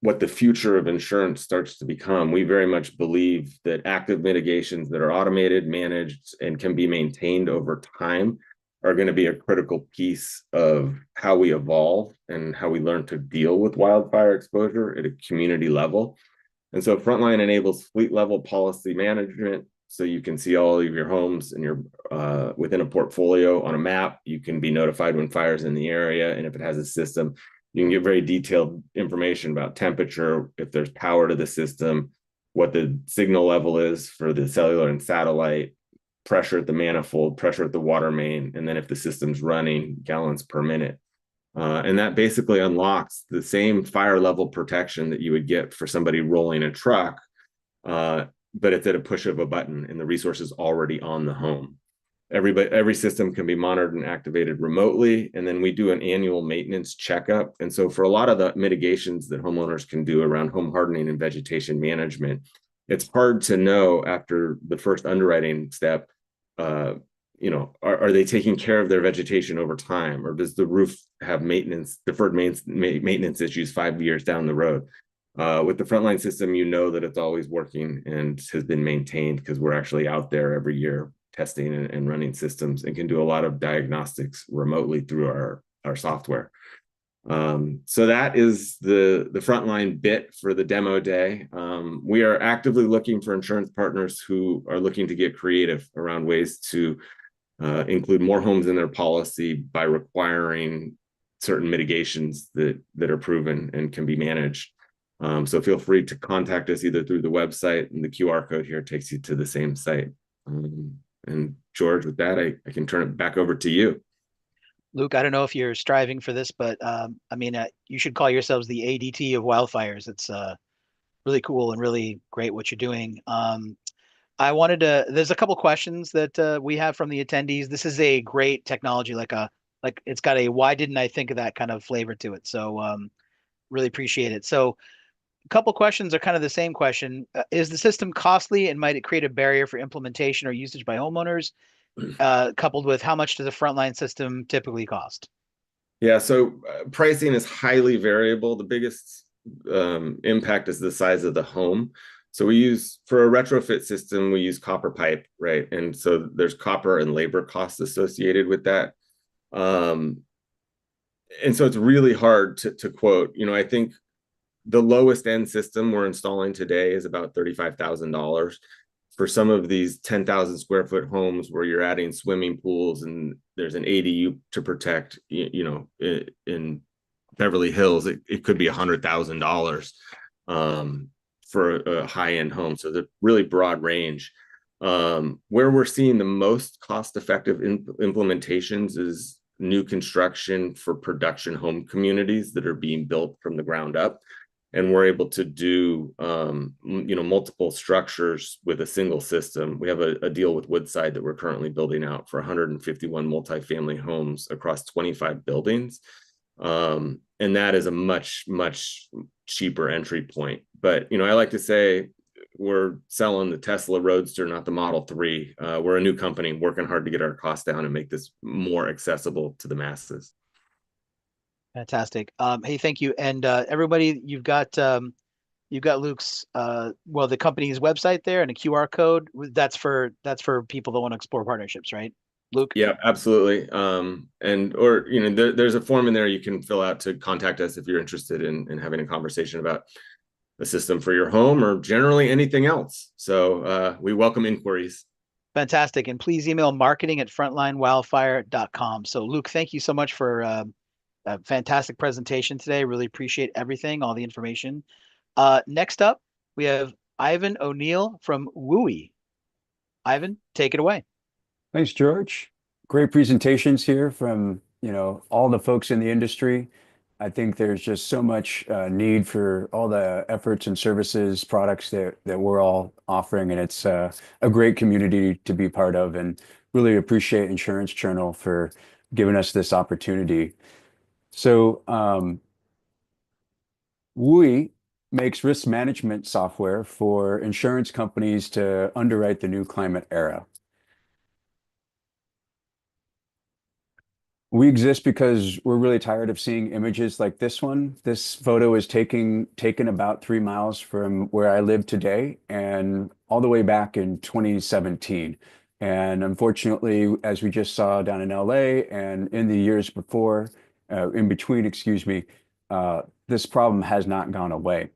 what the future of insurance starts to become, we very much believe that active mitigations that are automated, managed, and can be maintained over time are going to be a critical piece of how we evolve and how we learn to deal with wildfire exposure at a community level. And so Frontline enables fleet level policy management. So you can see all of your homes and your within a portfolio on a map. You can be notified when fire's in the area. And if it has a system, you can get very detailed information about temperature, if there's power to the system, what the signal level is for the cellular and satellite, pressure at the manifold, pressure at the water main, and then if the system's running, gallons per minute. And that basically unlocks the same fire level protection that you would get for somebody rolling a truck, but it's at a push of a button and the resource is already on the home. Every system can be monitored and activated remotely, and then we do an annual maintenance checkup. And so for a lot of the mitigations that homeowners can do around home hardening and vegetation management, it's hard to know after the first underwriting step, are they taking care of their vegetation over time, or does the roof have deferred maintenance issues 5 years down the road? With the Frontline system, that it's always working and has been maintained because we're actually out there every year testing and running systems and can do a lot of diagnostics remotely through our software. So that is the Frontline bit for the demo day. We are actively looking for insurance partners who are looking to get creative around ways to include more homes in their policy by requiring certain mitigations that are proven and can be managed. So feel free to contact us either through the website, and the QR code here takes you to the same site. And George, with that, I can turn it back over to you. Luke, I don't know if you're striving for this, but you should call yourselves the ADT of wildfires. It's really cool and really great what you're doing. There's a couple questions that we have from the attendees. This is a great technology, like it's got a why didn't I think of that kind of flavor to it. So really appreciate it. So a couple questions are kind of the same question. Is the system costly, and might it create a barrier for implementation or usage by homeowners? Coupled with how much does a Frontline system typically cost? Yeah, so pricing is highly variable. The biggest impact is the size of the home. So for a retrofit system, we use copper pipe, right? And so there's copper and labor costs associated with that. And so it's really hard to quote. I think the lowest end system we're installing today is about $35,000. For some of these 10,000 square foot homes where you're adding swimming pools and there's an ADU to protect, in Beverly Hills, it could be $100,000 for a high-end home. So the really broad range. Where we're seeing the most cost-effective implementations is new construction for production home communities that are being built from the ground up. And we're able to do, multiple structures with a single system. We have a deal with Woodside that we're currently building out for 151 multifamily homes across 25 buildings. And that is a much, much cheaper entry point. But, I like to say we're selling the Tesla Roadster, not the Model 3. We're a new company working hard to get our costs down and make this more accessible to the masses. Fantastic. Hey, thank you. And everybody, you've got Luke's the company's website there and a QR code. That's for people that want to explore partnerships, right? Luke? Yeah, absolutely. There's a form in there you can fill out to contact us if you're interested in having a conversation about a system for your home or generally anything else. So we welcome inquiries. Fantastic. And please email marketing@frontlinewildfire.com. So Luke, thank you so much for a fantastic presentation today. Really appreciate everything, all the information. Next up, we have Ivan O'Neill from WUI. Ivan, take it away. Thanks, George. Great presentations here from, all the folks in the industry. I think there's just so much need for all the efforts and services, products that we're all offering, and it's a great community to be part of, and really appreciate Insurance Journal for giving us this opportunity. So, WUI makes risk management software for insurance companies to underwrite the new climate era. We exist because we're really tired of seeing images like this one. This photo is taken about 3 miles from where I live today and all the way back in 2017. And unfortunately, as we just saw down in LA and in the years before, in between, excuse me, this problem has not gone away.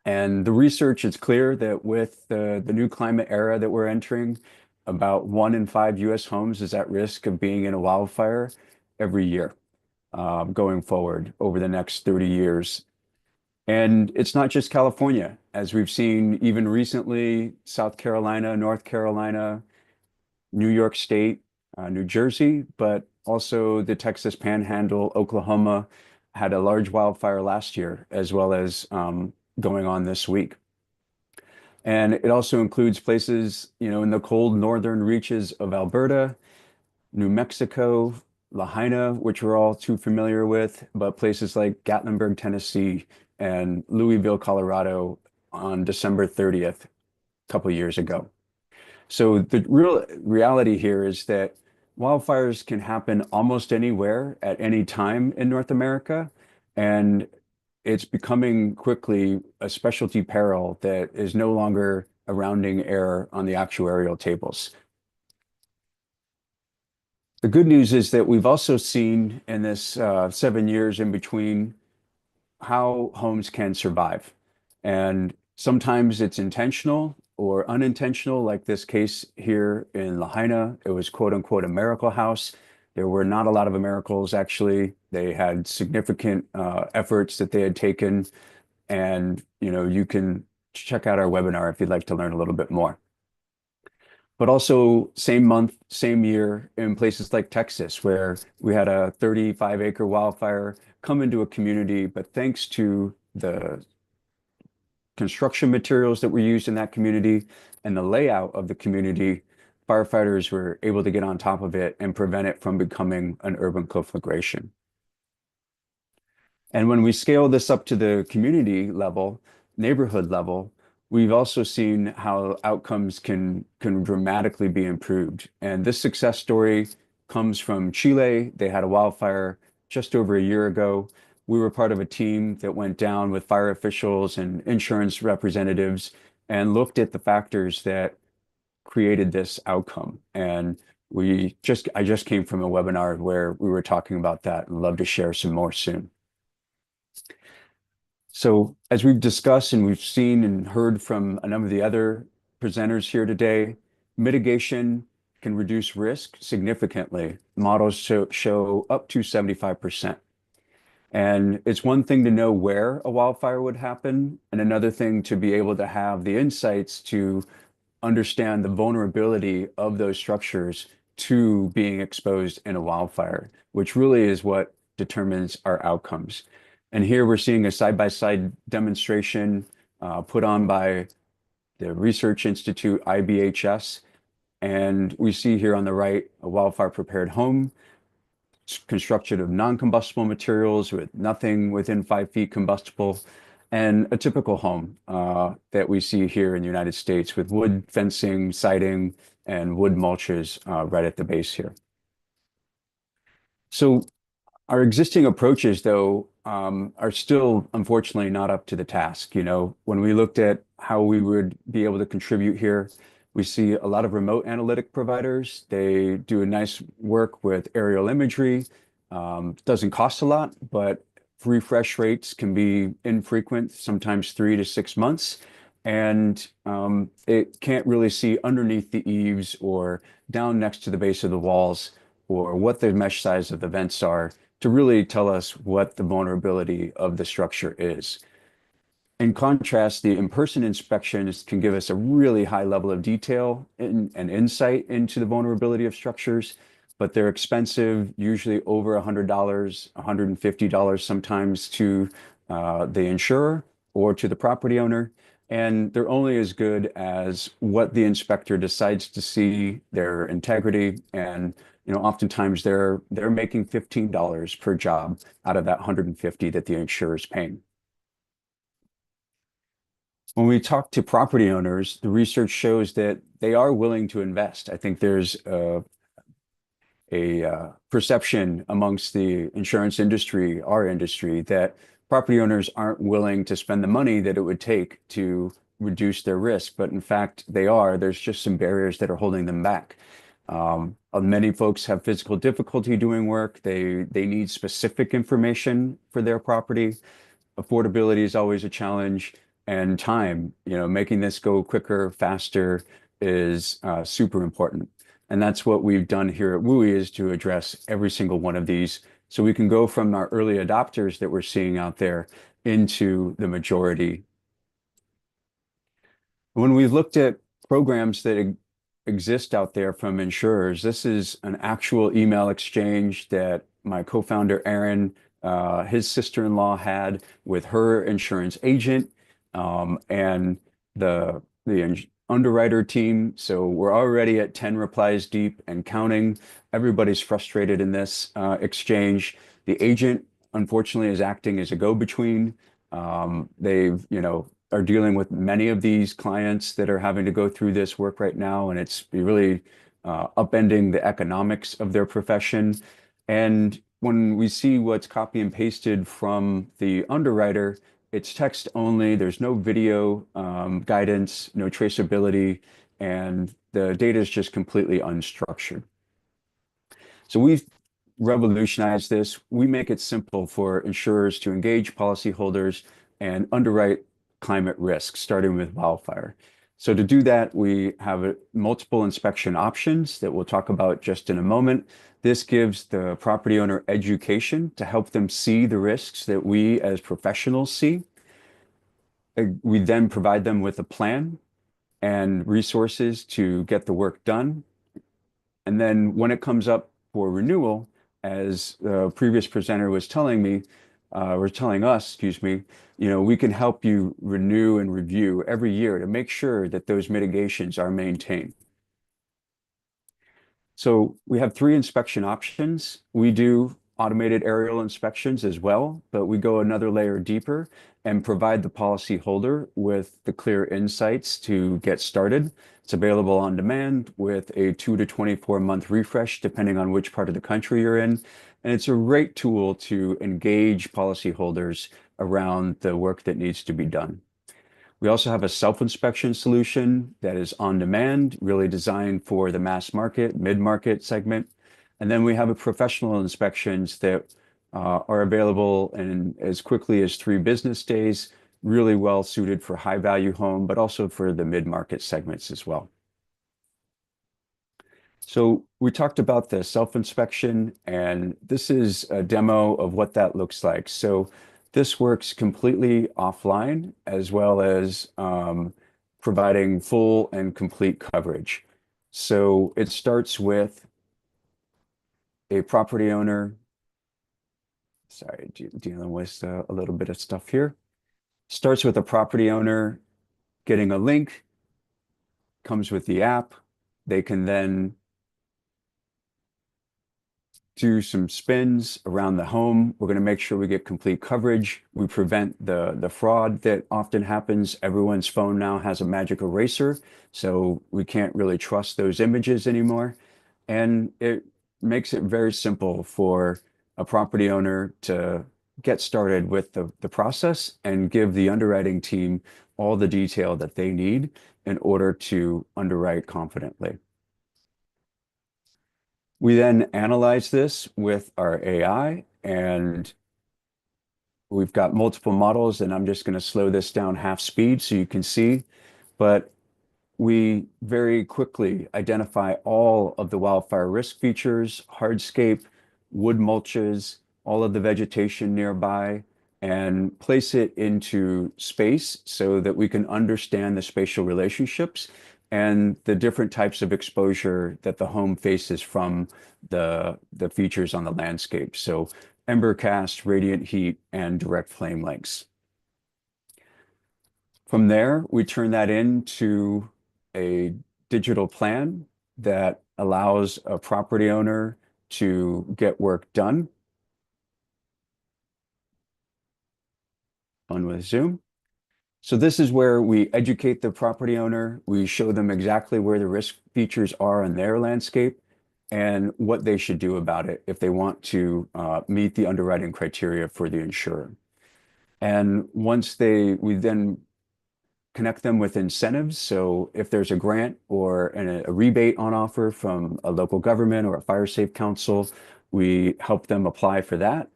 And the research is clear that with the new climate era that we're entering, about 1 in 5 US homes is at risk of being in a wildfire every year going forward over the next 30 years. And it's not just California, as we've seen even recently, South Carolina, North Carolina, New York State, New Jersey, but also the Texas Panhandle, Oklahoma had a large wildfire last year, as well as going on this week. And it also includes places, in the cold northern reaches of Alberta, New Mexico, Lahaina, which we're all too familiar with, but places like Gatlinburg, Tennessee, and Louisville, Colorado on December 30th, a couple of years ago. So the real reality here is that wildfires can happen almost anywhere at any time in North America, and it's becoming quickly a specialty peril that is no longer a rounding error on the actuarial tables. The good news is that we've also seen in this 7 years in between how homes can survive. And sometimes it's intentional or unintentional, like this case here in Lahaina. It was quote unquote a miracle house. There were not a lot of miracles, actually. They had significant efforts that they had taken. And you can check out our webinar if you'd like to learn a little bit more. But also same month, same year in places like Texas, where we had a 35-acre wildfire come into a community, but thanks to the construction materials that were used in that community and the layout of the community, firefighters were able to get on top of it and prevent it from becoming an urban conflagration. And when we scale this up to the community level, neighborhood level, we've also seen how outcomes can dramatically be improved. And this success story comes from Chile. They had a wildfire just over a year ago. We were part of a team that went down with fire officials and insurance representatives and looked at the factors that created this outcome. And I just came from a webinar where we were talking about that and love to share some more soon. So as we've discussed and we've seen and heard from a number of the other presenters here today, mitigation can reduce risk significantly. Models show up to 75%. And it's one thing to know where a wildfire would happen, and another thing to be able to have the insights to understand the vulnerability of those structures to being exposed in a wildfire, which really is what determines our outcomes. And here we're seeing a side-by-side demonstration put on by the Research Institute IBHS. And we see here on the right a wildfire prepared home constructed of non-combustible materials with nothing within 5 feet combustible, and a typical home that we see here in the United States with wood fencing, siding, and wood mulches right at the base here. So our existing approaches, though, are still unfortunately not up to the task. When we looked at how we would be able to contribute here, we see a lot of remote analytic providers. They do a nice work with aerial imagery. Doesn't cost a lot, but refresh rates can be infrequent, sometimes 3 to 6 months. And it can't really see underneath the eaves or down next to the base of the walls or what the mesh size of the vents are to really tell us what the vulnerability of the structure is. In contrast, the in-person inspections can give us a really high level of detail and insight into the vulnerability of structures, but they're expensive, usually over $100, $150 sometimes to the insurer or to the property owner. And they're only as good as what the inspector decides to see, their integrity, and oftentimes they're making $15 per job out of that 150 that the insurer is paying. When we talk to property owners, the research shows that they are willing to invest. I think there's a perception amongst the insurance industry, our industry, that property owners aren't willing to spend the money that it would take to reduce their risk. But in fact, they are. There's just some barriers that are holding them back. Many folks have physical difficulty doing work. They need specific information for their property. Affordability is always a challenge, and time, making this go quicker, faster is super important. And that's what we've done here at WUI, is to address every single one of these so we can go from our early adopters that we're seeing out there into the majority. When we've looked at programs that exist out there from insurers, this is an actual email exchange that my co-founder, Aaron, his sister-in-law had with her insurance agent and the underwriter team. So we're already at 10 replies deep and counting. Everybody's frustrated in this exchange. The agent, unfortunately, is acting as a go-between. They've, are dealing with many of these clients that are having to go through this work right now, and it's really upending the economics of their profession. And when we see what's copy and pasted from the underwriter, it's text only. There's no video guidance, no traceability, and the data is just completely unstructured. So we've revolutionized this. We make it simple for insurers to engage policyholders and underwrite climate risk, starting with wildfire. So to do that, we have multiple inspection options that we'll talk about just in a moment. This gives the property owner education to help them see the risks that we as professionals see. We then provide them with a plan and resources to get the work done. And then when it comes up for renewal, as the previous presenter was telling me, or telling us, excuse me, we can help you renew and review every year to make sure that those mitigations are maintained. So we have 3 inspection options. We do automated aerial inspections as well, but we go another layer deeper and provide the policyholder with the clear insights to get started. It's available on demand with a 2 to 24-month refresh, depending on which part of the country you're in. And it's a great tool to engage policyholders around the work that needs to be done. We also have a self-inspection solution that is on demand, really designed for the mass market, mid-market segment. And then we have a professional inspections that are available in as quickly as 3 business days, really well suited for high-value home, but also for the mid-market segments as well. So we talked about the self-inspection, and this is a demo of what that looks like. So this works completely offline, as well as providing full and complete coverage. So it starts with a property owner. Sorry, dealing with a little bit of stuff here. Starts with a property owner getting a link, comes with the app. They can then do some spins around the home. We're going to make sure we get complete coverage. We prevent the fraud that often happens. Everyone's phone now has a magic eraser, so we can't really trust those images anymore. And it makes it very simple for a property owner to get started with the process and give the underwriting team all the detail that they need in order to underwrite confidently. We then analyze this with our AI, and we've got multiple models, and I'm just going to slow this down half speed so you can see. But we very quickly identify all of the wildfire risk features, hardscape, wood mulches, all of the vegetation nearby, and place it into space so that we can understand the spatial relationships and the different types of exposure that the home faces from the features on the landscape. So ember cast, radiant heat, and direct flame lengths. From there, we turn that into a digital plan that allows a property owner to get work done. On with Zoom. So this is where we educate the property owner. We show them exactly where the risk features are in their landscape and what they should do about it if they want to meet the underwriting criteria for the insurer. And we then connect them with incentives. So if there's a grant or a rebate on offer from a local government or a fire safe council, we help them apply for that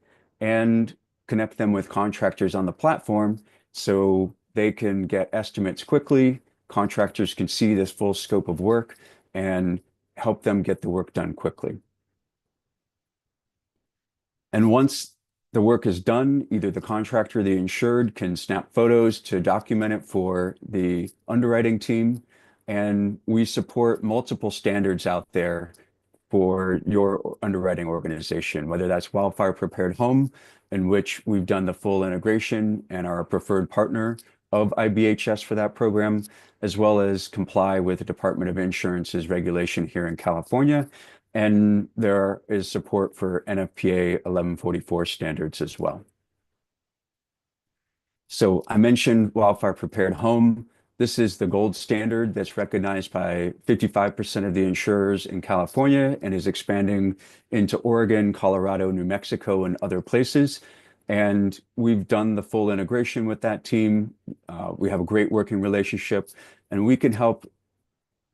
and connect them with contractors on the platform so they can get estimates quickly. Contractors can see this full scope of work and help them get the work done quickly. And once the work is done, either the contractor or the insured can snap photos to document it for the underwriting team. And we support multiple standards out there for your underwriting organization, whether that's Wildfire Prepared Home, in which we've done the full integration and are a preferred partner of IBHS for that program, as well as comply with the Department of Insurance's regulation here in California. And there is support for NFPA 1144 standards as well. So I mentioned Wildfire Prepared Home. This is the gold standard that's recognized by 55% of the insurers in California and is expanding into Oregon, Colorado, New Mexico, and other places. And we've done the full integration with that team. We have a great working relationship, and we can help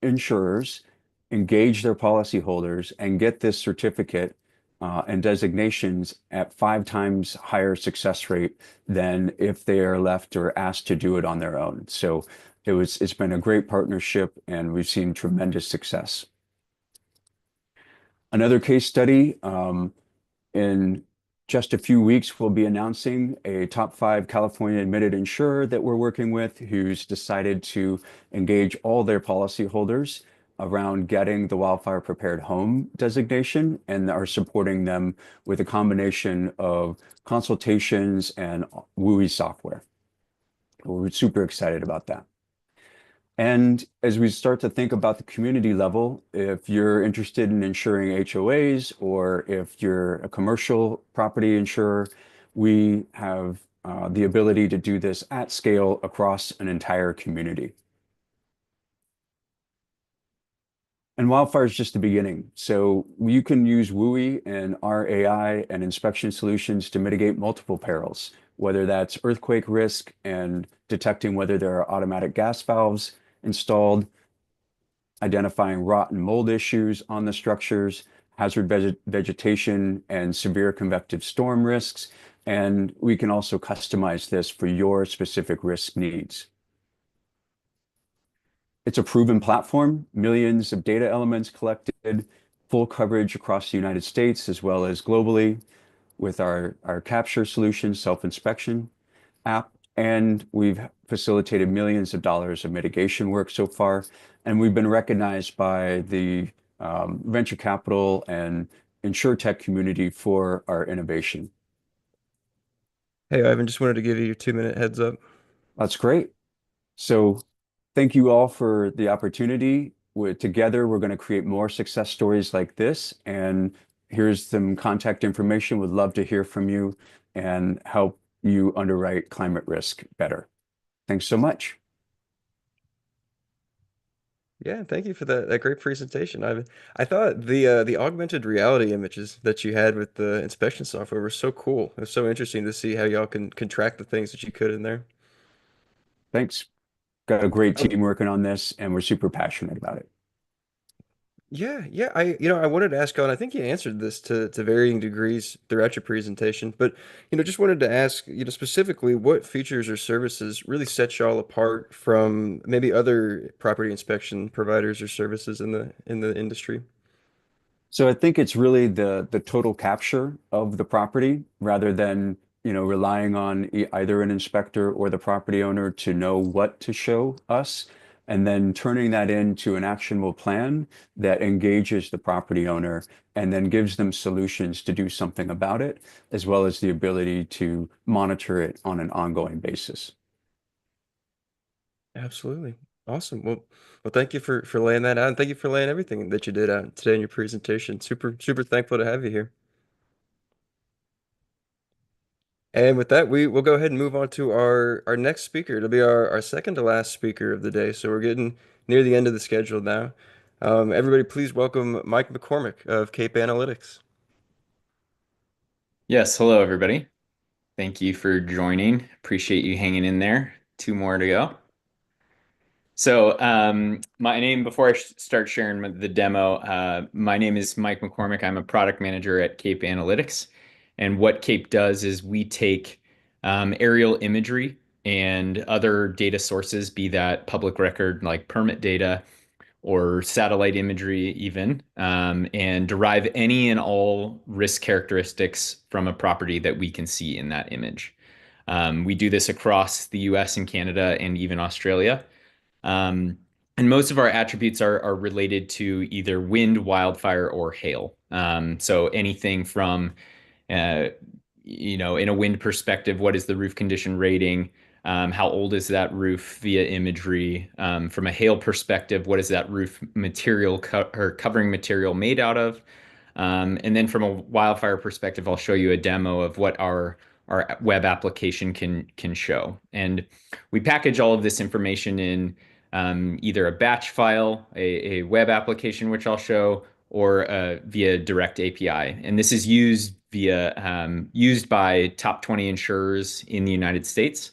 insurers engage their policyholders and get this certificate and designations at 5 times higher success rate than if they are left or asked to do it on their own. So it's been a great partnership, and we've seen tremendous success. Another case study, in just a few weeks, we'll be announcing a top 5 California admitted insurer that we're working with who's decided to engage all their policyholders around getting the Wildfire Prepared Home designation and are supporting them with a combination of consultations and WUI software. We're super excited about that. And as we start to think about the community level, if you're interested in insuring HOAs or if you're a commercial property insurer, we have the ability to do this at scale across an entire community. And wildfire is just the beginning. So you can use WUI and our AI and inspection solutions to mitigate multiple perils, whether that's earthquake risk and detecting whether there are automatic gas valves installed, identifying rot and mold issues on the structures, hazard vegetation, and severe convective storm risks. And we can also customize this for your specific risk needs. It's a proven platform, millions of data elements collected, full coverage across the United States as well as globally with our capture solution, self-inspection app. And we've facilitated millions of dollars of mitigation work so far. And we've been recognized by the venture capital and insurtech community for our innovation. Hey, Ivan, just wanted to give you your 2-minute heads up. That's great. So thank you all for the opportunity. Together, we're going to create more success stories like this. And here's some contact information. Would love to hear from you and help you underwrite climate risk better. Thanks so much. Yeah, thank you for that great presentation. I thought the augmented reality images that you had with the inspection software were so cool. It was so interesting to see how y'all can track the things that you could in there. Thanks. Got a great team working on this, and we're super passionate about it. Yeah. I wanted to ask on, I think you answered this to varying degrees throughout your presentation, but, just wanted to ask, specifically what features or services really set y'all apart from maybe other property inspection providers or services in the industry? So I think it's really the total capture of the property rather than relying on either an inspector or the property owner to know what to show us, and then turning that into an actionable plan that engages the property owner and then gives them solutions to do something about it, as well as the ability to monitor it on an ongoing basis. Absolutely. Awesome. Well, thank you for laying that out, and thank you for laying everything that you did out today in your presentation. Super thankful to have you here. And with that, we will go ahead and move on to our next speaker. It'll be our second to last speaker of the day. So we're getting near the end of the schedule now. Everybody, please welcome Mike McCormick of Cape Analytics. Yes, hello everybody. Thank you for joining. Appreciate you hanging in there. 2 more to go. So my name, before I start sharing the demo, my name is Mike McCormick. I'm a product manager at Cape Analytics. And what Cape does is we take aerial imagery and other data sources, be that public record like permit data or satellite imagery even, and derive any and all risk characteristics from a property that we can see in that image. We do this across the US and Canada and even Australia. And most of our attributes are related to either wind, wildfire, or hail. So anything from, in a wind perspective, what is the roof condition rating? How old is that roof via imagery? From a hail perspective, what is that roof material or covering material made out of? And then from a wildfire perspective, I'll show you a demo of what our web application can show. And we package all of this information in either a batch file, a web application, which I'll show, or via direct API. And this is used by top 20 insurers in the United States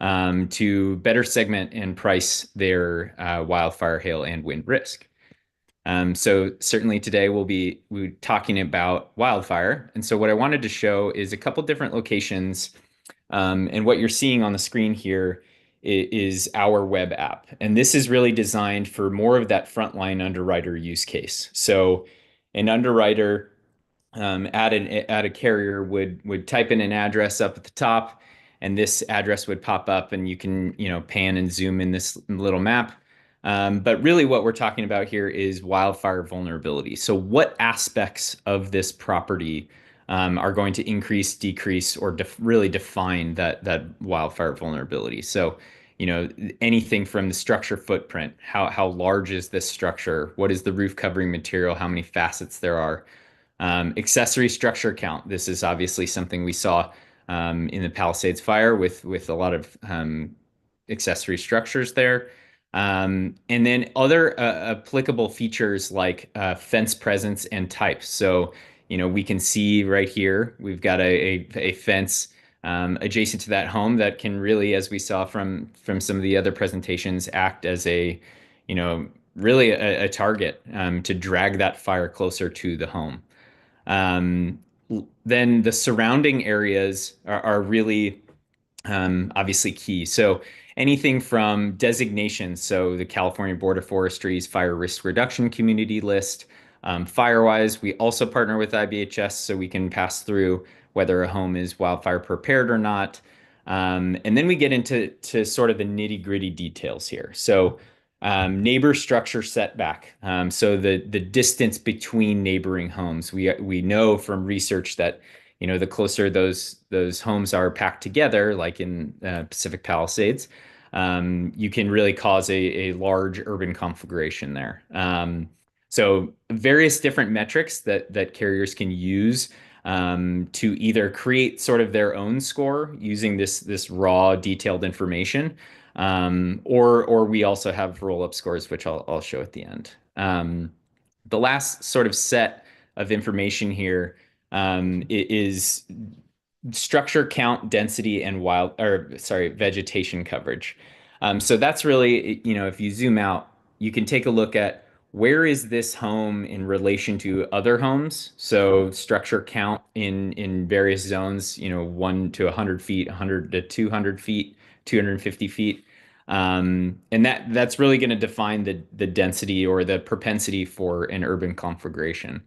to better segment and price their wildfire, hail, and wind risk. So certainly today we'll be talking about wildfire. And so what I wanted to show is a couple different locations. And what you're seeing on the screen here is our web app. And this is really designed for more of that frontline underwriter use case. So an underwriter at a carrier would type in an address up at the top, and this address would pop up, and you can pan and zoom in this little map. But really what we're talking about here is wildfire vulnerability. So what aspects of this property are going to increase, decrease, or really define that wildfire vulnerability? So, anything from the structure footprint, how large is this structure? What is the roof covering material? How many facets there are? Accessory structure count. This is obviously something we saw in the Palisades fire with a lot of accessory structures there. And then other applicable features like fence presence and type. So, we can see right here, we've got a fence adjacent to that home that can really, as we saw from some of the other presentations, act as really a target to drag that fire closer to the home. Then the surrounding areas are really obviously key. So anything from designations, so the California Board of Forestry's Fire Risk Reduction Community List. Firewise, we also partner with IBHS so we can pass through whether a home is wildfire prepared or not. And then we get into sort of the nitty-gritty details here. So neighbor structure setback. So the distance between neighboring homes. We know from research that the closer those homes are packed together, like in Pacific Palisades, you can really cause a large urban conflagration there. So various different metrics that carriers can use to either create sort of their own score using this raw detailed information, or we also have roll-up scores, which I'll show at the end. The last sort of set of information here is structure count, density, and vegetation coverage. So that's really, if you zoom out, you can take a look at where is this home in relation to other homes. So structure count in various zones, 1 to 100 feet, 100 to 200 feet, 250 feet. And that's really going to define the density or the propensity for an urban conflagration.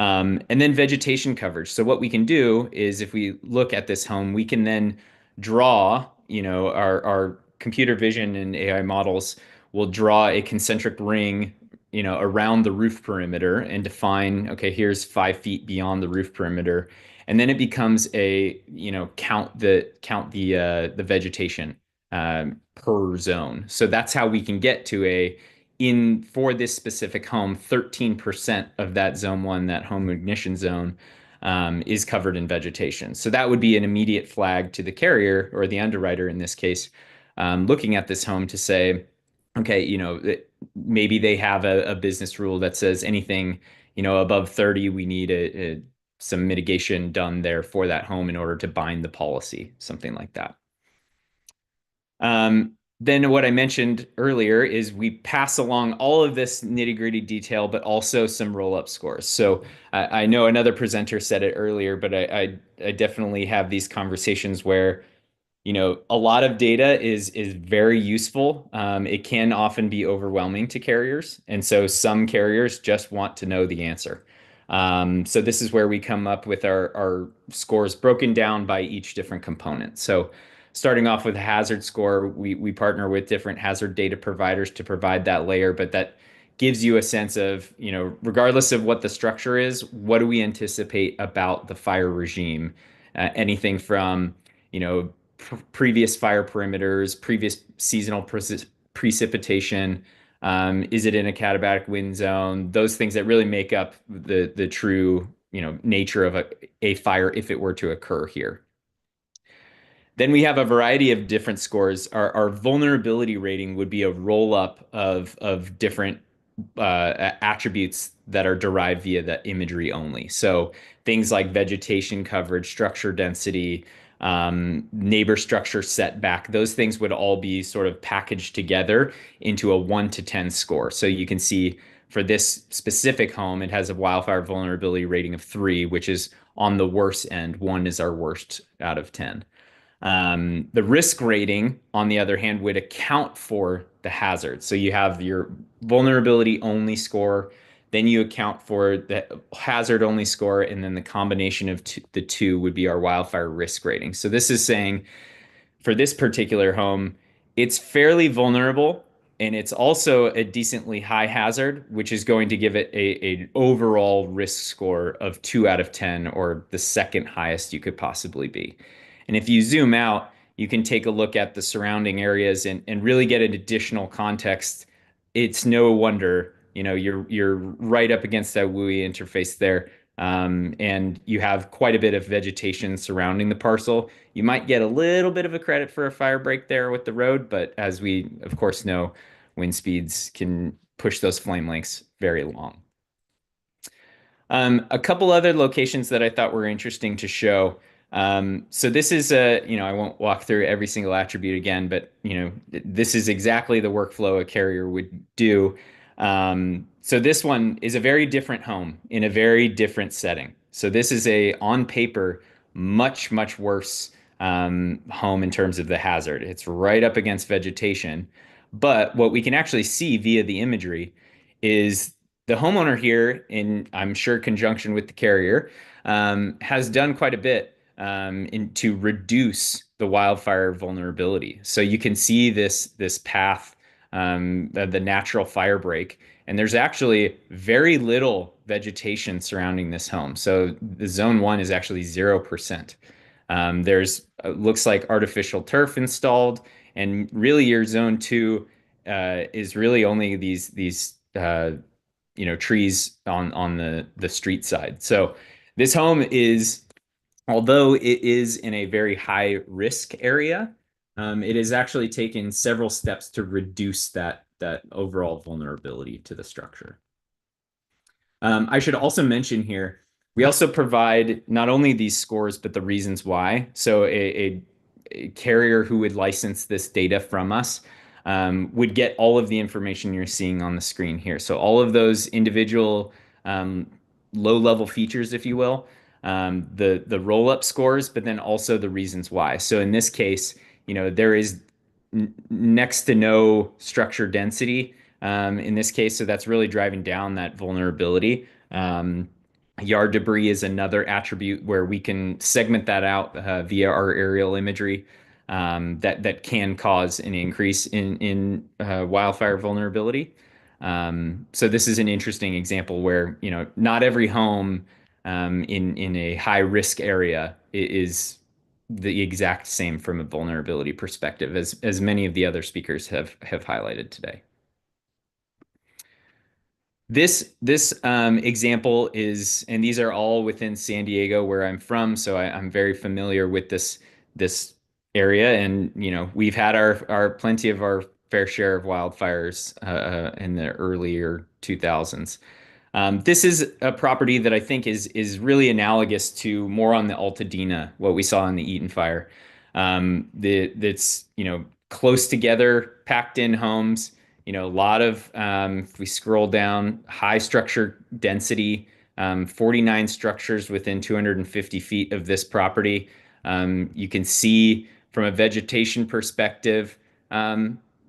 And then vegetation coverage. So what we can do is if we look at this home, we can then draw, our computer vision and AI models will draw a concentric ring, around the roof perimeter and define, okay, here's 5 feet beyond the roof perimeter. And then it becomes a, count the vegetation per zone. So that's how we can get to for this specific home, 13% of that zone one, that home ignition zone, is covered in vegetation. So that would be an immediate flag to the carrier or the underwriter in this case, looking at this home to say, okay, maybe they have a business rule that says anything, above 30, we need some mitigation done there for that home in order to bind the policy, something like that. Then what I mentioned earlier is we pass along all of this nitty-gritty detail, but also some roll-up scores. So I know another presenter said it earlier, but I definitely have these conversations where a lot of data is very useful. It can often be overwhelming to carriers, and so some carriers just want to know the answer. So this is where we come up with our scores broken down by each different component. So starting off with a hazard score, we partner with different hazard data providers to provide that layer, but that gives you a sense of, regardless of what the structure is, what do we anticipate about the fire regime? Anything from, previous fire perimeters, previous seasonal precipitation, is it in a katabatic wind zone? Those things that really make up the true, nature of a fire if it were to occur here. Then we have a variety of different scores. Our vulnerability rating would be a roll up of different attributes that are derived via the imagery only. So things like vegetation coverage, structure density, neighbor structure setback, those things would all be sort of packaged together into a 1 to 10 score. So you can see for this specific home, it has a wildfire vulnerability rating of 3, which is on the worst end. 1 is our worst out of 10. The risk rating, on the other hand, would account for the hazard. So you have your vulnerability only score, then you account for the hazard only score, and then the combination of the two would be our wildfire risk rating. So this is saying for this particular home, it's fairly vulnerable and it's also a decently high hazard, which is going to give it a overall risk score of 2 out of 10, or the second highest you could possibly be. And if you zoom out, you can take a look at the surrounding areas and really get an additional context. It's no wonder, you're right up against that WUI interface there. And you have quite a bit of vegetation surrounding the parcel. You might get a little bit of a credit for a fire break there with the road, but as we, of course, know, wind speeds can push those flame lengths very long. A couple other locations that I thought were interesting to show. So this is I won't walk through every single attribute again, but this is exactly the workflow a carrier would do. So this one is a very different home in a very different setting. So this is on paper, much, much worse home in terms of the hazard. It's right up against vegetation. But what we can actually see via the imagery is the homeowner here, in I'm sure conjunction with the carrier, has done quite a bit to reduce the wildfire vulnerability. So you can see this path, the natural fire break, and there's actually very little vegetation surrounding this home. So the zone 1 is actually 0%. There's looks like artificial turf installed, and really your zone 2 is really only these trees on the street side. So this home is, although it is in a very high risk area, it has actually taken several steps to reduce that overall vulnerability to the structure. I should also mention here, we also provide not only these scores, but the reasons why. So a carrier who would license this data from us would get all of the information you're seeing on the screen here. So all of those individual low-level features, if you will, the roll-up scores, but then also the reasons why. So in this case, there is next to no structure density in this case, so that's really driving down that vulnerability. And Yard debris is another attribute where we can segment that out via our aerial imagery that can cause an increase in wildfire vulnerability. So this is an interesting example where not every home in a high risk area is the exact same from a vulnerability perspective, as many of the other speakers have highlighted today. This example is, and these are all within San Diego where I'm from, so I'm very familiar with this area, and we've had our plenty of our fair share of wildfires in the earlier 2000s. This is a property that I think is really analogous to more on the Altadena, what we saw in the Eaton fire. That's close together, packed in homes. A lot of, if we scroll down, high structure density, 49 structures within 250 feet of this property. You can see from a vegetation perspective,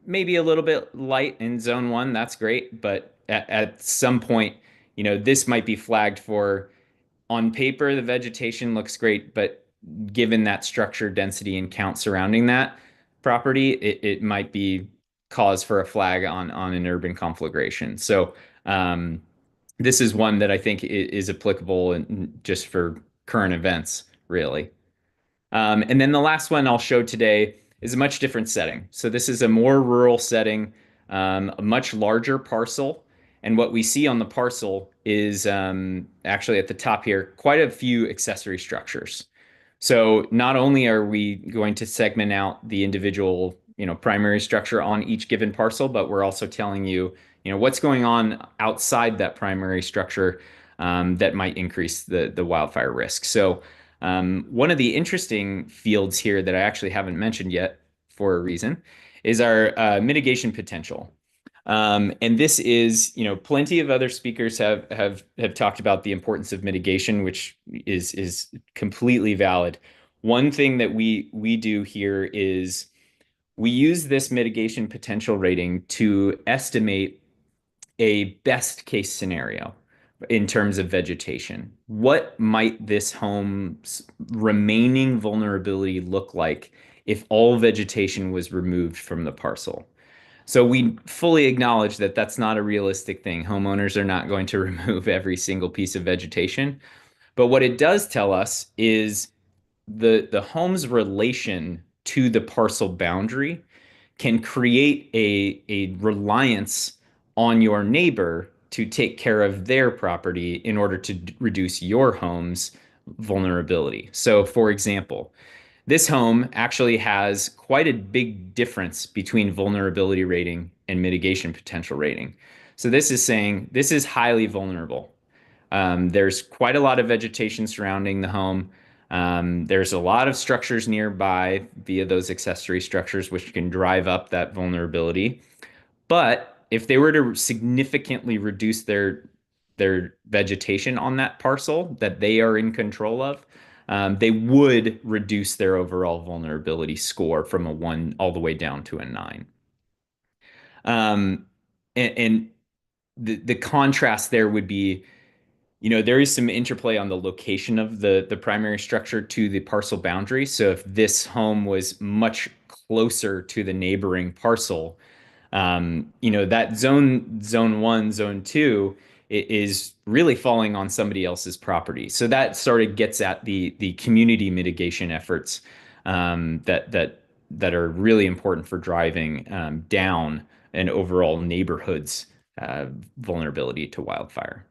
maybe a little bit light in zone 1, that's great. But at some point, this might be flagged for, on paper, the vegetation looks great, but given that structure density and count surrounding that property, it might be cause for a flag on an urban conflagration. So this is one that I think is applicable just for current events, really. And then the last one I'll show today is a much different setting. So this is a more rural setting, a much larger parcel. And what we see on the parcel is actually at the top here, quite a few accessory structures. So not only are we going to segment out the individual, primary structure on each given parcel, but we're also telling you, what's going on outside that primary structure that might increase the wildfire risk. So one of the interesting fields here that I actually haven't mentioned yet for a reason is our mitigation potential. And this is, plenty of other speakers have talked about the importance of mitigation, which is completely valid. One thing that we do here is we use this mitigation potential rating to estimate a best case scenario in terms of vegetation. What might this home's remaining vulnerability look like if all vegetation was removed from the parcel? So we fully acknowledge that that's not a realistic thing. Homeowners are not going to remove every single piece of vegetation. But what it does tell us is the home's relation to the parcel boundary can create a reliance on your neighbor to take care of their property in order to reduce your home's vulnerability. So, for example, this home actually has quite a big difference between vulnerability rating and mitigation potential rating. So this is saying this is highly vulnerable. There's quite a lot of vegetation surrounding the home. There's a lot of structures nearby via those accessory structures, which can drive up that vulnerability. But if they were to significantly reduce their vegetation on that parcel that they are in control of, they would reduce their overall vulnerability score from a 1 all the way down to a 9. And the contrast there would be, there is some interplay on the location of the primary structure to the parcel boundary. So if this home was much closer to the neighboring parcel, that zone 1, zone 2 is really falling on somebody else's property. So that sort of gets at the community mitigation efforts that are really important for driving down an overall neighborhood's vulnerability to wildfire.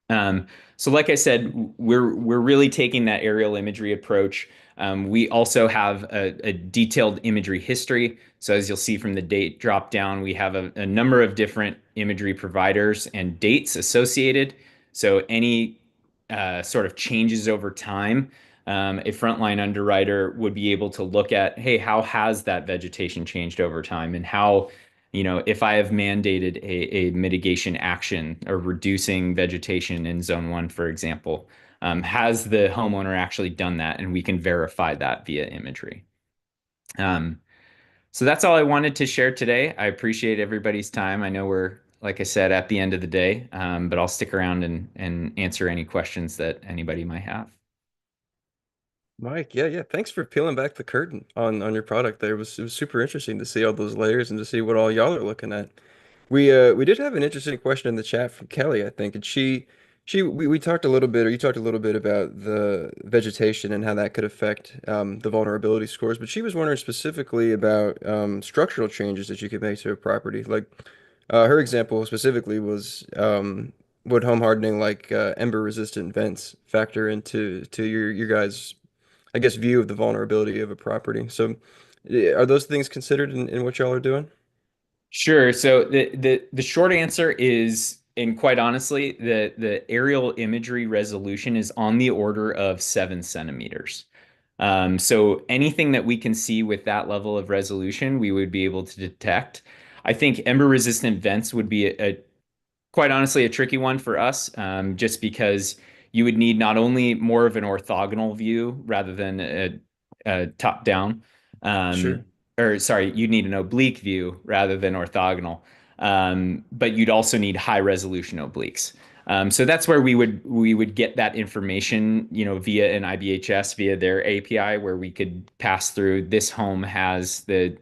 So like I said, we're really taking that aerial imagery approach. We also have a detailed imagery history. So as you'll see from the date drop down, we have a number of different imagery providers and dates associated. So any sort of changes over time, a frontline underwriter would be able to look at, hey, how has that vegetation changed over time, and how, if I have mandated a mitigation action or reducing vegetation in zone 1, for example, has the homeowner actually done that? And we can verify that via imagery. So that's all I wanted to share today. I appreciate everybody's time. I know we're like I said, at the end of the day, but I'll stick around and answer any questions that anybody might have. Mike, yeah. Thanks for peeling back the curtain on your product there. It was super interesting to see all those layers and to see what all y'all are looking at. We did have an interesting question in the chat from Kelly, I think, and we talked a little bit, or you talked a little bit about the vegetation and how that could affect the vulnerability scores, but she was wondering specifically about structural changes that you could make to a property. Like her example specifically was would home hardening like ember resistant vents factor into your guys' I guess view of the vulnerability of a property. So are those things considered in what y'all are doing? Sure. So the short answer is, and quite honestly, the aerial imagery resolution is on the order of 7 centimeters. So anything that we can see with that level of resolution, we would be able to detect. I think ember resistant vents would be quite honestly a tricky one for us, just because you would need not only more of an orthogonal view rather than a top down, Sure. or sorry, you'd need an oblique view rather than orthogonal. But you'd also need high resolution obliques. So that's where we would get that information, via an IBHS, via their API, where we could pass through this home has the,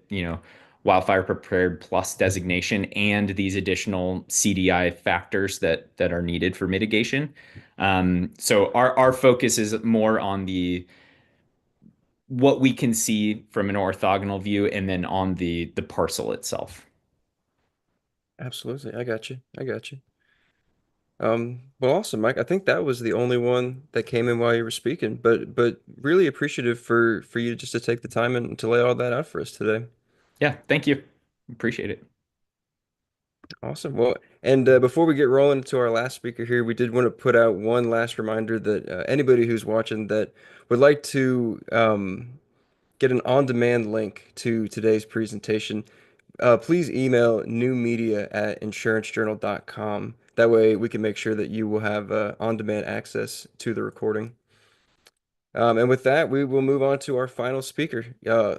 Wildfire Prepared Plus designation and these additional CDI factors that are needed for mitigation. So our focus is more on the what we can see from an orthogonal view and then on the parcel itself. Absolutely. I got you. I got you. Well, awesome, Mike. I think that was the only one that came in while you were speaking, but really appreciative for you just to take the time and to lay all that out for us today. Yeah, thank you. Appreciate it. Awesome. Well, and before we get rolling into our last speaker here, we did want to put out one last reminder that anybody who's watching that would like to get an on-demand link to today's presentation, please email newmedia@insurancejournal.com. That way we can make sure that you will have on-demand access to the recording. And with that, we will move on to our final speaker.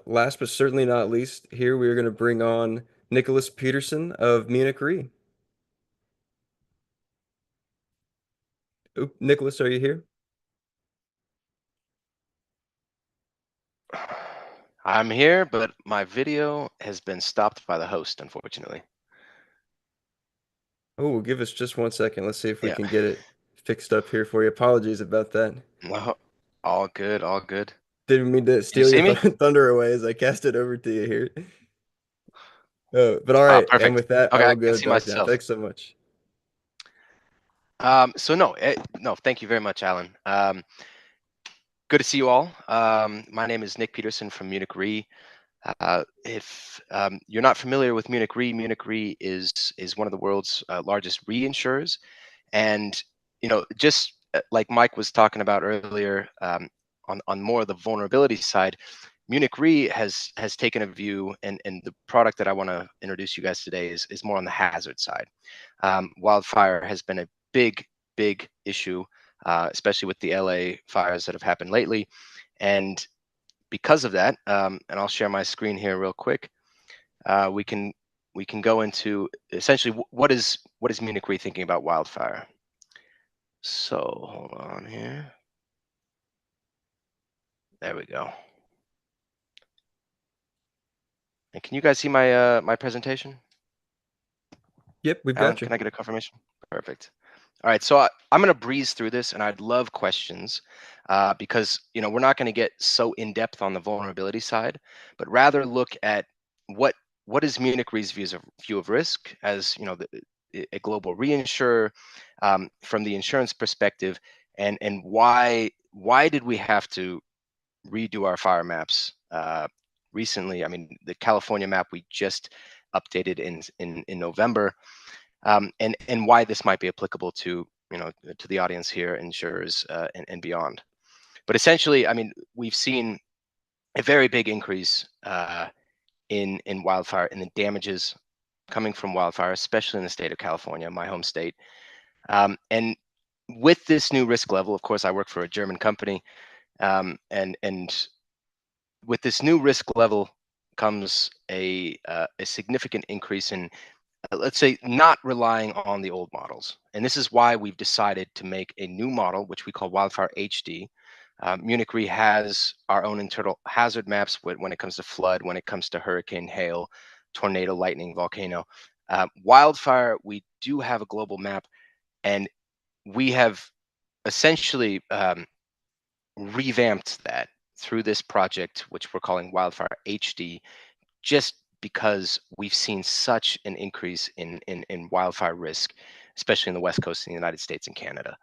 Last but certainly not least, here we are going to bring on Nicholas Peterson of Munich Re. Oop, Nicholas, are you here? I'm here, but my video has been stopped by the host, unfortunately. Oh, well, give us just 1 second. Let's see if we Yeah. can get it fixed up here for you. Apologies about that. No, all good, all good. Didn't mean to Can you steal see your me? thunder away as I cast it over to you here. But all Ah, right, and perfect. with that, I Okay, I will can go see dark now. myself. Thanks so much. So no, thank you very much, Alan. Good to see you all. My name is Nick Peterson from Munich Re. If you're not familiar with Munich Re is one of the world's largest reinsurers, and just like Mike was talking about earlier, on more of the vulnerability side, Munich Re has taken a view, and the product that I want to introduce you guys today is more on the hazard side. Wildfire has been a big issue, especially with the LA fires that have happened lately, and because of that, and I'll share my screen here real quick. We can go into essentially what is Munich Re thinking about wildfire. So hold on here. There we go. And can you guys see my my presentation? Yep, we've Alan, got you. can I get a confirmation? Perfect. All right, so I'm going to breeze through this, and I'd love questions because we're not going to get so in depth on the vulnerability side, but rather look at what is Munich Re's view of risk as a global reinsurer, from the insurance perspective, and why did we have to redo our fire maps recently? I mean, the California map we just updated in November, and why this might be applicable to to the audience here, insurers, and beyond. But essentially, I mean, we've seen a very big increase in wildfire, in the damages coming from wildfire, especially in the state of California, my home state. And with this new risk level, of course, I work for a German company, and with this new risk level comes a significant increase in let's say, not relying on the old models. And this is why we've decided to make a new model, which we call Wildfire HD. Munich Re has our own internal hazard maps when it comes to flood, when it comes to hurricane, hail, tornado, lightning, volcano. Wildfire, we do have a global map, and we have essentially revamped that through this project, which we're calling Wildfire HD, just because we've seen such an increase in wildfire risk, especially in the West Coast in the United States and Canada.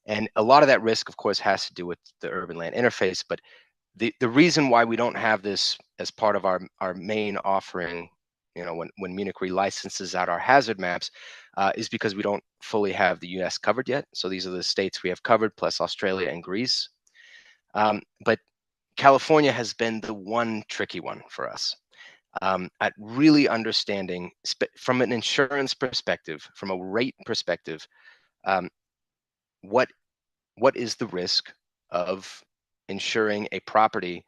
And a lot of that risk, of course, has to do with the urban land interface. But the reason why we don't have this as part of our main offering, when Munich Re licenses out our hazard maps, is because we don't fully have the US covered yet. So these are the states we have covered, plus Australia and Greece. But California has been the one tricky one for us. At really understanding from an insurance perspective, from a rate perspective, what is the risk of insuring a property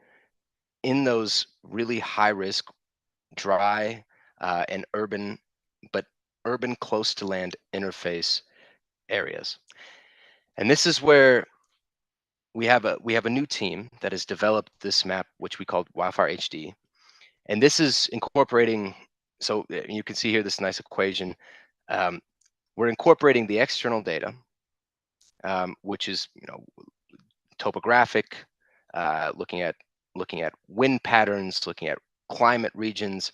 in those really high risk, dry, and urban, but urban close to land interface areas. And this is where we have a new team that has developed this map, which we called Wildfire HD. And this is incorporating, so you can see here this nice equation. We're incorporating the external data, which is topographic, looking at wind patterns, looking at climate regions,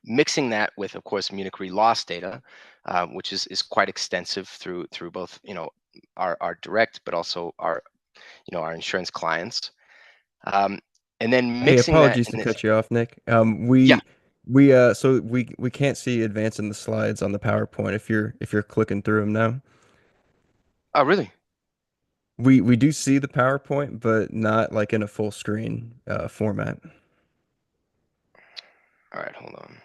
mixing that with, of course, Munich Re loss data, which is quite extensive through both our direct, but also our insurance clients. And then Hey, mixing that apologies in to this. cut you off, Nick. Yeah. We can't see advancing the slides on the PowerPoint if you're clicking through them now. Oh, really? We do see the PowerPoint, but not like in a full screen format. All right, hold on.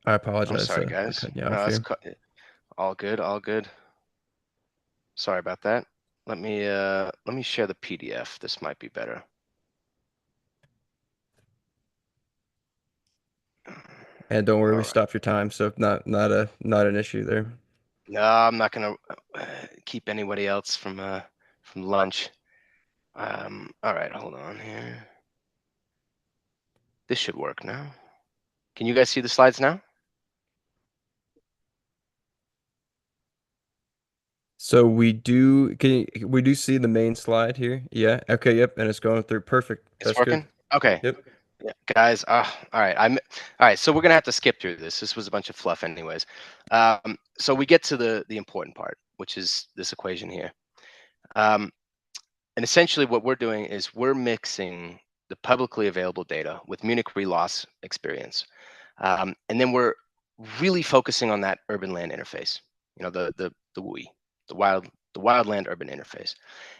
I I'm apologize sorry, for guys. cutting you No, off that's here. all good, all good. Sorry about that. Let me share the PDF. This might be better. And don't worry, All we right. stopped your time, so not an issue there. No, I'm not gonna keep anybody else from lunch. All right, hold on here. This should work now. Can you guys see the slides now? So we do see the main slide here? Yeah. Okay. Yep. And it's going through. Perfect. It's That's good. working? Okay. Yep. Yeah, guys. All right. All right. So we're gonna have to skip through this. This was a bunch of fluff, anyways. So we get to the important part, which is this equation here. And essentially, what we're doing is we're mixing the publicly available data with Munich Re loss experience, and then we're really focusing on that urban land interface. The WUI, the wildland urban interface.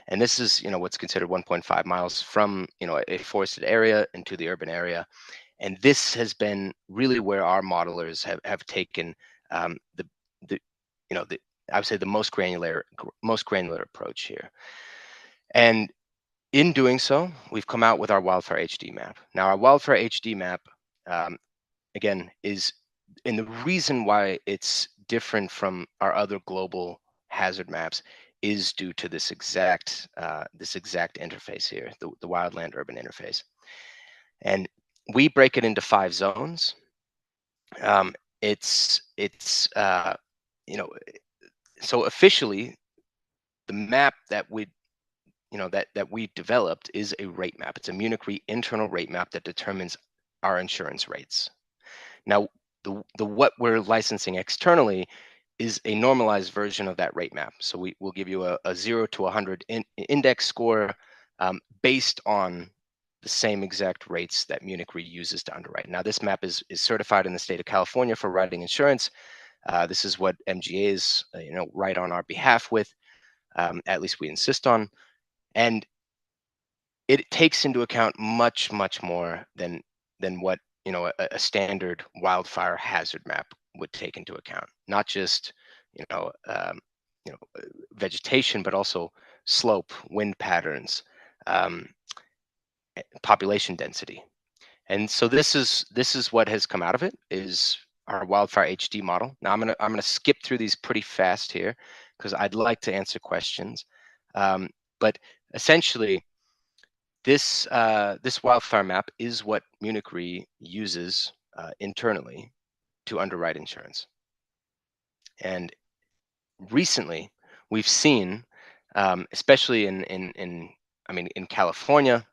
And this is what's considered 1.5 miles from a forested area into the urban area. And this has been really where our modelers have taken the I would say the most granular approach here. And in doing so, we've come out with our Wildfire HD map. Now, our Wildfire HD map, again, and the reason why it's different from our other global hazard maps is due to this exact interface here, the wildland urban interface. And we break it into 5 zones. So officially, the map that we that we've developed is a rate map. It's a Munich Re internal rate map that determines our insurance rates. Now, the what we're licensing externally is a normalized version of that rate map. So we'll give you a 0 to 100 index score based on the same exact rates that Munich Re uses to underwrite. Now, this map is certified in the state of California for writing insurance. This is what MGAs write on our behalf with. At least we insist on. And it takes into account much more than what a standard wildfire hazard map would take into account. Not just vegetation, but also slope, wind patterns, population density. And so this is what has come out of it is Wildfire HD model. Now I'm gonna skip through these pretty fast here because I'd like to answer questions. But essentially, this wildfire map is what Munich Re uses internally to underwrite insurance. And recently, we've seen, especially in California,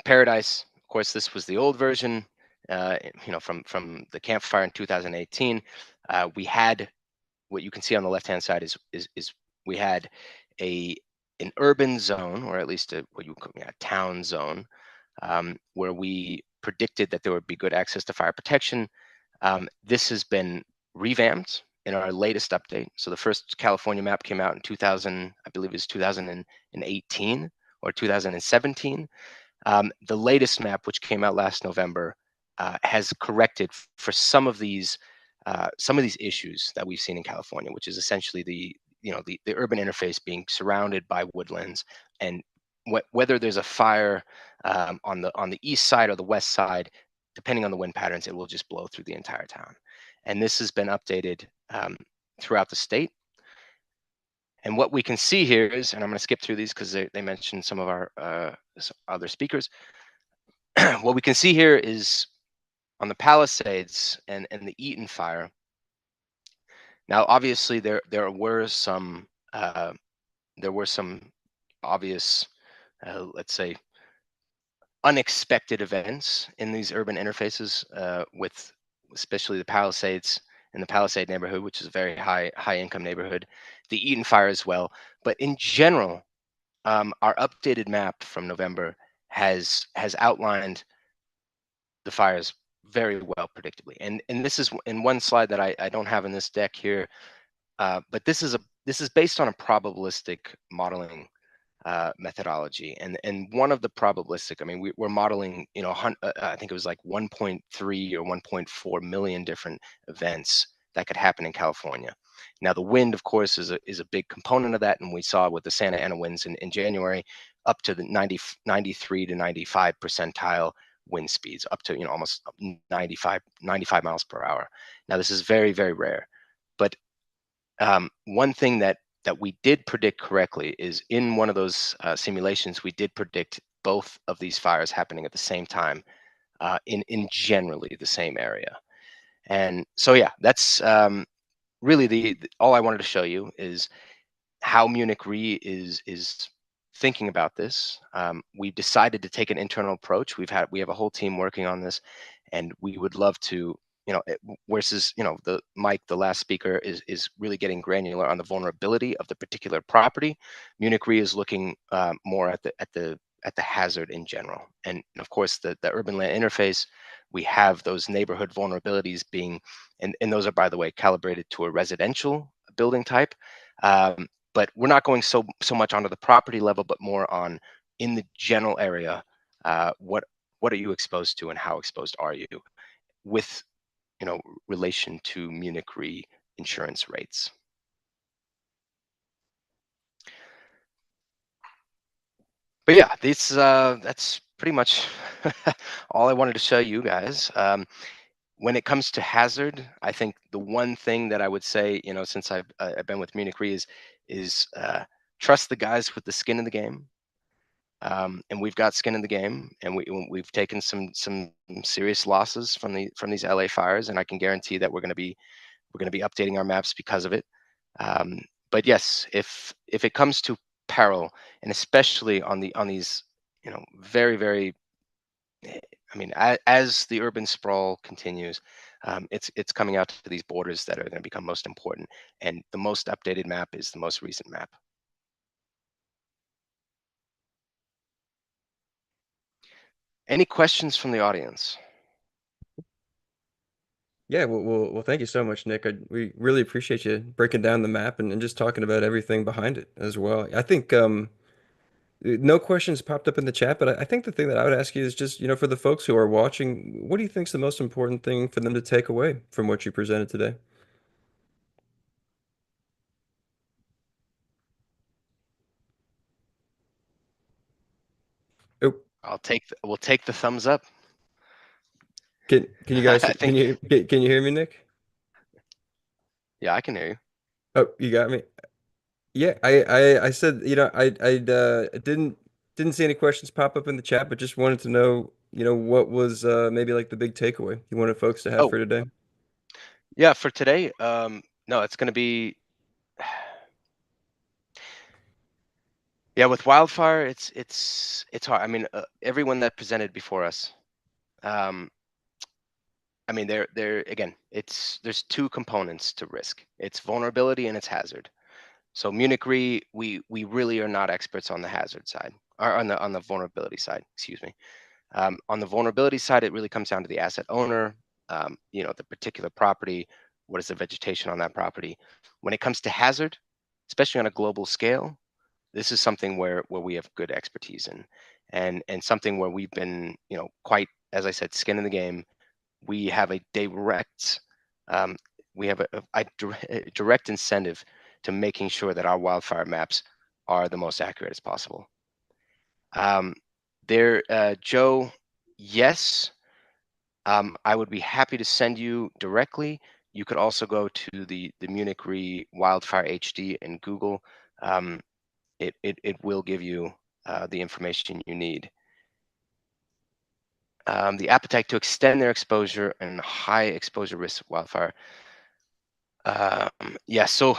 Paradise. Of course, this was the old version. From the campfire in 2018, we had what you can see on the left-hand side is we had an urban zone, or at least what you call a town zone, where we predicted that there would be good access to fire protection. This has been revamped in our latest update. So the first California map came out in 2000, I believe it was 2018 or 2017. The latest map, which came out last November, has corrected for some of these issues that we've seen in California, which is essentially the urban interface being surrounded by woodlands, and whether there's a fire on the east side or the west side, depending on the wind patterns, it will just blow through the entire town. And this has been updated throughout the state. And what we can see here is, and I'm going to skip through these because they mentioned some of our other speakers. What we can see here is on the Palisades and the Eaton fire. Now, obviously, there were some obvious, let's say, unexpected events in these urban interfaces, with especially the Palisades and the Palisade neighborhood, which is a very high income neighborhood, the Eaton fire as well. But in general, our updated map from November has outlined the fires very well predictably. And this is in one slide that I don't have in this deck here, but this is based on a probabilistic modeling methodology, and one of the probabilistic, I mean, we're modeling, I think it was like 1.3 or 1.4 million different events that could happen in California. Now, the wind, of course, is a big component of that, and we saw with the Santa Ana winds in January up to the 93 to 95 percentile wind speeds, up to almost 95 miles per hour. Now, this is very, very rare, but one thing that we did predict correctly is in one of those simulations, we did predict both of these fires happening at the same time in generally the same area. And so, yeah, that's really all I wanted to show you is how Munich Re is thinking about this. We decided to take an internal approach. We have a whole team working on this, and we would love to, versus the Mike, the last speaker, is really getting granular on the vulnerability of the particular property. Munich Re is looking more at the hazard in general, and of course the urban land interface. We have those neighborhood vulnerabilities being, and those are, by the way, calibrated to a residential building type. But we're not going so much onto the property level, but more on in the general area. What are you exposed to, and how exposed are you, with relation to Munich Re insurance rates? But yeah, that's pretty much all I wanted to show you guys. When it comes to hazard, I think the one thing that I would say, since I've been with Munich Re is trust the guys with the skin in the game. And we've got skin in the game, and we've taken some serious losses from these LA fires, and I can guarantee that we're going to be updating our maps because of it. But yes, if it comes to peril, and especially on these, very, very, I mean, as the urban sprawl continues, it's coming out to these borders that are going to become most important, and the most updated map is the most recent map. Any questions from the audience? Yeah, well, thank you so much, Nick. We really appreciate you breaking down the map and just talking about everything behind it as well. I think no questions popped up in the chat, but I think the thing that I would ask you is just, for the folks who are watching, what do you think is the most important thing for them to take away from what you presented today? Oh, We'll take the thumbs up. Can you guys I think, can you hear me, Nick? yeah, I can hear you. Oh, you got me. Yeah, I said, I didn't see any questions pop up in the chat, but just wanted to know, what was maybe like the big takeaway you wanted folks to have Oh, for today. yeah, for today, no, it's going to be, yeah, with Wildfire, it's hard. I mean, everyone that presented before us, um, I mean, they're again, there's two components to risk. It's vulnerability and it's hazard. So Munich Re, we really are not experts on the hazard side, or on the vulnerability side, excuse me. On the vulnerability side, it really comes down to the asset owner, the particular property, what is the vegetation on that property. When it comes to hazard, especially on a global scale, this is something where we have good expertise in, and something where we've been, quite, as I said, skin in the game. We have a direct, um, we have a direct incentive to making sure that our wildfire maps are the most accurate as possible. Joe, yes, I would be happy to send you directly. You could also go to the Munich Re Wildfire HD in Google. It will give you the information you need. The appetite to extend their exposure and high exposure risk of wildfire. Yeah, so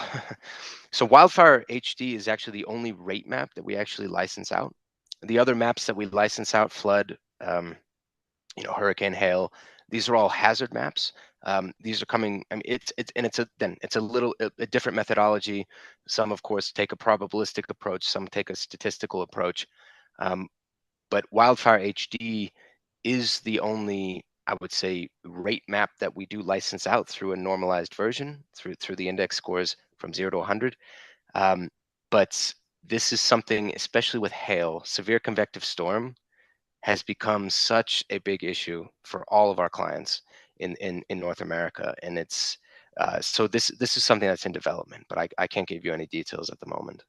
so Wildfire HD is actually the only rate map that we actually license out. The other maps that we license out, flood, hurricane, hail, these are all hazard maps. These are coming. I mean, it's a different methodology. Some, of course, take a probabilistic approach. Some take a statistical approach. But Wildfire HD is the only, I would say, rate map that we do license out through a normalized version, through the index scores from 0 to 100. But this is something, especially with hail, severe convective storm has become such a big issue for all of our clients in North America, and it's so this is something that's in development, but I can't give you any details at the moment.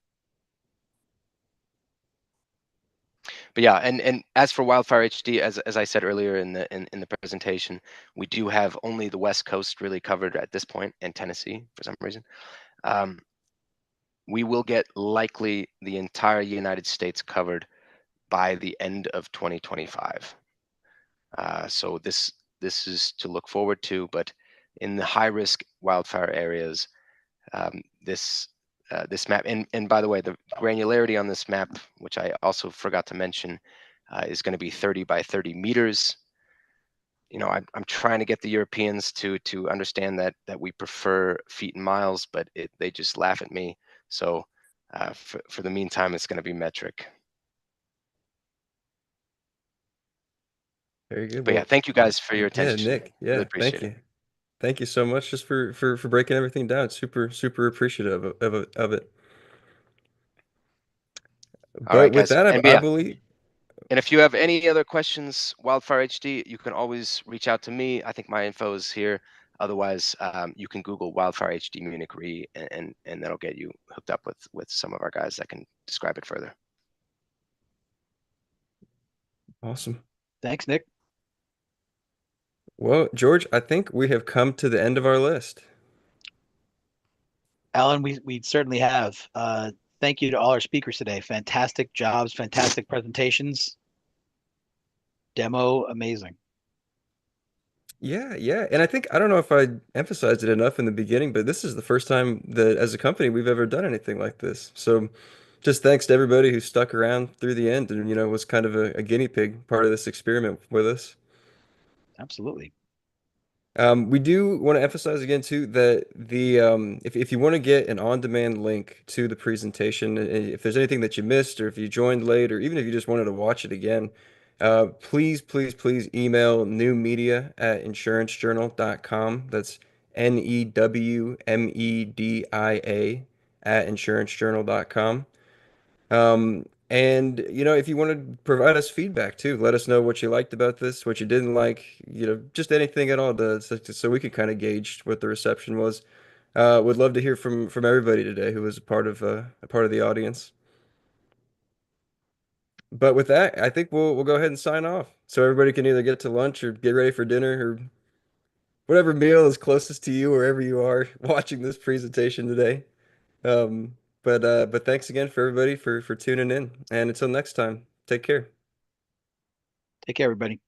But yeah, and as for Wildfire HD, as I said earlier in the presentation, we do have only the West Coast really covered at this point, and Tennessee for some reason. We will get likely the entire United States covered by the end of 2025. So this is to look forward to, but in the high risk wildfire areas, this map, and by the way, the granularity on this map, which I also forgot to mention, is going to be 30 by 30 meters. I'm trying to get the Europeans to understand that we prefer feet and miles, but they just laugh at me. So for the meantime, it's going to be metric. Very good. But yeah, Well, thank you guys for your yeah, attention. Nick. Really Yeah, thank appreciate it. you. Thank you so much just for breaking everything down. Super appreciative of it. All right, But with guys. that, And I yeah, believe. and if you have any other questions, Wildfire HD, you can always reach out to me. I think my info is here. Otherwise, you can Google Wildfire HD Munich Re, and that'll get you hooked up with some of our guys that can describe it further. Awesome. Thanks, Nick. Well, George, I think we have come to the end of our list. Alan, we certainly have. Thank you to all our speakers today. Fantastic jobs, fantastic presentations. Demo, amazing. Yeah, yeah. And I don't know if I emphasized it enough in the beginning, but this is the first time that as a company we've ever done anything like this. So just thanks to everybody who stuck around through the end and, was kind of a guinea pig part of this experiment with us. Absolutely. We do want to emphasize again too that if you want to get an on-demand link to the presentation, if there's anything that you missed, or if you joined late, or even if you just wanted to watch it again, please email newmedia@insurancejournal.com. That's NEWMEDIA @insurancejournal.com. And if you want to provide us feedback too, let us know what you liked about this, what you didn't like, just anything at all so we could kind of gauge what the reception was. Would love to hear from everybody today who was a part of the audience. But with that, I think we'll go ahead and sign off. So everybody can either get to lunch or get ready for dinner or whatever meal is closest to you wherever you are watching this presentation today. But thanks again for everybody for tuning in. And until next time, take care. Take care, everybody.